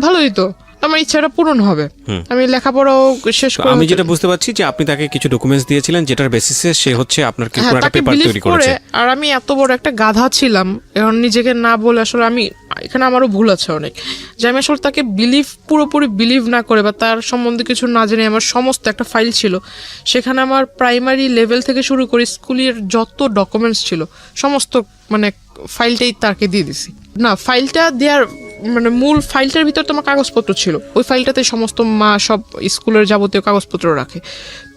ভালোই, তো আমার ইচ্ছাটা পূরণ হবে। আমি লেখাপড়াও শেষ করে, আমি যেটা বুঝতে পারছি যে আপনি তাকে কিছু ডকুমেন্টস দিয়েছিলেন, যেটার বেসিসে সে হচ্ছে আপনার একটা পেপার তৈরি করেছে। আর আমি এত বড় একটা গাধা ছিলাম, এখন নিজেকে না বলে আসলে আমি এখানে আমারও ভুল আছে অনেক, যে আমি আসলে তাকে পুরোপুরি বিলিভ না করে বা তার সম্বন্ধে কিছু না জেনে আমার সমস্ত একটা ফাইল ছিল, সেখানে আমার প্রাইমারি লেভেল থেকে শুরু করে স্কুলের যত ডকুমেন্টস ছিল সমস্ত মানে ফাইলটাই তাকে দিয়ে দিছি। না, ফাইলটা দেওয়ার মানে মূল ফাইলটার ভিতর তোমার কাগজপত্র ছিল, ওই ফাইলটাতে সমস্ত মা সব স্কুলের যাবতীয় কাগজপত্র রাখে।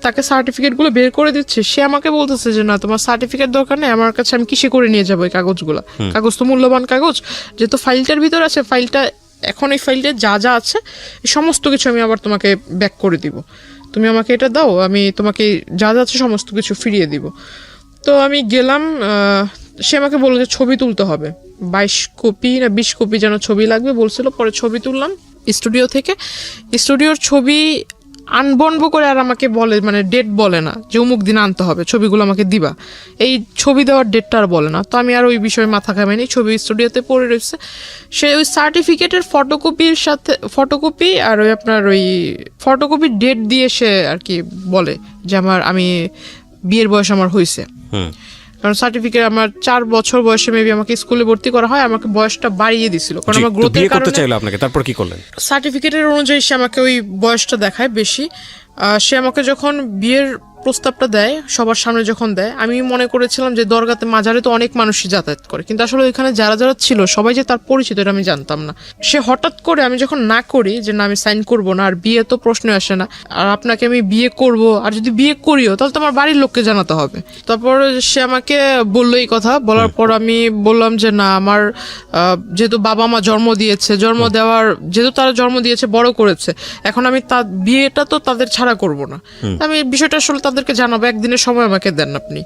তাকে সার্টিফিকেটগুলো বের করে দিচ্ছে, সে আমাকে বলতেছে যে না তোমার সার্টিফিকেট দরকার নেই, আমার কাছে আমি কিসে করে নিয়ে যাবো এই কাগজগুলো, কাগজ তো মূল্যবান কাগজ, যেহেতু ফাইলটার ভিতর আছে ফাইলটা, এখন এই ফাইলটা যা যা আছে সমস্ত কিছু আমি আবার তোমাকে ব্যাক করে দিব, তুমি আমাকে এটা দাও, আমি তোমাকে যা যা আছে সমস্ত কিছু ফিরিয়ে দিব। তো আমি গেলাম, সে আমাকে বললো যে ছবি তুলতে হবে, 22 কপি না 20 কপি যেন ছবি লাগবে বলছিল। পরে ছবি তুললাম স্টুডিও থেকে, স্টুডিওর ছবি আনবন্ড করে আর আমাকে বলে মানে ডেট বলে না যে অমুক দিন আনতে হবে, ছবিগুলো আমাকে দিবা, এই ছবি দেওয়ার ডেটটা আর বলে না। তো আমি আর ওই বিষয়ে মাথা ঘামাইনি, ছবি স্টুডিওতে পড়ে রয়েছে। সে ওই সার্টিফিকেটের ফটোকপির সাথে ফটোকপি আর ওই আপনার ওই ফটোকপির ডেট দিয়ে সে আর কি বলে যে আমি বিয়ের বয়স আমার হয়েছে, কারণ সার্টিফিকেট আমার 4 বছর বয়সে মেবি আমাকে স্কুলে ভর্তি করা হয়, আমাকে বয়সটা বাড়িয়ে দিছিল কারণ আমার গ্রোথের কারণে। আপনাকে তারপর কি করলেন? সার্টিফিকেটের অনুযায়ী সে আমাকে ওই বয়সটা দেখায় বেশি। সে আমাকে যখন বিয়ের প্রস্তাবটা দেয় সবার সামনে যখন দেয়, আমি মনে করেছিলাম যে দরগাতে মাজারে তো অনেক মানুষই যাতায়াত করে, কিন্তু আসলে ওইখানে যারা যারা ছিল সবাই যে তার পরিচিত এটা আমি জানতাম না। সে হঠাৎ করে আমি যখন না করি যে না আমি সাইন করব না, আর বিয়ে তো প্রশ্ন আসে না, আর আপনাকে আমি বিয়ে করব, আর যদি বিয়ে করিও তাহলে তো আমার বাড়ির লোককে জানাতে হবে। তারপর সে আমাকে বললো এই কথা, বলার পর আমি বললাম যে না আমার যেহেতু বাবা মা জন্ম দিয়েছে, জন্ম দেওয়ার যেহেতু তারা জন্ম দিয়েছে বড় করেছে, এখন আমি বিয়েটা তো তাদের ছাড়া করব না, আমি বিষয়টা আসলে তাদেরকে জানাবো, একদিনের সময় আমাকে দেন, আপনি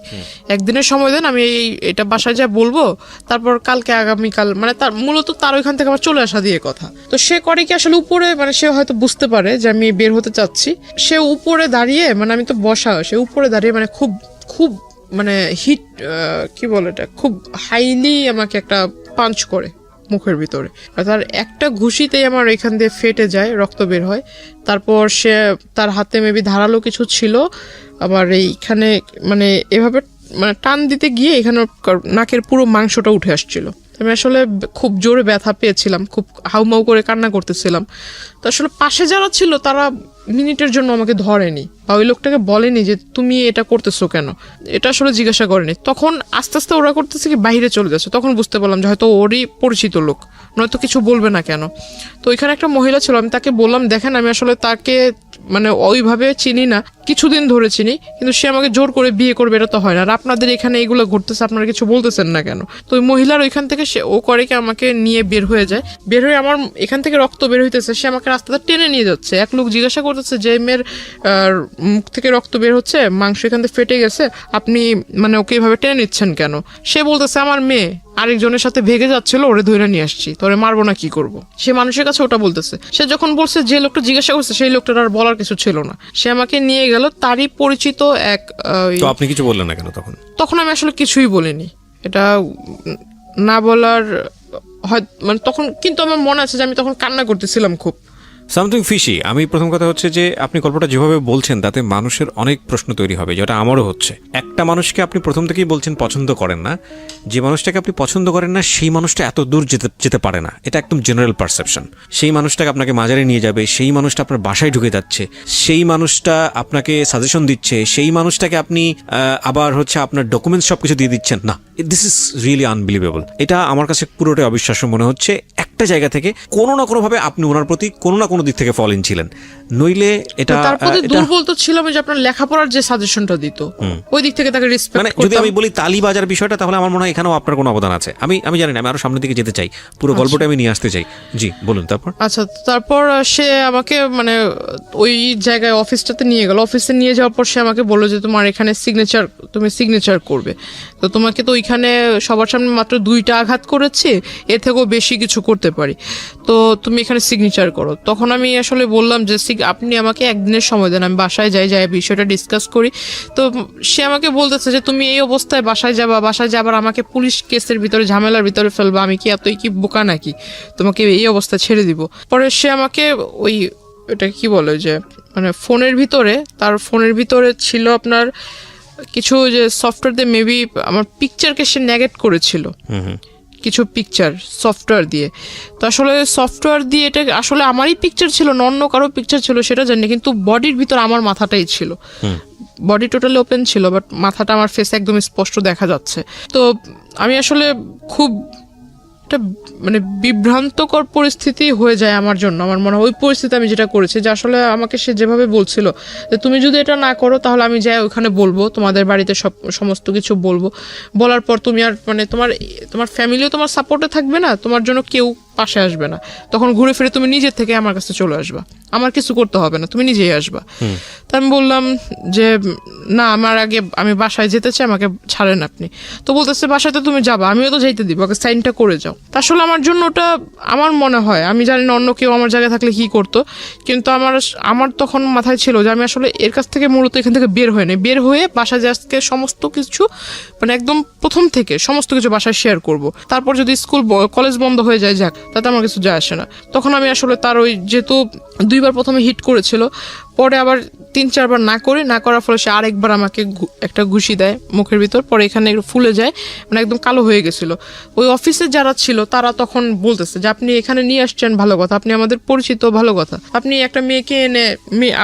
একদিনের সময় দেন, আমি এটা বাসায় যা বলবো, তারপর কালকে আগামীকাল মানে তার মূলত তার ওইখান থেকে আমার চলে আসা দিয়ে কথা। তো সে করে কি আসলে উপরে মানে সে হয়তো বুঝতে পারে যে আমি বের হতে চাচ্ছি, সে উপরে দাঁড়িয়ে মানে আমি তো বসা, সে উপরে দাঁড়িয়ে মানে খুব খুব মানে হিট কি বলে এটা, খুব হাইলি আমাকে একটা পাঞ্চ করে মুখের ভিতরে, আর তার একটা ঘুষিতেই আমার এখান দিয়ে ফেটে যায়, রক্ত বের হয়। তারপর সে তার হাতে মেবি ধারালো কিছু ছিল, আবার এইখানে মানে এভাবে মানে টান দিতে গিয়ে এখানে নাকের পুরো মাংসটা উঠে আসছিল। আমি আসলে খুব জোরে ব্যথা পেয়েছিলাম, খুব হাউমাউ করে কান্না করতেছিলাম। তো আসলে পাশে যারা ছিল তারা মিনিটের জন্য আমাকে ধরেনি বা ওই লোকটাকে বলেনি যে তুমি এটা করতেছো কেন, এটা আসলে জিজ্ঞাসা করেনি। তখন আস্তে আস্তে ওরা করতেছে কি বাইরে চলে যাচ্ছে, তখন বুঝতে পারলাম যে হয়তো ওরই পরিচিত লোক, নয়তো কিছু বলবে না কেন। তো ওইখানে একটা মহিলা ছিল, আমি তাকে বললাম দেখেন আমি আসলে তাকে মানে ওইভাবে চিনি না, কিছুদিন ধরে চিনি, কিন্তু সে আমাকে জোর করে বিয়ে করবে এটা তো হয় না, আর আপনাদের এখানে এগুলো ঘটতেছে আপনারা কিছু বলতেছেন না কেন। তো ওই মহিলার ওইখান থেকে সে ও করে কি আমাকে নিয়ে বের হয়ে যায়, বের হয়ে আমার এখান থেকে রক্ত বের হইতেছে, সে আমাকে রাস্তাটা টেনে নিয়ে যাচ্ছে। এক লোক জিজ্ঞাসা করতেছে যে মেয়ের মুখ থেকে রক্ত বের হচ্ছে, মাংস এখান থেকে ফেটে গেছে, আপনি মানে ওকে এইভাবে টেনে নিচ্ছেন কেন? সে বলতেছে আমার মেয়ে আরেকজনের সাথে ভেগে যাচ্ছিল, ওরে ধরে নিয়ে আসছি, তোরে মারবো না কি করব। সে মানুষের কাছে ওটা বলতেছে। সে যখন বলছে যে লোকটা জিজ্ঞাসা করছে সেই লোকটার আর বলার কিছু ছিল না, সে আমাকে নিয়ে গেল তারই পরিচিত এক। তো আপনি কিছু বললেন না কেন তখন? তখন আমি আসলে কিছুই বলিনি, এটা না বলার হয় মানে তখন, কিন্তু আমার মনে আছে যে আমি তখন কান্না করতেছিলাম খুব। Something fishy. আমি প্রথম কথা হচ্ছে যে আপনি গল্পটা যেভাবে বলছেন তাতে মানুষের অনেক প্রশ্ন তৈরি হবে, যেটা আমারও হচ্ছে। একটা মানুষকে আপনি প্রথম থেকেই বলছেন পছন্দ করেন না, যে মানুষটাকে আপনি পছন্দ করেন না সেই মানুষটা এত দূর যেতে পারে না, এটা একদম জেনারেল পারসেপশন। সেই মানুষটাকে আপনাকে মাজারে নিয়ে যাবে, সেই মানুষটা আপনার বাসায় ঢুকে যাচ্ছে, সেই মানুষটা আপনাকে সাজেশন দিচ্ছে, সেই মানুষটাকে আপনি আবার হচ্ছে আপনার ডকুমেন্টস সব কিছু দিয়ে দিচ্ছেন। না, দিস ইজ রিয়েলি আনবিলিভেবল। এটা আমার কাছে পুরোটাই অবিশ্বাস্য মনে হচ্ছে। একটা জায়গা থেকে কোনো না কোনোভাবে আপনি ওনার প্রতি কোনো না কোনো দিক থেকে ফল ইন ছিলেন, নইলে এটা তার প্রতি দুর্বল তো ছিলাম যে আপনার লেখাপড়ার যে সাজেশনটা দিত ওই দিক থেকে তাকে রেসপেক্ট মানে করতাম। যদি আমি বলি তালিবাজার বিষয়টা, তাহলে আমার মনে হয় এখানেও আপনার কোনো অবদান আছে। আমি জানি না, আমি আরো সামনের দিকে যেতে চাই, পুরো গল্পটা আমি নিয়ে আসতে চাই। জি বলুন। তারপর আচ্ছা, তারপর সে আমাকে মানে ওই জায়গায় অফিসটাতে নিয়ে গেল। অফিসে নিয়ে যাওয়ার পর সে আমাকে বললো যে তোমার এখানে তুমি সিগনেচার করবে, তো তোমাকে তো ওইখানে সবার সামনে মাত্র 2টা আঘাত করেছি, এর থেকেও বেশি কিছু করতে পারি, তো তুমি এখানে সিগনেচার করো। তখন আমি আসলে বললাম যে আপনি আমাকে একদিনের সময় দেন, আমি বাসায় যাই বিষয়টা ডিসকাস করি। তো সে আমাকে বলতেছে যে তুমি এই অবস্থায় বাসায় যাবার আমাকে পুলিশ কেসের ভিতরে ঝামেলার ভিতরে ফেলবা, আমি কি এতই কি বোকা নাকি, তোমাকে এই অবস্থায় ছেড়ে দিব। পরে সে আমাকে ওই এটা কি বলে যে মানে তার ফোনের ভিতরে ছিল আপনার কিছু যে সফটওয়্যার দিয়ে মেবি আমার পিকচারকে সে নেগেট করেছিল, কিছু পিকচার সফটওয়্যার দিয়ে। তো আসলে সফটওয়্যার দিয়ে এটা আসলে আমারই পিকচার ছিল না অন্য কারো পিকচার ছিল সেটা জানি, কিন্তু বডির ভিতর আমার মাথাটাই ছিল, বডি টোটালি ওপেন ছিল, বাট মাথাটা আমার ফেসে একদম স্পষ্ট দেখা যাচ্ছে। তো আমি আসলে খুব একটা মানে বিভ্রান্তকর পরিস্থিতি হয়ে যায় আমার জন্য। আমার মনে হয় ওই পরিস্থিতি আমি যেটা করেছি, যে আসলে আমাকে সে যেভাবে বলছিল যে তুমি যদি এটা না করো তাহলে আমি যাই ওখানে বলবো, তোমাদের বাড়িতে সমস্ত কিছু বলবো, বলার পর তুমি আর মানে তোমার ফ্যামিলিও তোমার সাপোর্টে থাকবে না, তোমার জন্য কেউ পাশে আসবে না, তখন ঘুরে ফিরে তুমি নিজে থেকে আমার কাছে চলে আসবা, আমার কিছু করতে হবে না, তুমি নিজেই আসবা। তা আমি বললাম যে না, আমার আগে আমি বাসায় যেতে চাই, আমাকে ছাড়েন আপনি। তো বলতেছে বাসায় তো তুমি যাবা, আমিও তো যাইতে দিব, আগে সাইনটা করে যাও। তা আসলে আমার জন্য ওটা আমার মনে হয়, আমি জানি না অন্য কেউ আমার জায়গায় থাকলে কি করতো, কিন্তু আমার তখন মাথায় ছিল যে আমি আসলে এর কাছ থেকে মূলত এখান থেকে বের হয়ে নেই, বের হয়ে বাসায় আজকে সমস্ত কিছু মানে একদম প্রথম থেকে সমস্ত কিছু বাসায় শেয়ার করব। তারপর যদি স্কুল কলেজ বন্ধ হয়ে যায় যাক, তাতে আমার কিছু যায় আসে না। তখন আমি আসলে তার ওই যেহেতু 2বার প্রথমে হিট করেছিল, পরে আবার 3-4 বার না করার ফলে সে আরেকবার আমাকে একটা ঘুষি দেয় মুখের ভিতর, পরে এখানে একটু ফুলে যায়, মানে একদম কালো হয়ে গেছিল। ওই অফিসে যারা ছিল তারা তখন বলতেছে যে আপনি এখানে নিয়ে আসছেন ভালো কথা, আপনি আমাদের পরিচিত ভালো কথা, আপনি একটা মেয়েকে এনে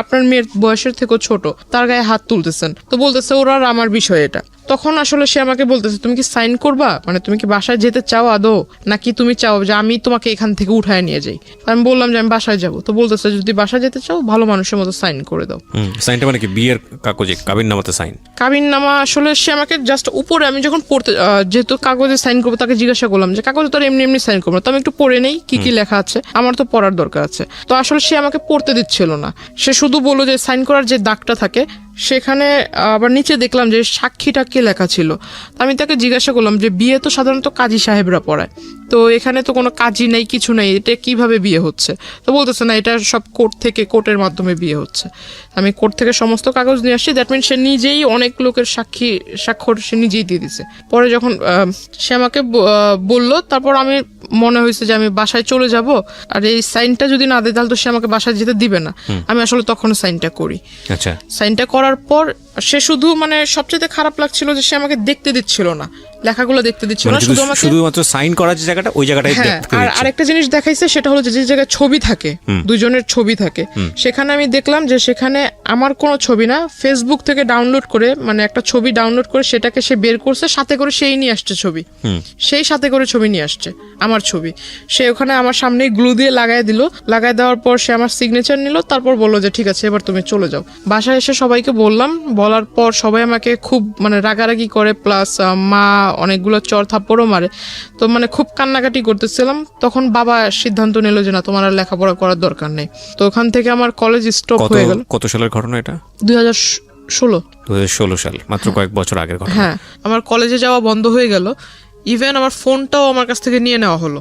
আপনার মেয়ের বয়সের থেকেও ছোট তার গায়ে হাত তুলতেছেন, তো বলতেছে ওরা আর আমার বিষয় এটা। তখন আসলে সে আমাকে বলতেছে তুমি কি সাইন করবা, মানে তুমি কি বাসায় যেতে চাও আদৌ, নাকি তুমি চাও যে আমি তোমাকে এখান থেকে উঠায় নিয়ে যাই। আমি বললাম যে আমি বাসায় যাব। তো বলতেছে যদি বাসায় যেতে চাও ভালো মানুষের মতো সাইন করে দাও। সাইনটা মানে কি বিয়ের কাগজে কাবিননামাতে সাইন? কাবিননামা আসলে সে আমাকে জাস্ট উপরে, আমি যখন পড়তে যেহেতু কাগজে সাইন করবো তাকে জিজ্ঞাসা করলাম যে কাগজে তো এমনি সাইন করবো না, তো আমি একটু পড়ে নেই কি কি লেখা আছে, আমার তো পড়ার দরকার আছে। তো আসলে সে আমাকে পড়তে দিচ্ছিল না, সে শুধু বললো যে সাইন করার যে দাগটা থাকে সেখানে আবার নিচে দেখলাম যে সাক্ষীটা কে লেখা ছিল। আমি তাকে জিজ্ঞাসা করলাম যে বিয়ে তো সাধারণত কাজী সাহেবরা পড়ায়, তো এখানে তো কোনো কাজই নেই, কিছু নেই, এটা কিভাবে বিয়ে হচ্ছে? তো বলতেছে না, এটা সব কোর্টের মাধ্যমে বিয়ে হচ্ছে। আমি কোর্ট থেকে সমস্ত কাগজ নিয়ে আসছি, দ্যাট মিন সে নিজেই অনেক লোকের স্বাক্ষর সে নিজেই দিয়ে দিছে। পরে যখন সে আমাকে বললো, তারপর আমি মনে হয়েছে যে আমি বাসায় চলে যাব, আর এই সাইনটা যদি না দেয় তাহলে তো সে আমাকে বাসায় যেতে দিবে না। আমি আসলে তখন সাইনটা করি। আচ্ছা, সাইনটা করার পর সে শুধু মানে সবচেয়ে খারাপ লাগছিল যে সে আমাকে দেখতে দিচ্ছিল না, লেখাগুলো দেখতে দিচ্ছিল না, শুধুমাত্র সাইন করার যে জায়গাটা ওই জায়গাটাই দেখতে দিচ্ছে। আর আরেকটা জিনিস দেখাইছে, সেটা হলো যে জায়গায় ছবি থাকে, দুজনের ছবি থাকে, সেখানে আমি দেখলাম যে সেখানে আমার কোনো ছবি না, ফেসবুক থেকে ডাউনলোড করে মানে একটা ছবি ডাউনলোড করে সেটাকে সে বের করছে, সাথে করে সেই নিয়ে আসছে ছবি, সেই সাথে করে ছবি নিয়ে আসছে আমার ছবি, সে ওখানে আমার সামনে গ্লু দিয়ে লাগাই দিল। লাগাই দেওয়ার পর সে আমার সিগনেচার নিল, তারপর বললো যে ঠিক আছে এবার তুমি চলে যাও। বাসায় এসে সবাইকে বললাম, বলার পর সবাই আমাকে খুব মানে রাগারাগি করে, প্লাস মা অনেকগুলো চর থাপ্পড়ও মারে। তো মানে খুব কান্নাকাটি করতেছিলাম। তখন বাবা সিদ্ধান্ত নিল যে না, তোমার আর লেখাপড়া করার দরকার নেই। তো ওখান থেকে আমার কলেজ স্টপ হয়ে গেল। কত সালের ঘটনা এটা? 2016 সাল, মাত্র কয়েক বছর আগের ঘটনা। হ্যাঁ, আমার কলেজে যাওয়া বন্ধ হয়ে গেল, ইভেন আমার ফোনটাও আমার কাছ থেকে নিয়ে নেওয়া হলো।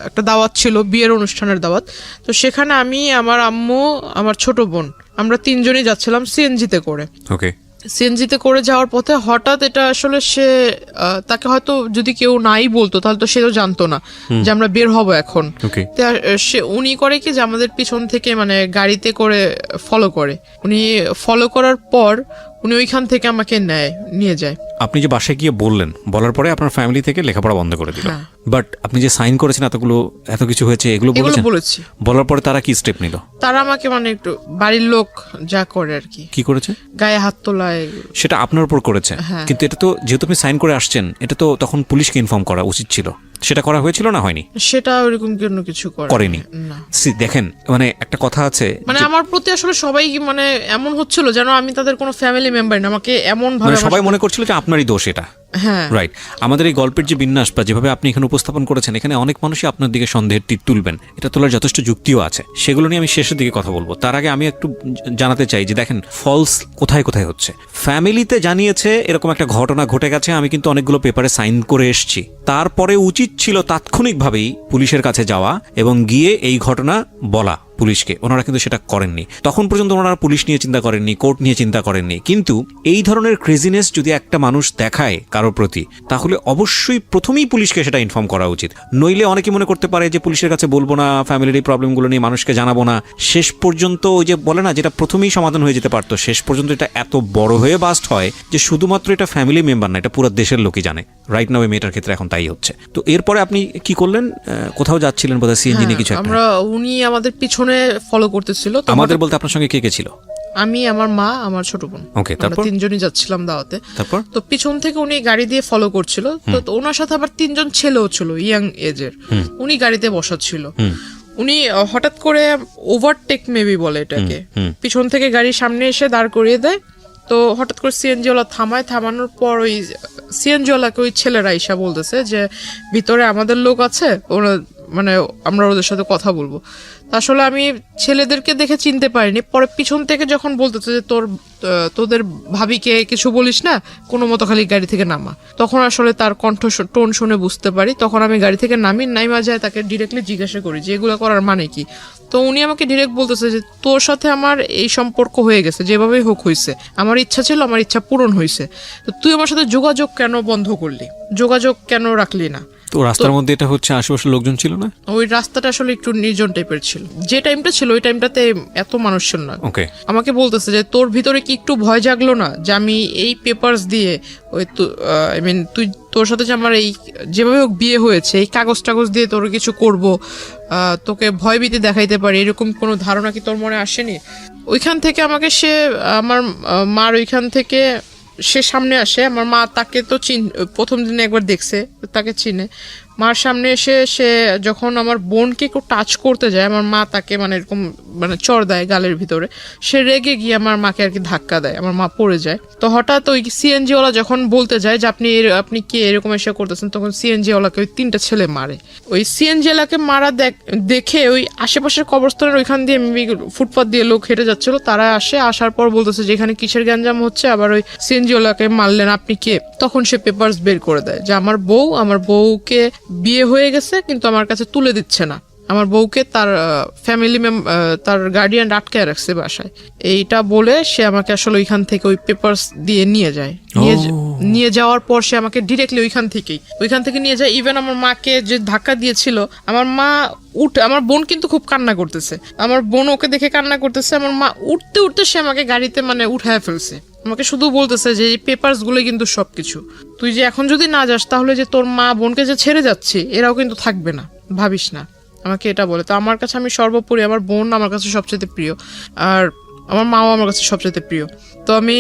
একটা দাওয়াত ছিল, বিয়ের অনুষ্ঠানের দাওয়াত, তো সেখানে আমি, আমার আম্মু, আমার ছোট বোন, আমরা 3 জনই যাচ্ছিলাম সিএনজিতে করে। ওকে, সিএনজিতে করে যাওয়ার পথে হঠাৎ এটা আসলে সে তাকে হয়তো যদি কেউ নাই বলতো তাহলে তো সেও জানতো না যে আমরা বের হব এখন। সে উনি করে কি যে আমাদের পিছন থেকে মানে গাড়িতে করে ফলো করে, উনি ফলো করার পর উনি ওইখান থেকে আমাকে নিয়ে যায়। আপনি যে বাসায় গিয়ে বললেন, বলার পরে আপনার ফ্যামিলি থেকে লেখাপড়া বন্ধ করে দিল, বাট আপনি যে সাইন করেছেন এত কিছু হয়েছে এগুলো বলেছি, বলার পরে তারা কি স্টেপ নিল? তারা আমাকে মানে একটু বাড়ির লোক যা করে আর কি করেছে, গায়ে হাত তোলায়, সেটা আপনার উপর করেছে। কিন্তু এটা তো যেহেতু আপনি সাইন করে আসছেন, এটা তো তখন পুলিশকে ইনফর্ম করা উচিত ছিল। সেটা করা হয়েছিল না হয়নি? সেটা ওরকম কিছু করেনি। দেখেন, মানে একটা কথা আছে, মানে আমার প্রতি আসলে সবাই মানে এমন হচ্ছিল যেন আমি তাদের কোনো ফ্যামিলি মেম্বার না, আমাকে এমন ভাবে সবাই মনে করছিল যে আপনারই দোষ এটা। হ্যাঁ, রাইট। আমাদের এই গল্পের যে বিন্যাস বা যেভাবে আপনি এখানে উপস্থাপন করেছেন, এখানে অনেক মানুষই আপনার দিকে সন্দেহের তীর তুলবেন, এটা তোলার যথেষ্ট যুক্তিও আছে। সেগুলো নিয়ে আমি শেষের দিকে কথা বলবো। তার আগে আমি একটু জানাতে চাই যে দেখেন ফলস কোথায় কোথায় হচ্ছে। ফ্যামিলিতে জানিয়েছে এরকম একটা ঘটনা ঘটে গেছে, আমি কিন্তু অনেকগুলো পেপারে সাইন করে এসেছি। তারপরে উচিত ছিল তাৎক্ষণিকভাবেই পুলিশের কাছে যাওয়া এবং গিয়ে এই ঘটনা বলা পুলিশকে। ওনারা কিন্তু সেটা করেননি। তখন পর্যন্ত ওনারা পুলিশ নিয়ে চিন্তা করেননি, কোর্ট নিয়ে চিন্তা করেননি। কিন্তু এই ধরনের ক্রেজিনেস যদি একটা মানুষ দেখায় কারোর প্রতি, তাহলে অবশ্যই প্রথমেই পুলিশকে সেটা ইনফর্ম করা উচিত। নইলে অনেকে মনে করতে পারে যে পুলিশের কাছে বলবো না, ফ্যামিলির এই প্রবলেমগুলো নিয়ে মানুষকে জানাবো না, শেষ পর্যন্ত ওই যে বলে না, যেটা প্রথমেই সমাধান হয়ে যেতে পারতো, শেষ পর্যন্ত এটা এত বড় হয়ে বাস্ট হয় যে শুধুমাত্র এটা ফ্যামিলি মেম্বার না, এটা পুরো দেশের লোকই জানে। রাইট নাও এই মেয়েটার ক্ষেত্রে এখন তাই হচ্ছে। তো এরপরে আপনি কি করলেন? কোথাও যাচ্ছিলেন বোধহয় সিএনজি নিয়ে কিছু একটা। আমরা উনি আমাদের পিছনে ফলো করতেছিল। আমাদের বলতে আপনার সঙ্গে কে কে ছিল? আমি, আমার মা, আমার ছোট বোন। ওকে, তারপর তিনজনই যাচ্ছিলাম দাওয়াতে। তারপর তো পিছন থেকে উনি গাড়ি দিয়ে ফলো করছিল। তো ওনার সাথে আবার তিনজন ছেলেও ছিল ইয়াং এজের। উনি গাড়িতে বসা ছিল। উনি হঠাৎ করে ওভারটেক মেবি বলে এটাকে, পিছন থেকে গাড়ির সামনে এসে দাঁড় করিয়ে দেয়। তো হঠাৎ করে সিএনজিওয়ালা থামানোর পর ওই সিএনজিওয়ালাকে ওই ছেলেরা এসে বলতেছে যে ভিতরে আমাদের লোক আছে, ওরা মানে আমরা ওদের সাথে কথা বলবো। আসলে আমি ছেলেদেরকে দেখে চিনতে পারিনি। পরে পিছন থেকে যখন বলতেছে যে তোদের ভাবিকে কিছু বলিস না, কোনো মতো খালি গাড়ি থেকে নামা, তখন আসলে তার কণ্ঠ টোন শুনে বুঝতে পারি। তখন আমি গাড়ি থেকে নাইমা যায় তাকে ডিরেক্টলি জিজ্ঞাসা করি যে এগুলো করার মানে কি। তো উনি আমাকে ডিরেক্ট বলতেছে যে তোর সাথে আমার এই সম্পর্ক হয়ে গেছে, যেভাবেই হোক হয়েছে, আমার ইচ্ছা ছিল, আমার ইচ্ছা পূরণ হয়েছে, তো তুই আমার সাথে যোগাযোগ কেন বন্ধ করলি, যোগাযোগ কেন রাখলি না? তো রাস্তার মধ্যে এটা হচ্ছে, আশেপাশে লোকজন ছিল না? ওই রাস্তাটা আসলে একটু নির্জন টাইপের ছিল। যে টাইমটা ছিল ওই টাইমটাতে এত মানুষ ছিল না। ওকে, আমাকে বলতেছে যে তোর ভিতরে কি একটু ভয় জাগলো না যে আমি এই পেপারস দিয়ে ওই আই মিন তোর সাথে যে আমার এই যেভাবে হোক বিয়ে হয়েছে, এই কাগজ টাগজ দিয়ে তোর কিছু করব, তোকে ভয়ভীতি দেখাইতে পারি, এরকম কোনো ধারণা কি তোর মনে আসেনি? ওইখান থেকে আমাকে সে আমার মার ওইখান থেকে সে সামনে আসে। আমার মা তাকে তো প্রথম দিনে একবার দেখছে, তাকে চিনে। মার সামনে এসে সে যখন আমার বোনকে একটু টাচ করতে যায়, আমার মা তাকে মানে এরকম মানে চড় দেয় গালের ভিতরে। সে রেগে গিয়ে আমার মাকে আর কি ধাক্কা দেয়, আমার মা পড়ে যায়। তো হঠাৎ ওই সিএনজিওয়ালা যখন বলতে যায় যে আপনি কি এরকম এসে করতেছেন, তখন সিএনজিওয়ালাকে ওই তিনটা ছেলে মারে। ওই সিএনজিওয়ালাকে মারা দেখে ওই আশেপাশের কবরস্থানের ওইখান দিয়ে ফুটপাথ দিয়ে লোক হেঁটে যাচ্ছিল, তারা আসার পর বলতেছে যে এখানে কিসের গ্যাঞ্জাম হচ্ছে, আবার ওই সিএনজিওয়ালাকে মারলেন, আপনি কে? তখন সে পেপারস বের করে দেয় যে আমার বউকে বিয়ে হয়ে গেছে কিন্তু আমার কাছে তুলে দিচ্ছে না, আমার বউকে তার ফ্যামিলি তার গার্ডিয়ান আটকায় রাখছে বাসায়। এইটা বলে সে আমাকে আসলে ওইখান থেকে ওই পেপারস দিয়ে নিয়ে যায়। নিয়ে যাওয়ার পর সে আমাকে ডিরেক্টলি ওইখান থেকে নিয়ে যায়। ইভেন আমার মাকে যে ধাক্কা দিয়েছিল, আমার মা আমার বোন কিন্তু খুব কান্না করতেছে, আমার বোন ওকে দেখে কান্না করতেছে। আমার মা উঠতে সে আমাকে গাড়িতে মানে উঠায় ফেলছে। আমাকে শুধু বলতেছে যে এই পেপারস গুলো কিন্তু সবকিছু, তুই যে এখন যদি না যাস তাহলে যে তোর মা বোনকে যে ছেড়ে যাচ্ছে এরাও কিন্তু থাকবে না, ভাবিস না। আমাকে এটা বলে। তো আমার কাছে আমি সর্বোপরি আমার বোন আমার কাছে সবচেয়ে প্রিয়, আর আমার মাও আমার কাছে সবচেয়ে প্রিয়। তো আমি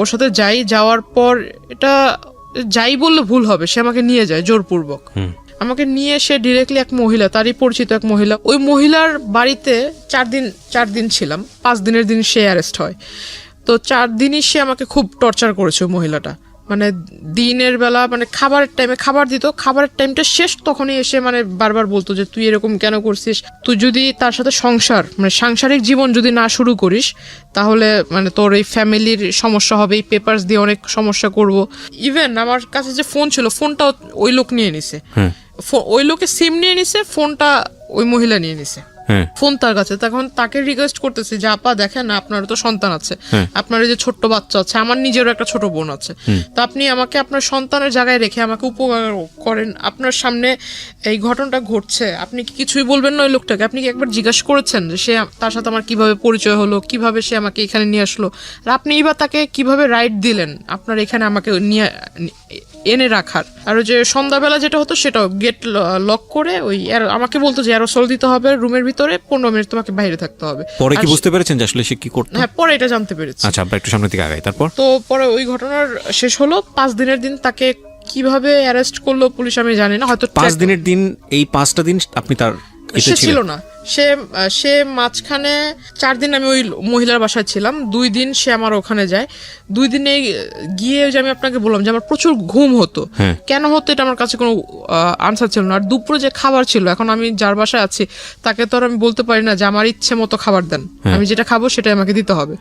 ওর সাথে যাওয়ার পর এটা যাই বললে ভুল হবে, সে আমাকে নিয়ে যায় জোরপূর্বক। আমাকে নিয়ে সে ডিরেক্টলি এক মহিলা, তারই পরিচিত এক মহিলা, ওই মহিলার বাড়িতে 4 দিন ছিলাম। 5 দিনের দিন সে অ্যারেস্ট হয়। তো 4 দিনই সে আমাকে খুব টর্চার করেছে ওই মহিলাটা। মানে দিনের বেলা মানে খাবারের টাইমে খাবার দিত, খাবারের টাইমটা শেষ তখনই এসে মানে বারবার বলতো যে তুই এরকম কেন করছিস, তুই যদি তার সাথে সাংসারিক জীবন যদি না শুরু করিস তাহলে মানে তোর এই ফ্যামিলির সমস্যা হবে, এই পেপারস দিয়ে অনেক সমস্যা করব। ইভেন আমার কাছে যে ফোন ছিল, ফোনটাও ওই লোক নিয়ে নিছে, ওই লোকে সিম নিয়ে নিছে, ফোনটা ওই মহিলা নিয়ে নিছে, ফোন তার কাছে। তখন তাকে রিকোয়েস্ট করতেছি যে আপা দেখেন আপনারও তো সন্তান আছে, আপনার যে ছোট্ট বাচ্চা আছে, আমার নিজেরও একটা ছোট বোন আছে, তো আপনি আমাকে আপনার সন্তানের জায়গায় রেখে আমাকে উপকার করেন। আপনার সামনে এই ঘটনাটা ঘটছে, আপনি কি কিছুই বলবেন না ওই লোকটাকে? আপনি কি একবার জিজ্ঞাসা করেছেন যে সে তার সাথে আমার কিভাবে পরিচয় হলো, কিভাবে সে আমাকে এখানে নিয়ে আসলো, আর আপনি এবার তাকে কিভাবে রাইট দিলেন আপনার এখানে আমাকে নিয়ে এনে রাখার? আর যে সন্ধ্যাবেলা যেটা হতো সেটাও গেট লক করে ওই আমাকে বলতো যে অ্যারোসল দিতে হবে রুমের ভিতরে, 15 মিনিট তোমাকে বাইরে থাকতে হবে। পরে কি বুঝতে পেরেছেন যে আসলে সে কি করতো? হ্যাঁ, পরে এটা জানতে পেরেছি। আচ্ছা, আমরা একটু সামনের দিকে আগাই। তারপর তো পরে ওই ঘটনার শেষ হলো। 5 দিনের দিন তাকে কিভাবে অ্যারেস্ট করলো পুলিশ আমি জানি না, হয়তো 5 দিনের দিন, এই 5টা দিন আপনি তার সে ছিল না। সে মাঝখানে 4 দিন আমি ওই মহিলার বাসায় ছিলাম, 2 দিন সে আমার ওখানে যায়। 2 দিনে গিয়ে যে আমি আপনাকে বললাম যে আমার প্রচুর ঘুম হতো, কেন হতো এটা আমার কাছে কোনো আনসার ছিল না। আর দুপুরে যে খাবার ছিল, এখন আমি যার বাসায় আছি তাকে তো আর আমি বলতে পারি না যে আমার ইচ্ছে মতো খাবার দেন, আমি যেটা খাবো সেটাই আমাকে দিতে হবে।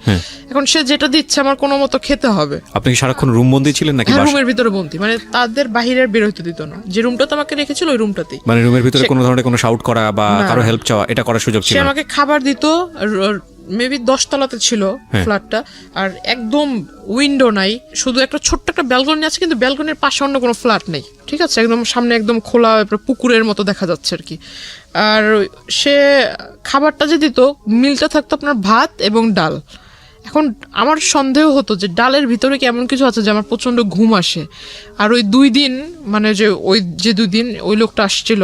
এখন সে যেটা দিচ্ছে আমার কোনো মতো খেতে হবে। আপনি কি সারাক্ষণ রুম বন্দি ছিলেন নাকি? রুমের ভিতরে বন্দি, মানে তাদের বাহিরের বের হইতে দিত না। যে রুমটাতে আমাকে রেখেছিল ওই রুমটাতেই, মানে রুমের ভিতরে কোনো ধরনের কোনো শাউট করা বা কারো হেল্প চাওয়া এটা করার সুযোগ ছিল না। সে আমাকে খাবার দিত, মেবি 10 তলাতে ছিল ফ্ল্যাটটা, আর একদম উইন্ডো নাই, শুধু একটা ছোট্ট একটা ব্যালকনি আছে, কিন্তু ব্যালকনির পাশে অন্য কোনো ফ্ল্যাট নেই, ঠিক আছে? একদম সামনে একদম খোলা পুকুরের মতো দেখা যাচ্ছে আর কি। আর সে খাবারটা যে দিত, মিলটা থাকতো আপনার ভাত এবং ডাল। এখন আমার সন্দেহ হতো যে ডালের ভিতরে কি এমন কিছু আছে যে আমার প্রচন্ড ঘুম আসে। আর ওই 2 দিন মানে যে 2 দিন ওই লোকটা আসছিল,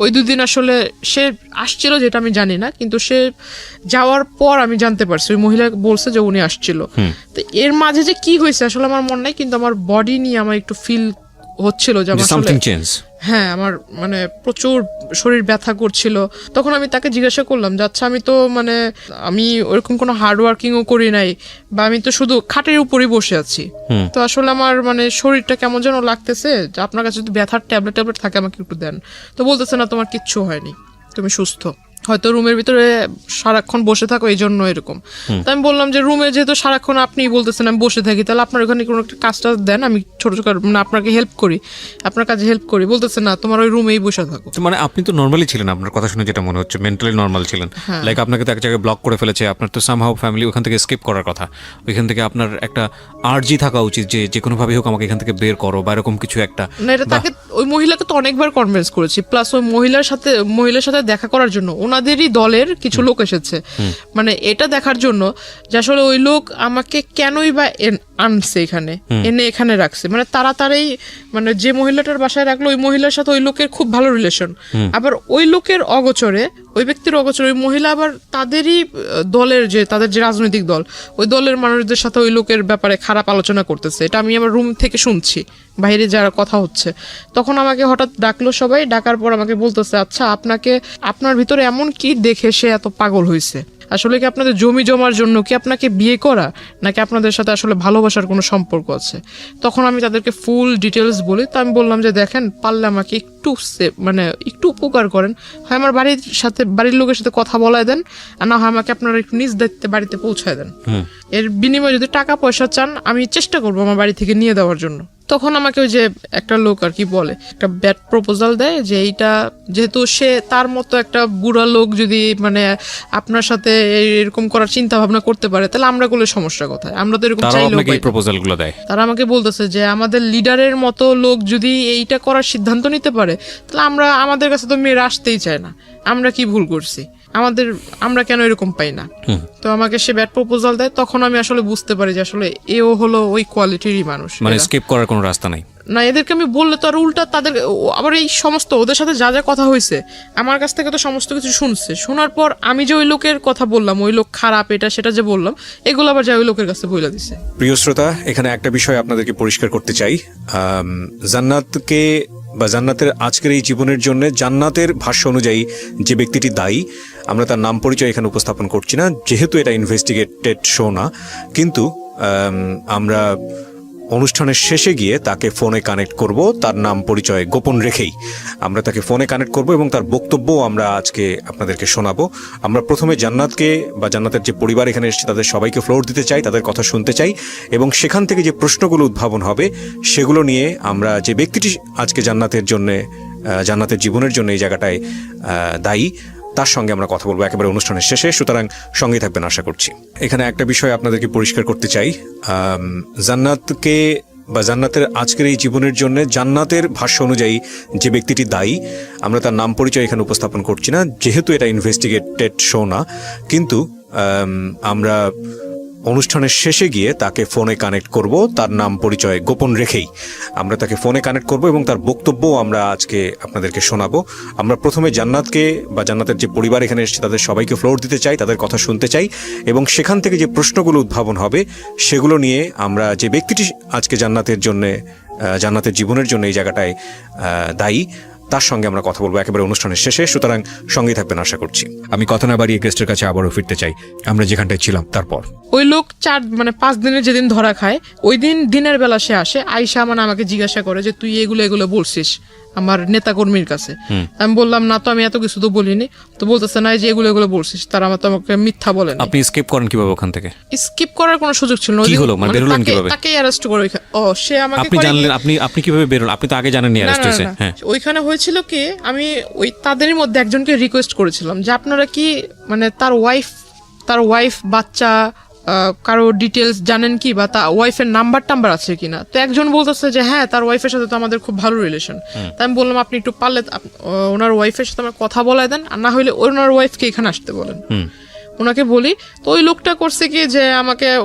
ওই 2 দিন আসলে সে আসছিল যেটা আমি জানি না, কিন্তু সে যাওয়ার পর আমি জানতে পারছি ওই মহিলা বলছে যে উনি আসছিল। তো এর মাঝে যে কি হয়েছে আসলে আমার মনে নাই, কিন্তু আমার বডি নিয়ে আমার একটু ফিল হচ্ছিল যে আমার সামথিং চেঞ্জ। হ্যাঁ, আমার মানে প্রচুর শরীর ব্যথা করছিল। তখন আমি তাকে জিজ্ঞাসা করলাম যে আচ্ছা আমি তো মানে আমি ওরকম কোনো হার্ড ওয়ার্কিংও করি নাই, বা আমি তো শুধু খাটের উপরই বসে আছি, তো আসলে আমার মানে শরীরটা কেমন যেন লাগতেছে, যে আপনার কাছে যদি ব্যথার ট্যাবলেট থাকে আমাকে একটু দেন। তো বলতেছে না তোমার কিচ্ছু হয়নি, তুমি সুস্থ, হয়তো রুমের ভিতরে সারাক্ষণ বসে থাকো এই জন্য এরকম। তো আমি বললাম যে রুমে যেহেতু সারাক্ষণ আপনি বলতেছেন আমি বসে থাকি, তাহলে আপনার ওখানে কোনো একটা কাজটা দেন, আমি ছোট ছোট মানে আপনাকে হেল্প করি, আপনার কাজে হেল্প করি। বলতেছে না তোমার ওই রুমেই বসে থাকো। মানে আপনি তো নর্মালি ছিলেন, আপনার কথা শুনে যেটা মনে হচ্ছে মেন্টালি নর্মাল ছিলেন। লাইক আপনাকে তো এক জায়গায় ব্লক করে ফেলেছে, আপনার তো সামহাউ ফ্যামিলি ওখান থেকে স্কিপ করার কথা। ওইখান থেকে আপনার একটা আর্জি থাকা উচিত যে যে কোনোভাবে হোক আমাকে এখান থেকে বের করো বা এরকম কিছু একটা। না, এটা তাকে ওই মহিলাকে তো অনেকবার কনভিন্স করেছি, প্লাস ওই মহিলার সাথে দেখা করার জন্য ওনাদেরই দলের কিছু লোক এসেছে, মানে এটা দেখার জন্য যে আসলে ওই লোক আমাকে কেনই বা আনছে এখানে, এনে এখানে রাখছে। মানে তাড়াতাড়ি মানে যে মহিলাটার বাসায় রাখলো ওই মহিলার সাথে ওই লোকের খুব ভালো রিলেশন, আবার ওই লোকের অগোচরে, ওই ব্যক্তির অগোচরে ওই মহিলা আবার তাদেরই দলের যে তাদের যে রাজনৈতিক দল, ওই দলের মানুষদের সাথে ওই লোকের ব্যাপারে খারাপ আলোচনা করতেছে। এটা আমি আমার রুম থেকে শুনছি, বাইরে যারা কথা হচ্ছে। তখন আমাকে হঠাৎ ডাকলো সবাই, ডাকার পর আমাকে বলতেছে আচ্ছা আপনাকে, আপনার ভিতরে এমন কি দেখে সে এত পাগল হয়েছে? আসলে কি আপনাদের জমি জমার জন্য কি আপনাকে বিয়ে করা, নাকি আপনাদের সাথে আসলে ভালোবাসার কোনো সম্পর্ক আছে? তখন আমি তাদেরকে ফুল ডিটেলস বলি। তো আমি বললাম যে দেখেন, পারলে আমাকে একটু মানে একটু উপকার করেন, হয় আমার বাড়ির লোকের সাথে কথা বলায় দেন, আর না হয় আমাকে আপনারা একটু নিজ দায়িত্বে বাড়িতে পৌঁছায় দেন। এর বিনিময়ে যদি টাকা পয়সা চান আমি চেষ্টা করবো আমার বাড়ি থেকে নিয়ে দেওয়ার জন্য। তখন আমাকে ওই যে একটা লোক আর কি বলে, একটা ব্যাড প্রপোজাল দেয় যে এইটা যেহেতু সে তার মতো একটা বুড়া লোক যদি মানে আপনার সাথে এরকম করার চিন্তা ভাবনা করতে পারে, তাহলে আমরা করলে সমস্যা কোথায়? আমরা তো এরকম চাইলেও পাই। প্রপোজালগুলো দেয়, তারা আমাকে বলতেছে যে আমাদের লিডারের মতো লোক যদি এইটা করার সিদ্ধান্ত নিতে পারে, তাহলে আমাদের কাছে তো মেয়েরা আসতেই চায় না। আমরা কি ভুল করছি? আমরা কেন এরকম পাই না? তো আমাকে সে ব্যাড প্রপোজাল দেয়। তখন আমি আসলে বুঝতে পারি যে আসলে এও হলো ওই কোয়ালিটিরই মানুষ, মানে স্কিপ করার কোনো রাস্তা নাই। না, এদেরকে আমি বললে তো আর উল্টা তাদের আবার এই সমস্ত ওদের সাথে যা যা কথা হয়েছে আমার কাছ থেকে তো সমস্ত কিছু শুনছে। শোনার পর আমি যে ওই লোকের কথা বললাম, ওই লোক খারাপ এটা সেটা যে বললাম, এগুলো আবার যা ওই লোকের কাছে বলে দিছে। প্রিয় শ্রোতা, এখানে একটা বিষয় আপনাদেরকে পরিষ্কার করতে চাই। জান্নাতকে বা জান্নাতের আজকের এই জীবনের জন্য জান্নাতের ভাষ্য অনুযায়ী যে ব্যক্তিটি দায়ী, আমরা তার নাম পরিচয় এখানে উপস্থাপন করছি না, যেহেতু এটা ইনভেস্টিগেটেড শো না। কিন্তু আমরা অনুষ্ঠানের শেষে গিয়ে তাকে ফোনে কানেক্ট করব, তার নাম পরিচয় গোপন রেখেই আমরা তাকে ফোনে কানেক্ট করব এবং তার বক্তব্য আমরা আজকে আপনাদেরকে শোনাবো। আমরা প্রথমে জান্নাতকে বা জান্নাতের যে পরিবার এখানে এসেছে তাদের সবাইকে ফ্লোর দিতে চাই, তাদের কথা শুনতে চাই, এবং সেখান থেকে যে প্রশ্নগুলো উদ্ভাবন হবে সেগুলো নিয়ে আমরা যে ব্যক্তিটি আজকে জান্নাতের জীবনের জন্য এই জায়গাটায় দায়ী, তার সঙ্গে আমরা কথা বলবো একেবারে অনুষ্ঠানের শেষে। সুতরাং সঙ্গে থাকবেন আশা করছি। এখানে একটা বিষয় আপনাদেরকে পরিষ্কার করতে চাই। জান্নাতকে বা জান্নাতের আজকের এই জীবনের জন্য জান্নাতের ভাষ্য অনুযায়ী যে ব্যক্তিটি দায়ী, আমরা তার নাম পরিচয় এখানে উপস্থাপন করছি না, যেহেতু এটা ইনভেস্টিগেটেড শো না। কিন্তু আমরা অনুষ্ঠানের শেষে গিয়ে তাকে ফোনে কানেক্ট করব, তার নাম পরিচয় গোপন রেখেই আমরা তাকে ফোনে কানেক্ট করব এবং তার বক্তব্য আমরা আজকে আপনাদেরকে শোনাবো। আমরা প্রথমে জান্নাতকে বা জান্নাতের যে পরিবার এখানে এসেছে তাদের সবাইকে ফ্লোর দিতে চাই, তাদের কথা শুনতে চাই, এবং সেখান থেকে যে প্রশ্নগুলো উদ্ভাবন হবে সেগুলো নিয়ে আমরা যে ব্যক্তিটি আজকে জান্নাতের জীবনের জন্য এই জায়গাটায় দায়ী, তার সঙ্গে আমরা কথা বলবো একেবারে অনুষ্ঠানের শেষে। সুতরাং সঙ্গেই থাকবেন আশা করছি। আমি কথা না বাড়িয়ে গেস্টের কাছে আবারও ফিরতে চাই আমরা যেখানটায় ছিলাম। তারপর ওই লোক 5 দিনের যেদিন ধরা খায়, ওই দিন দিনের বেলা সে আসে, আইসা মানে আমাকে জিজ্ঞাসা করে যে তুই এগুলো বলছিস আমার নেতাকর্মীর কাছে? আমি বললাম না তো, আমি এত কিছু তো বলিনি। তো বলতেছে না যে এগুলো বলছিস, তারা আমাকে মিথ্যা বলেন। আপনি স্কিপ করেন কিভাবে ওখান থেকে? স্কিপ করার কোনো সুযোগ ছিল না। কি হলো, মানে বেরোলেন কিভাবে? তাকে অ্যারেস্ট করে সে আমাকে আপনি জানলেন? আপনি কিভাবে বেরোলেন? আপনি তো আগে জানেননি অ্যারেস্ট হয়েছে। হ্যাঁ, ওইখানে হয়েছিল কি, আমি ওই তাদেরই মধ্যে একজনকে রিকোয়েস্ট করেছিলাম যে আপনারা কি মানে তার ওয়াইফ বাচ্চা কারো ডিটেলস জানেন কি, বা তার ওয়াইফের নাম্বার আছে কিনা? তো একজন বলতেছে যে হ্যাঁ, তার ওয়াইফের সাথে তো আমাদের খুব ভালো রিলেশন। তাই আমি বললাম আপনি একটু পারলে ওনার ওয়াইফের সাথে আমার কথা বলায় দেন, আর না হলে ওনার ওয়াইফকে এখানে আসতে বলেন। ওনাকে বলি। তো ওই লোকটা করছে কি যে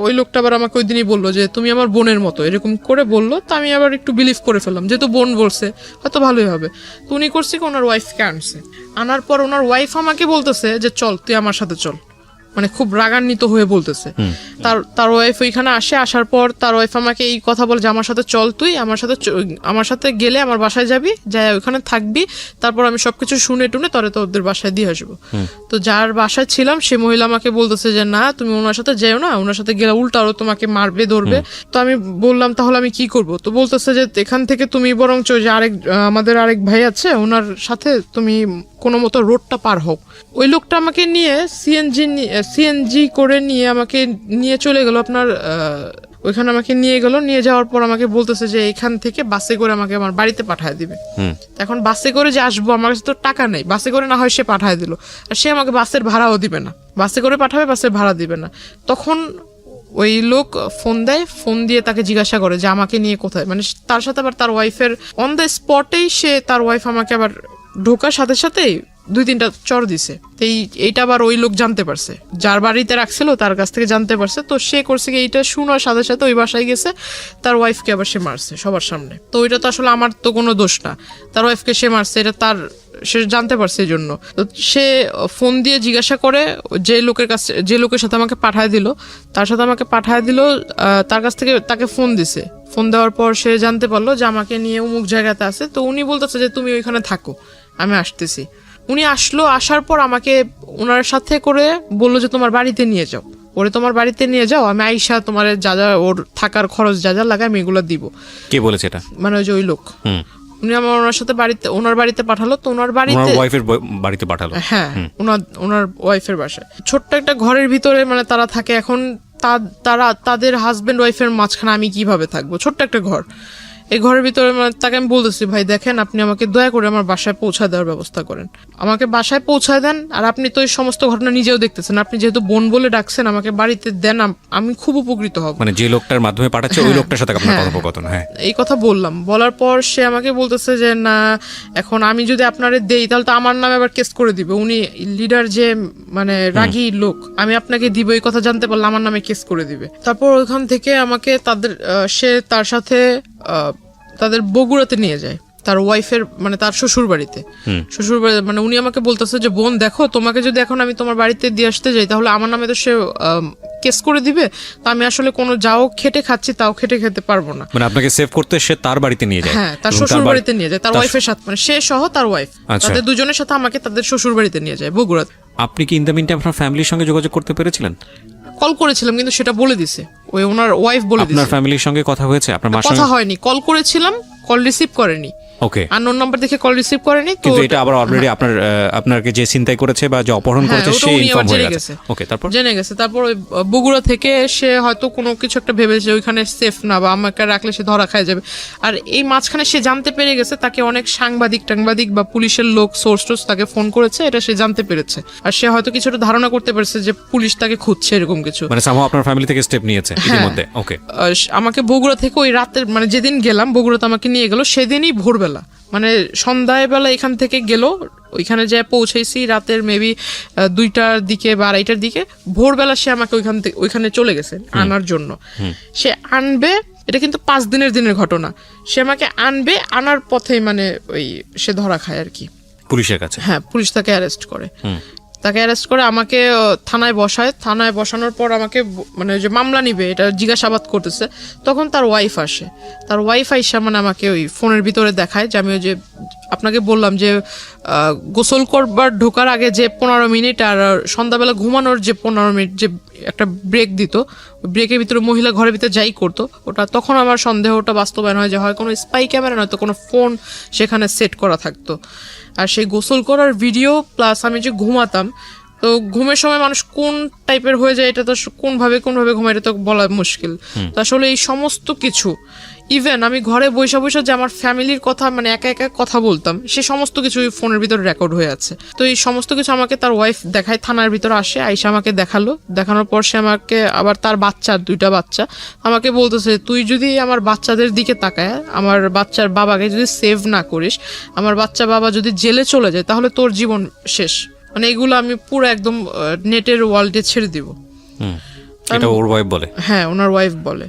ওই লোকটা আবার আমাকে ওই দিনই বললো যে তুমি আমার বোনের মতো, এরকম করে বললো। তো আমি আবার একটু বিলিভ করে ফেললাম, যেহেতু বোন বলছে হয়তো ভালোই হবে। তো উনি করছে কি ওনার ওয়াইফকে আনছে, আনার পর ওনার ওয়াইফ আমাকে বলতেছে যে চল তুই আমার সাথে চল, মানে খুব রাগান্বিত হয়ে বলতেছে। তার ওয়াইফ ওইখানে আসার পর তার ওয়াইফ আমাকে এই কথা বলে যে আমার সাথে চল, তুই আমার সাথে গেলে আমার বাসায় যাবি, যাই ওইখানে থাকবি, তারপর আমি সবকিছু শুনে টুনে তোদের বাসায় দিয়ে আসবো। তো যার বাসায় ছিলাম সে মহিলা আমাকে বলতেছে যে না তুমি ওনার সাথে যেও না, ওনার সাথে গেলে উল্টা আরো তোমাকে মারবে ধরবে। তো আমি বললাম তাহলে আমি কি করব? তো বলতেছে যে এখান থেকে তুমি বরঞ্চ যে আমাদের আরেক ভাই আছে ওনার সাথে তুমি কোনো মতো রোডটা পার হোক। ওই লোকটা আমাকে নিয়ে সিএনজি করে আমাকে নিয়ে চলে গেল আপনার ওইখানে আমাকে নিয়ে গেল। নিয়ে যাওয়ার পর আমাকে বলতেছে যে এখান থেকে বাসে করে আমাকে আমার বাড়িতে পাঠায় দিবে। এখন বাসে করে যে আসবো, আমার কাছে তো টাকা নেই, বাসে করে না হয় সে পাঠায় দিল, আর সে আমাকে বাসের ভাড়াও দিবে না, বাসে করে পাঠাবে বাসের ভাড়া দিবে না। তখন ওই লোক ফোন দেয়, ফোন দিয়ে তাকে জিজ্ঞাসা করে যে আমাকে নিয়ে কোথায়, মানে তার সাথে আবার তার ওয়াইফের অন দ্য স্পটেই তার ওয়াইফ আমাকে আবার ঢোকার সাথে সাথেই 2-3টা চর দিছে। এইটা আবার ওই লোক জানতে পারছে, যার বাড়িতে রাখছিল তার কাছ থেকে জানতে পারছে। তো সে করছে কি এইটা শোনার সাথে সাথে ওই বাসায় গেছে, তার ওয়াইফকে আবার সে মারছে সবার সামনে। তো ওইটা তো আসলে আমার তো কোনো দোষ না, তার ওয়াইফকে সে মারছে, এটা সে জানতে পারছে এই জন্য। তো সে ফোন দিয়ে জিজ্ঞাসা করে যে লোকের সাথে আমাকে পাঠায় দিল, তার সাথে আমাকে পাঠায় দিল, তার কাছ থেকে তাকে ফোন দিছে। ফোন দেওয়ার পর সে জানতে পারলো যে আমাকে নিয়ে অমুক জায়গাতে আছে। তো উনি বলতেছে যে তুমি ওইখানে থাকো, আমি আসতেছি। উনি আসলো, আসার পর আমাকে ওনার সাথে করে বললো যে তোমার বাড়িতে নিয়ে যাও, তোমার বাড়িতে নিয়ে যাও, আমি আইসা তোমার যা যা ওর থাকার খরচ যা যা লাগে আমি এগুলো দিব। কে বলেছে এটা? মানে ওই যে ওই লোক, উনি আমার ওনার সাথে ওনার বাড়িতে পাঠালো। তো ওনার বাড়িতে পাঠালো, হ্যাঁ ওনার ওয়াইফের বাসায় ছোট্ট একটা ঘরের ভিতরে মানে তারা থাকে। এখন তাদের হাজবেন্ড ওয়াইফের মাঝখানে আমি কিভাবে থাকবো? ছোট্ট একটা ঘর, এই ঘরের ভিতরে মানে তাকে আমি বলতেছি ভাই দেখেন আপনি আমাকে দয়া করে আমার বাসায় পৌঁছায় দেওয়ার ব্যবস্থা করেন, আমাকে বাসায় পৌঁছায় দেন। আর আপনি তো এই সমস্ত ঘটনা নিজেও দেখতেছেন, আপনি যেহেতু বোন বলে ডাকছেন আমাকে বাড়িতে দেন, আমি খুব উপকৃত হব। মানে যে লোকটার মাধ্যমে পাঠাচ্ছে ওই লোকটার সাথে আপনার কথোপকথন? হ্যাঁ, এই কথা বললাম। বলার পর সে আমাকে বলতেছে যে না এখন আমি যদি আপনারে দেই তাহলে তো আমার নামে আবার কেস করে দিবে, উনি লিডার যে মানে রাগী লোক, আমি আপনাকে দিব এই কথা জানতে পারলে আমার নামে কেস করে দিবে। তারপর ওইখান থেকে আমাকে সে তার সাথে তাদের বগুড়াতে নিয়ে যায়, তার ওয়াইফের মানে তার শ্বশুর বাড়িতে। মানে উনি আমাকে বলতেছে যে বোন দেখো তোমাকে যদি এখন আমি তোমার বাড়িতে দিয়ে আসতে যাই তাহলে আমার নামে তো সে কেস করে দিবে, তো আমি আসলে কোনো যাও খেটে খাচ্ছি তাও খেটে খেতে পারবো না। মানে আপনাকে সেভ করতে সে তার বাড়িতে নিয়ে যায়? হ্যাঁ, তার শ্বশুর বাড়িতে নিয়ে যায়, তার ওয়াইফের সাথে, মানে সে সহ তার ওয়াইফ, তাদের দুজনের সাথে আমাকে তাদের শ্বশুর বাড়িতে নিয়ে যায় বগুড়াতে। আপনি কি ইন দ্য মিনটাইম আপনার ফ্যামিলির সঙ্গে যোগাযোগ করতে পেরেছিলেন? কল করেছিলাম কিন্তু সেটা বলে দিছে ওনার ওয়াইফ বলে দিছে। আপনার ফ্যামিলির সঙ্গে কথা হয়েছে? আপনার মার সঙ্গে কথা হয়নি, কল করেছিলাম, কল রিসিভ করেনি। ওকে, আননোন নাম্বার দেখে কল রিসিভ করেনি। কিন্তু এটা আবার অলরেডি আপনাকে যে চিন্তাই করেছে বা যে অপহরণ করেছে সে ইনফর্ম হয়ে গেছে। ওকে, তারপর জেনে গেছে। তারপর ওই বগুড়া থেকে সে হয়তো কোনো কিছু একটা ভেবেছে ওইখানে সেফ না বা আমাকে রাখলে সে ধরা খায় যাবে। আর এই মাঝখানে সে জানতে পেরে গেছে তাকে অনেক সাংবাদিক বা পুলিশের লোক সোর্স তাকে ফোন করেছে, এটা সে জানতে পেরেছে। আর সে হয়তো কিছুটা ধারণা করতে পেরেছে যে পুলিশ তাকে খুঁজছে, এরকম কিছু। মানে সামহাও আপনার ফ্যামিলি থেকে স্টেপ নিয়েছে ইতিমধ্যে। ওকে, আমাকে বগুড়া থেকে ওই রাতের মানে যেদিন গেলাম বগুড়াতে আমাকে নিয়ে গেল সেদিনই ভোরবেলা, মানে সন্ধ্যাবেলা এখান থেকে গেল, ওইখানে যে পৌঁছেছি রাতের মেবি 2টার দিকে বা 2:30টার দিকে। ভোরবেলা সে আমাকে ওইখানে চলে গেছে আনার জন্য। সে আনবে, এটা কিন্তু 5 দিনের ঘটনা। সে আমাকে আনবে, আনার পথে মানে ওই সে ধরা খায় আর কি পুলিশের কাছে। হ্যাঁ, পুলিশ তাকে অ্যারেস্ট করে আমাকে থানায় বসায়। থানায় বসানোর পর আমাকে মানে যে মামলা নিবে এটা জিজ্ঞাসাবাদ করতেছে, তখন তার ওয়াইফ আসে। তার ওয়াইফ আইসা মানে আমাকে ওই ফোনের ভিতরে দেখায় যে আমি ওই যে আপনাকে বললাম যে গোসল করবার ঢোকার আগে যে 15 মিনিট আর সন্ধ্যাবেলা ঘুমানোর যে 15 মিনিট যে একটা ব্রেক দিত, ব্রেকের ভিতরে মহিলা ঘরের ভিতরে যাই করতো, ওটা তখন আমার সন্দেহটা বাস্তবায়ন হয় যে হয় কোনো স্পাই ক্যামেরা নয়তো কোনো ফোন সেখানে সেট করা থাকতো। আর সেই গোসল করার ভিডিও প্লাস আমি যে ঘুমাতাম, তো ঘুমের সময় মানুষ কোন টাইপের হয়ে যায় এটা তো কোনভাবে ঘুমায় এটা তো বলা মুশকিল। তো আসলে এই সমস্ত কিছু ইভেন আমি ঘরে বসে যে আমার ফ্যামিলির কথা মানে একা কথা বলতাম, সে সমস্ত কিছু ফোনের ভিতরে রেকর্ড হয়ে আছে। তো এই সমস্ত কিছু আমাকে তার ওয়াইফ দেখায়, থানার ভিতরে আসে, আইসা আমাকে দেখানোর পর সে আমাকে আবার তার 2টা বাচ্চা আমাকে বলতেছে তুই যদি আমার বাচ্চাদের দিকে তাকায়, আমার বাচ্চার বাবাকে যদি সেভ না করিস, আমার বাবা যদি জেলে চলে যায় তাহলে তোর জীবন শেষ। মানে এগুলো আমি পুরো একদম নেটের ওয়ার্ল্ডে ছেড়ে দিব। এটা ওর ওয়াইফ বলে? হ্যাঁ, ওনার ওয়াইফ বলে।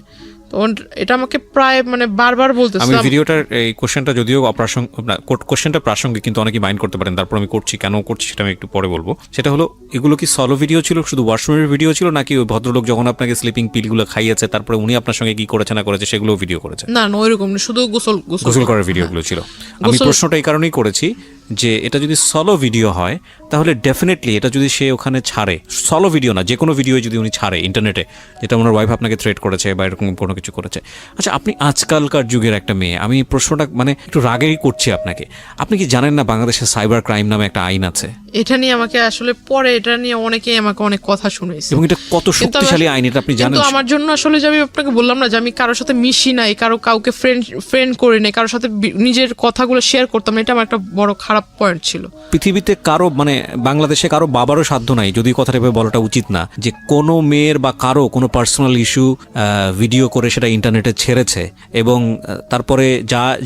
তো এটা আমাকে প্রায় মানে বারবার বলতেছে। আমি ভিডিওটার এই কোশ্চেনটা যদিও কোশ্চেনটা প্রাসঙ্গিক, কিন্তু অনেকে মাইন্ড করতে পারেন, তারপর আমি করছি কেন করছি সেটা আমি একটু পরে বলবো। সেটা হলো, এগুলো কি সলো ভিডিও ছিল, শুধু ওয়াশরুমের ভিডিও ছিল, নাকি ওই ভদ্রলোক যখন আপনাকে স্লিপিং পিলগুলো খাইয়েছে তারপরে উনি আপনার সঙ্গে কি করেছে না করেছে সেগুলো ভিডিও করেছে? না না, ওইরকম না, শুধু গোসল করার ভিডিওগুলো ছিল। আমি প্রশ্নটা এই কারণেই করেছি যে এটা যদি সলো ভিডিও হয় তাহলে ডেফিনেটলি এটা যদি সে ওখানে ছাড়ে, সলো ভিডিও না যে কোনো ভিডিও যদি উনি ছাড়ে ইন্টারনেটে, যেটা ওনার ওয়াইফ আপনাকে থ্রেট করেছে বা এরকম কোনো কিছু করেছে, আচ্ছা আপনি আজকালকার যুগের একটা মেয়ে, আমি প্রশ্নটা মানে একটু রাগেই করছি আপনাকে, আপনি কি জানেন না বাংলাদেশে সাইবার ক্রাইম নামে একটা আইন আছে? এটা নিয়ে আমাকে আসলে পরে এটা নিয়ে অনেকেই আমাকে অনেক কথা শুনেছে, এবং এটা কত শক্তিশালী আইন এটা আপনি জানেন? কিন্তু আমার জন্য আসলে যে আমি আপনাকে বললাম না যে আমি কারোর সাথে মিশি নাই, কাউকে ফ্রেন্ড করি নাই, কারোর সাথে নিজের কথাগুলো শেয়ার করতাম না, এটা আমার একটা বড় খারাপ পয়েন্ট ছিল। পৃথিবীতে কারো মানে বাংলাদেশে কারো বাবারও সাধ্য নাই, যদি কথাটা এভাবে বলাটা উচিত না, যে কোনো মেয়ের বা কারো কোনো পার্সোনাল ইস্যু ভিডিও করে সেটা ইন্টারনেটে ছেড়েছে এবং তারপরে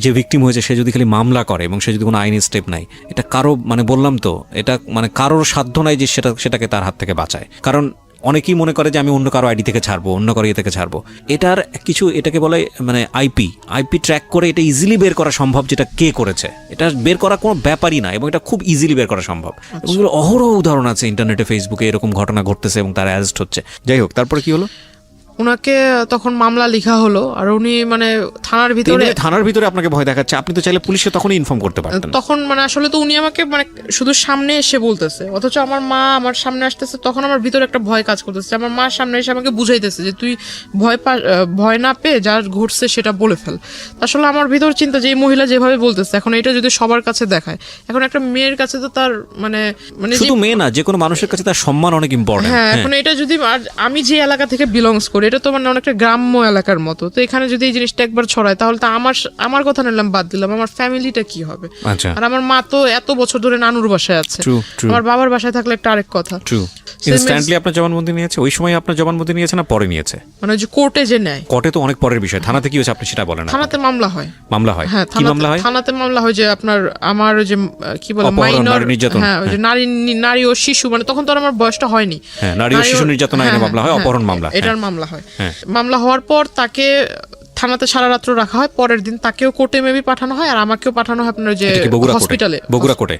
যে ভিকটিম হয়েছে সে যদি খালি মামলা করে এবং সে যদি কোনো আইনি স্টেপ নাই, এটা কারো মানে বললাম তো, এটা মানে কারোর সাধ্য নাই যে সেটাকে তার হাত থেকে বাঁচায়। কারণ অনেকেই মনে করে যে আমি অন্য কারো আইডি থেকে ছাড়বো, অন্য কারো থেকে ছাড়বো। এটার কিছু, এটাকে বলে মানে আইপি ট্র্যাক করে এটা ইজিলি বের করা সম্ভব, যেটা কে করেছে এটা বের করা কোনো ব্যাপারই না, এবং এটা খুব ইজিলি বের করা সম্ভব। এবং এগুলো অহরহ উদাহরণ আছে ইন্টারনেটে, ফেসবুকে এরকম ঘটনা ঘটতেছে এবং তারা অ্যারেস্ট হচ্ছে। যাই হোক, তারপরে কি হলো? ওনাকে তখন মামলা লেখা হলো, আর উনি মানে থানার ভিতরে আপনাকে ভয় দেখাচ্ছে। আপনি তো চাইলে পুলিশে তখনই ইনফর্ম করতে পারতেন। তখন মানে আসলে তো উনি আমাকে মানে শুধু সামনে এসে বলতেছে, অথচ আমার মা আমার সামনে আসতেছে, তখন আমার ভিতরে একটা ভয় কাজ করতেছে। আমার মা সামনে এসে আমাকে বুঝাইতেছে যে তুই ভয় না পেয়ে যা ঘটছে সেটা বলে ফেল। আসলে আমার ভিতর চিন্তা যে এই মহিলা যেভাবে বলতেছে, এখন এটা যদি সবার কাছে দেখায়, এখন একটা মেয়ের কাছে তো তার মানে শুধু মেয়ে না, যে কোনো মানুষের কাছে তার সম্মান অনেক ইম্পর্টেন্ট। হ্যাঁ, এখন এটা যদি আমি যে এলাকা থেকে বিলংস করি, এটা তো মানে অনেকটা গ্রাম্য এলাকার মতো, তো এখানে যদি এই জিনিসটা একবার ছড়ায় তাহলে তো আমার কথা নিলাম বাদ দিলাম, আমার ফ্যামিলিটা কি হবে? আর আমার মা তো এত বছর ধরে নানুর বাসায় আছে, আমার বাবার বাসায় থাকলে একটা আরেক কথা। ইনস্ট্যান্টলি আপনার জবানবন্দি নিয়েছে? ওই সময় আপনার জবানবন্দি নিয়েছে না পরে নিয়েছে? মানে যে কোর্টে যে নেয়, কোর্টে তো অনেক পরের বিষয়। থানাতে কি হয়েছে আপনি সেটা বলেন? থানাতে মামলা হয়। হ্যাঁ, কি মামলা হয়? থানাতে মামলা হয় যে আমার যে কি বলে মাইনর, হ্যাঁ ওই যে নারী ও শিশু, মানে তখন তো আমার বয়সটা হয়নি। হ্যাঁ, নারী ও শিশু নির্যাতন আইনে মামলা হয়, অপহরণ মামলা, এটার মামলা হয়। মামলা হওয়ার পর তাকে থানাতে সারা রাত্র রাখা হয়, পরের দিন তাকেও কোর্টে মেবি পাঠানো হয়, আর আমাকেও পাঠানো হয় আপনার যে হসপিটালে। বগুড়া কোর্টে?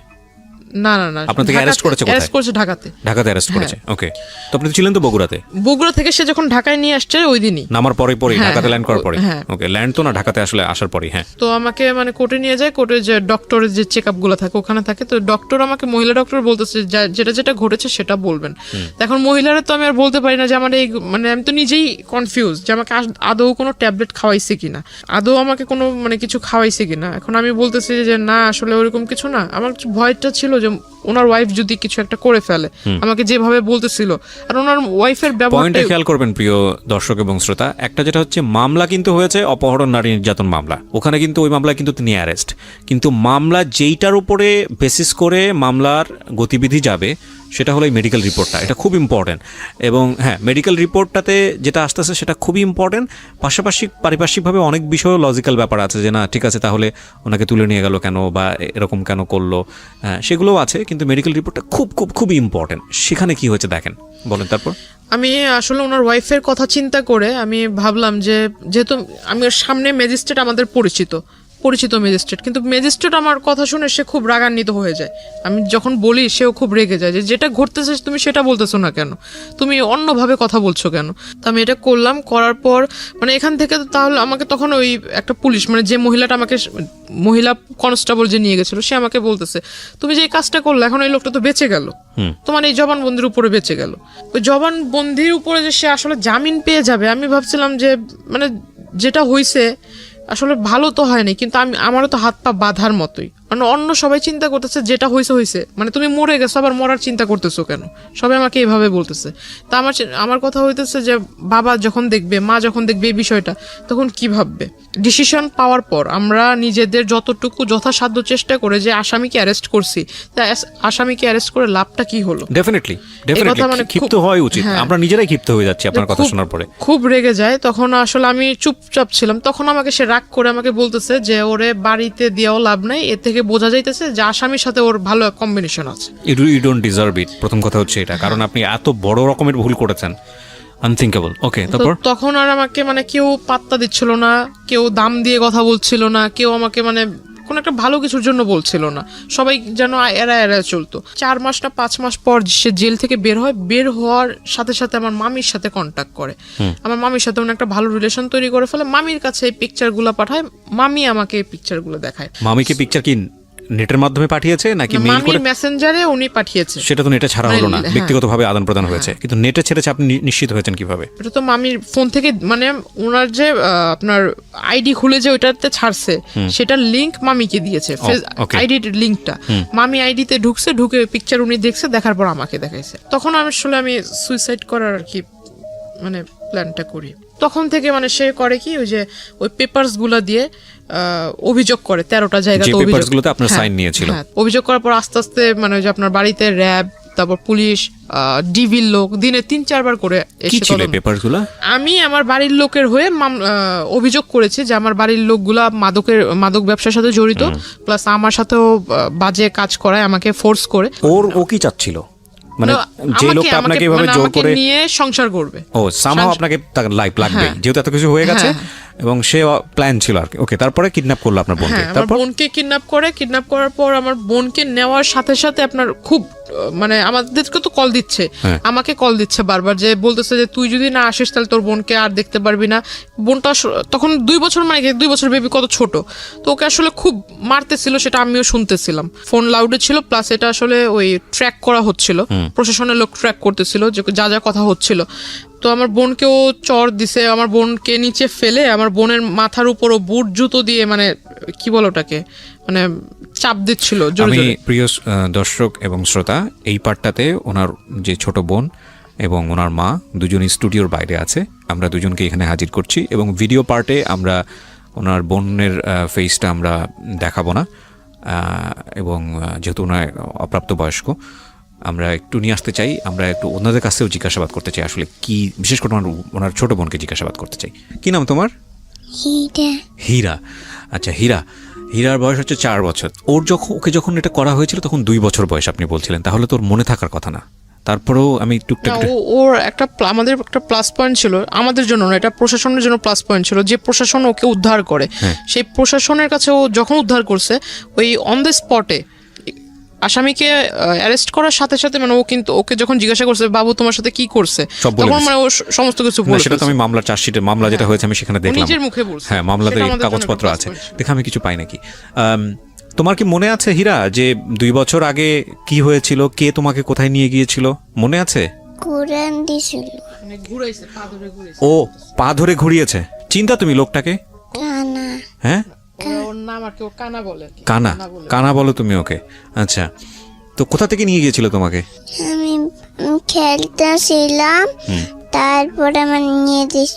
না না না, আপনাকে অ্যারেস্ট করেছে কোথায়? অ্যারেস্ট করেছে ঢাকাতে। ঢাকাতে অ্যারেস্ট করেছে, ওকে। তো আপনি ছিলেন তো বগুড়াতে? বগুড়া থেকে সে যখন ঢাকায় নিয়ে আসছে ওই দিনই, নামার পরে ঢাকাতে ল্যান্ড করার পরে, ওকে, ল্যান্ড তো না, ঢাকাতে আসলে আসার পরে। হ্যাঁ, তো আমাকে মানে কোর্টে নিয়ে যায়, কোর্টে যে ডক্টরের যে চেকআপ গুলো থাকে ওখানে থাকে, তো ডক্টর আমাকে, মহিলা ডক্টর বলতেছে যেটা ঘটেছে সেটা বলবেন। এখন মহিলারা তো আমি আর বলতে পারি না যে আমার এই মানে আমি তো নিজেই কনফিউজ যে আমাকে আদৌ কোনো ট্যাবলেট খাওয়াইছে কিনা, আদৌ আমাকে কোনো মানে কিছু খাওয়াইছে কিনা। এখন আমি বলতেছি যে না, আসলে ওরকম কিছু না। আমার ভয়টা ছিল যে ওনার ওয়াইফ যদি কিছু একটা করে ফেলে, আমাকে যেভাবে বলতেছিল, আর ওনার ওয়াইফের ব্যবহারটা খেয়াল করবেন প্রিয় দর্শক এবং শ্রোতা। একটা যেটা হচ্ছে মামলা কিন্তু হয়েছে অপহরণ, নারী নির্যাতন মামলা, ওখানে কিন্তু ওই মামলায় কিন্তু তিনি অ্যারেস্ট, কিন্তু মামলা যেইটার উপরে বেসিস করে মামলার গতিবিধি যাবে সেটা হলো এই মেডিকেল রিপোর্টটা। এটা খুব ইম্পর্টেন্ট, এবং হ্যাঁ, মেডিকেল রিপোর্টটাতে যেটা আসতেছে সেটা খুবই ইম্পর্টেন্ট। পাশাপাশি পারিপার্শ্বিকভাবে অনেক বিষয়েও লজিক্যাল ব্যাপার আছে, যে না ঠিক আছে তাহলে ওনাকে তুলে নিয়ে গেল কেন বা এরকম কেন করলো, সেগুলোও আছে, কিন্তু মেডিকেল রিপোর্টটা খুব খুব খুবই ইম্পর্টেন্ট। সেখানে কি হয়েছে দেখেন, বলেন। তারপর আমি আসলে ওনার ওয়াইফের কথা চিন্তা করে আমি ভাবলাম যে যেহেতু আমি ওর সামনে ম্যাজিস্ট্রেট আমাদের পরিচিত ম্যাজিস্ট্রেট, কিন্তু ম্যাজিস্ট্রেট আমার কথা শুনে সে খুব রাগান্বিত হয়ে যায়। আমি যখন বলি সেও খুব রেগে যায় যে যেটা ঘটতেছে তুমি সেটা বলতেছো না কেন, তুমি অন্যভাবে কথা বলছো কেন। তো আমি এটা করলাম, করার পর মানে এখান থেকে তাহলে আমাকে তখন ওই একটা পুলিশ, মানে যে মহিলাটা আমাকে, মহিলা কনস্টেবল যে নিয়ে গেছিল, সে আমাকে বলতেছে তুমি যে এই কাজটা করলে এখন এই লোকটা তো বেঁচে গেল, তোমার এই জবানবন্দির উপরে বেঁচে গেল। ওই জবানবন্দির উপরে যে সে আসলে জামিন পেয়ে যাবে, আমি ভাবছিলাম যে মানে যেটা হয়েছে আসলে ভালো তো হয়নি, কিন্তু আমারও তো হাত পা বাঁধার মতোই। মানে অন্য সবাই চিন্তা করতেছে যেটা হয়েছে, মানে তুমি মরে গেছো আবার মরার চিন্তা করতেছো কেন, সবাই আমাকে এইভাবে বলতেছে। তা আমার কথা হইতেছে যে বাবা যখন দেখবে, মা যখন দেখবে এই বিষয়টা, তখন কি ভাববে। ডিসিশন পাওয়ার পর আমরা নিজেদের যতটুকু যথাসাধ্য চেষ্টা করে যে আসামিকে অ্যারেস্ট করছি, তা আসামিকে অ্যারেস্ট করে লাভটা কি হলো? ডেফিনেটলি ক্ষিপ্ত হওয়াই উচিত। আমরা নিজেরাই ক্ষিপ্ত হয়ে যাচ্ছি আপনার কথা শোনার পরে, খুব রেগে যায়। তখন আসলে আমি চুপচাপ ছিলাম, তখন আমাকে সে রাগ করে আমাকে বলতেছে যে ওরে বাড়িতে দিয়েও লাভ নাই, এর থেকে থেকে বোঝা যাইতেছে যে আসামির সাথে ওর ভালো কম্বিনেশন আছে। ইউ ডোন্ট ডিজার্ভ ইট, প্রথম কথা হচ্ছে এটা, কারণ আপনি এত বড় রকমের ভুল করেছেন, আনথিঙ্কেবল। ওকে, তো তারপর? তখন আর আমাকে মানে কেউ পাত্তা দিচ্ছিল না, কেউ দাম দিয়ে কথা বলছিল না, কেউ আমাকে মানে কোনো একটা ভালো কিছুর জন্য বলছিল না, সবাই যেন এরা চলতো। 4 মাস না 5 মাস পর সে জেল থেকে বের হয়, বের হওয়ার সাথে সাথে আমার মামির সাথে কন্ট্যাক্ট করে, আমার মামির সাথে একটা ভালো রিলেশন তৈরি করে ফেলে, মামির কাছে এই পিকচারগুলো পাঠায়, মামি আমাকে এই পিকচারগুলো দেখায়। মামিকে পিকচার কি নেটের মাধ্যমে পাঠিয়েছে নাকি মেইল করে? মামির মেসেঞ্জারে উনি পাঠিয়েছে। সেটা তো নেটে ছাড়া হলো না, হ্যাঁ। ব্যক্তিগতভাবে আদান প্রদান হয়েছে, কিন্তু নেটে ছেড়েছে, আপনি নিশ্চিত হয়েছেন কিভাবে? এটা তো মামির ফোন থেকে, মানে ওনার যে আপনার আইডি খুলে যে ওইটাতে ছাড়ছে, সেটার লিংক মামিকে দিয়েছে, আইডির লিংকটা মামি আইডিতে ঢুকছে, ঢুকে পিকচার উনি দেখছে, দেখার পর আমাকে দেখাইছে। তখন আসলে আমি সুইসাইড করার আর কি মানে প্ল্যানটা করি। তখন থেকে মানে সে করে কি, ওই যে ওই পেপারস গুলা দিয়ে অভিযোগ করে 13টা জায়গাতে, যে পেপারস গুলোতে আপনার সাইন নিয়েছিল, অভিযোগ করার পর আস্তে আস্তে মানে ওই যে আপনার বাড়িতে র্যাব, তারপর পুলিশ, ডিভির লোক দিনে 3-4 বার করে কি এসে ছিল পেপারস গুলো? আমি আমার বাড়ির লোকের হয়ে অভিযোগ করেছি যে আমার বাড়ির লোকগুলা মাদক ব্যবসার সাথে জড়িত, প্লাস আমার সাথেও বাজে কাজ করায়, আমাকে ফোর্স করে। ও কি চাচ্ছিল, মানে যে লোকটা আপনাকে এভাবে জোর করে নিয়ে সংসার করবে, ও সামহাও আপনাকে লাইফ লাগবে, যেহেতু এত কিছু হয়ে গেছে, এবং সে প্ল্যান ছিল আর কি। ওকে, তারপরে কিডন্যাপ করলো আপনার বোনকে? আমার বোনকে কিডন্যাপ করার পর আমার বোনকে নেওয়ার সাথে সাথে আপনার খুব মানে আমাদেরকে তো কল দিচ্ছে, আমাকে কল দিচ্ছে বারবার, যে বলতেছে যে তুই যদি না আসিস তাহলে তোর বোনকে আর দেখতে পারবি না। বোনটা তখন 2 বছর, মানে 2 বছর বেবি, কত ছোট, তো ওকে আসলে খুব মারতেছিল, সেটা আমিও শুনতেছিলাম। ফোন লাউডে ছিল, প্লাস এটা আসলে ওই ট্র্যাক করা হচ্ছিল, প্রশাসনের লোক ট্র্যাক করতেছিল যে যা যা কথা হচ্ছিল। তো আমার বোনকেও চর দিছে, আমার বোনকে নিচে ফেলে আমার বোনের মাথার উপরও বুট জুতো দিয়ে, মানে কি বলো ওটাকে, মানে চাপ দিচ্ছিল জোরে আমি জোরে। প্রিয় দর্শক এবং শ্রোতা, এই পার্টটাতে ওনার যে ছোট বোন এবং ওনার মা দুজনই স্টুডিওর বাইরে আছে, আমরা দুজনকে এখানে হাজির করছি, এবং ভিডিও পার্টে আমরা ওনার বোনের ফেসটা আমরা দেখাবো না, এবং যেহেতু ওনার অপ্রাপ্তবয়স্ক, আমরা একটু নিয়ে আসতে চাই, আমরা একটু ওনাদের কাছেও জিজ্ঞাসাবাদ করতে চাই, আসলে কি, বিশেষ করে ওনার ছোট বোনকে জিজ্ঞাসাবাদ করতে চাই। কি নাম তোমার? হীরা। আচ্ছা, হীরার বয়স হচ্ছে 4 বছর। ওকে যখন এটা করা হয়েছিল তখন 2 বছর বয়স আপনি বলছিলেন, তাহলে তোর মনে থাকার কথা না? তারপরেও আমি টুকটাক, ওর আমাদের একটা প্লাস পয়েন্ট ছিল, আমাদের জন্য না, এটা প্রশাসনের জন্য প্লাস পয়েন্ট ছিল, যে প্রশাসন ওকে উদ্ধার করে, সেই প্রশাসনের কাছে ও যখন উদ্ধার করছে, ওই অন দ্য স্পটে আসামিকে অ্যারেস্ট করার সাথে সাথে, মানে ও কিন্তু ওকে যখন জিজ্ঞাসা করছে বাবু তোমার সাথে কি করছে, তখন মানে ও সমস্ত কিছু বলে। সেটা তো আমি মামলার চার্জশিটে, মামলা যেটা হয়েছে আমি সেখানে দেখলাম, নিজের মুখে বলছে। হ্যাঁ, মামলাতে কাগজপত্র আছে, দেখে আমি কিছু পাই নাকি। তোমার কি মনে আছে হীরা, যে 2 বছর আগে কি হয়েছিল, কে তোমাকে কোথায় নিয়ে গিয়েছিল, মনে আছে? কুরআন দিছিল, মানে ঘুরাইছে, পা ধরে ঘুরাইছে। ও পা ধরে ঘুরিয়েছে। চিন্তা তুমি লোকটাকে? কানা, হ্যাঁ, ওর নাম আর কি, ও কানা বলে। কানা বলো তুমি ওকে? আচ্ছা, তো কোথা থেকে নিয়ে গিয়েছিল তোমাকে? আমি খেলতেছিলাম, তারপরে আমার নিয়ে দিছিল।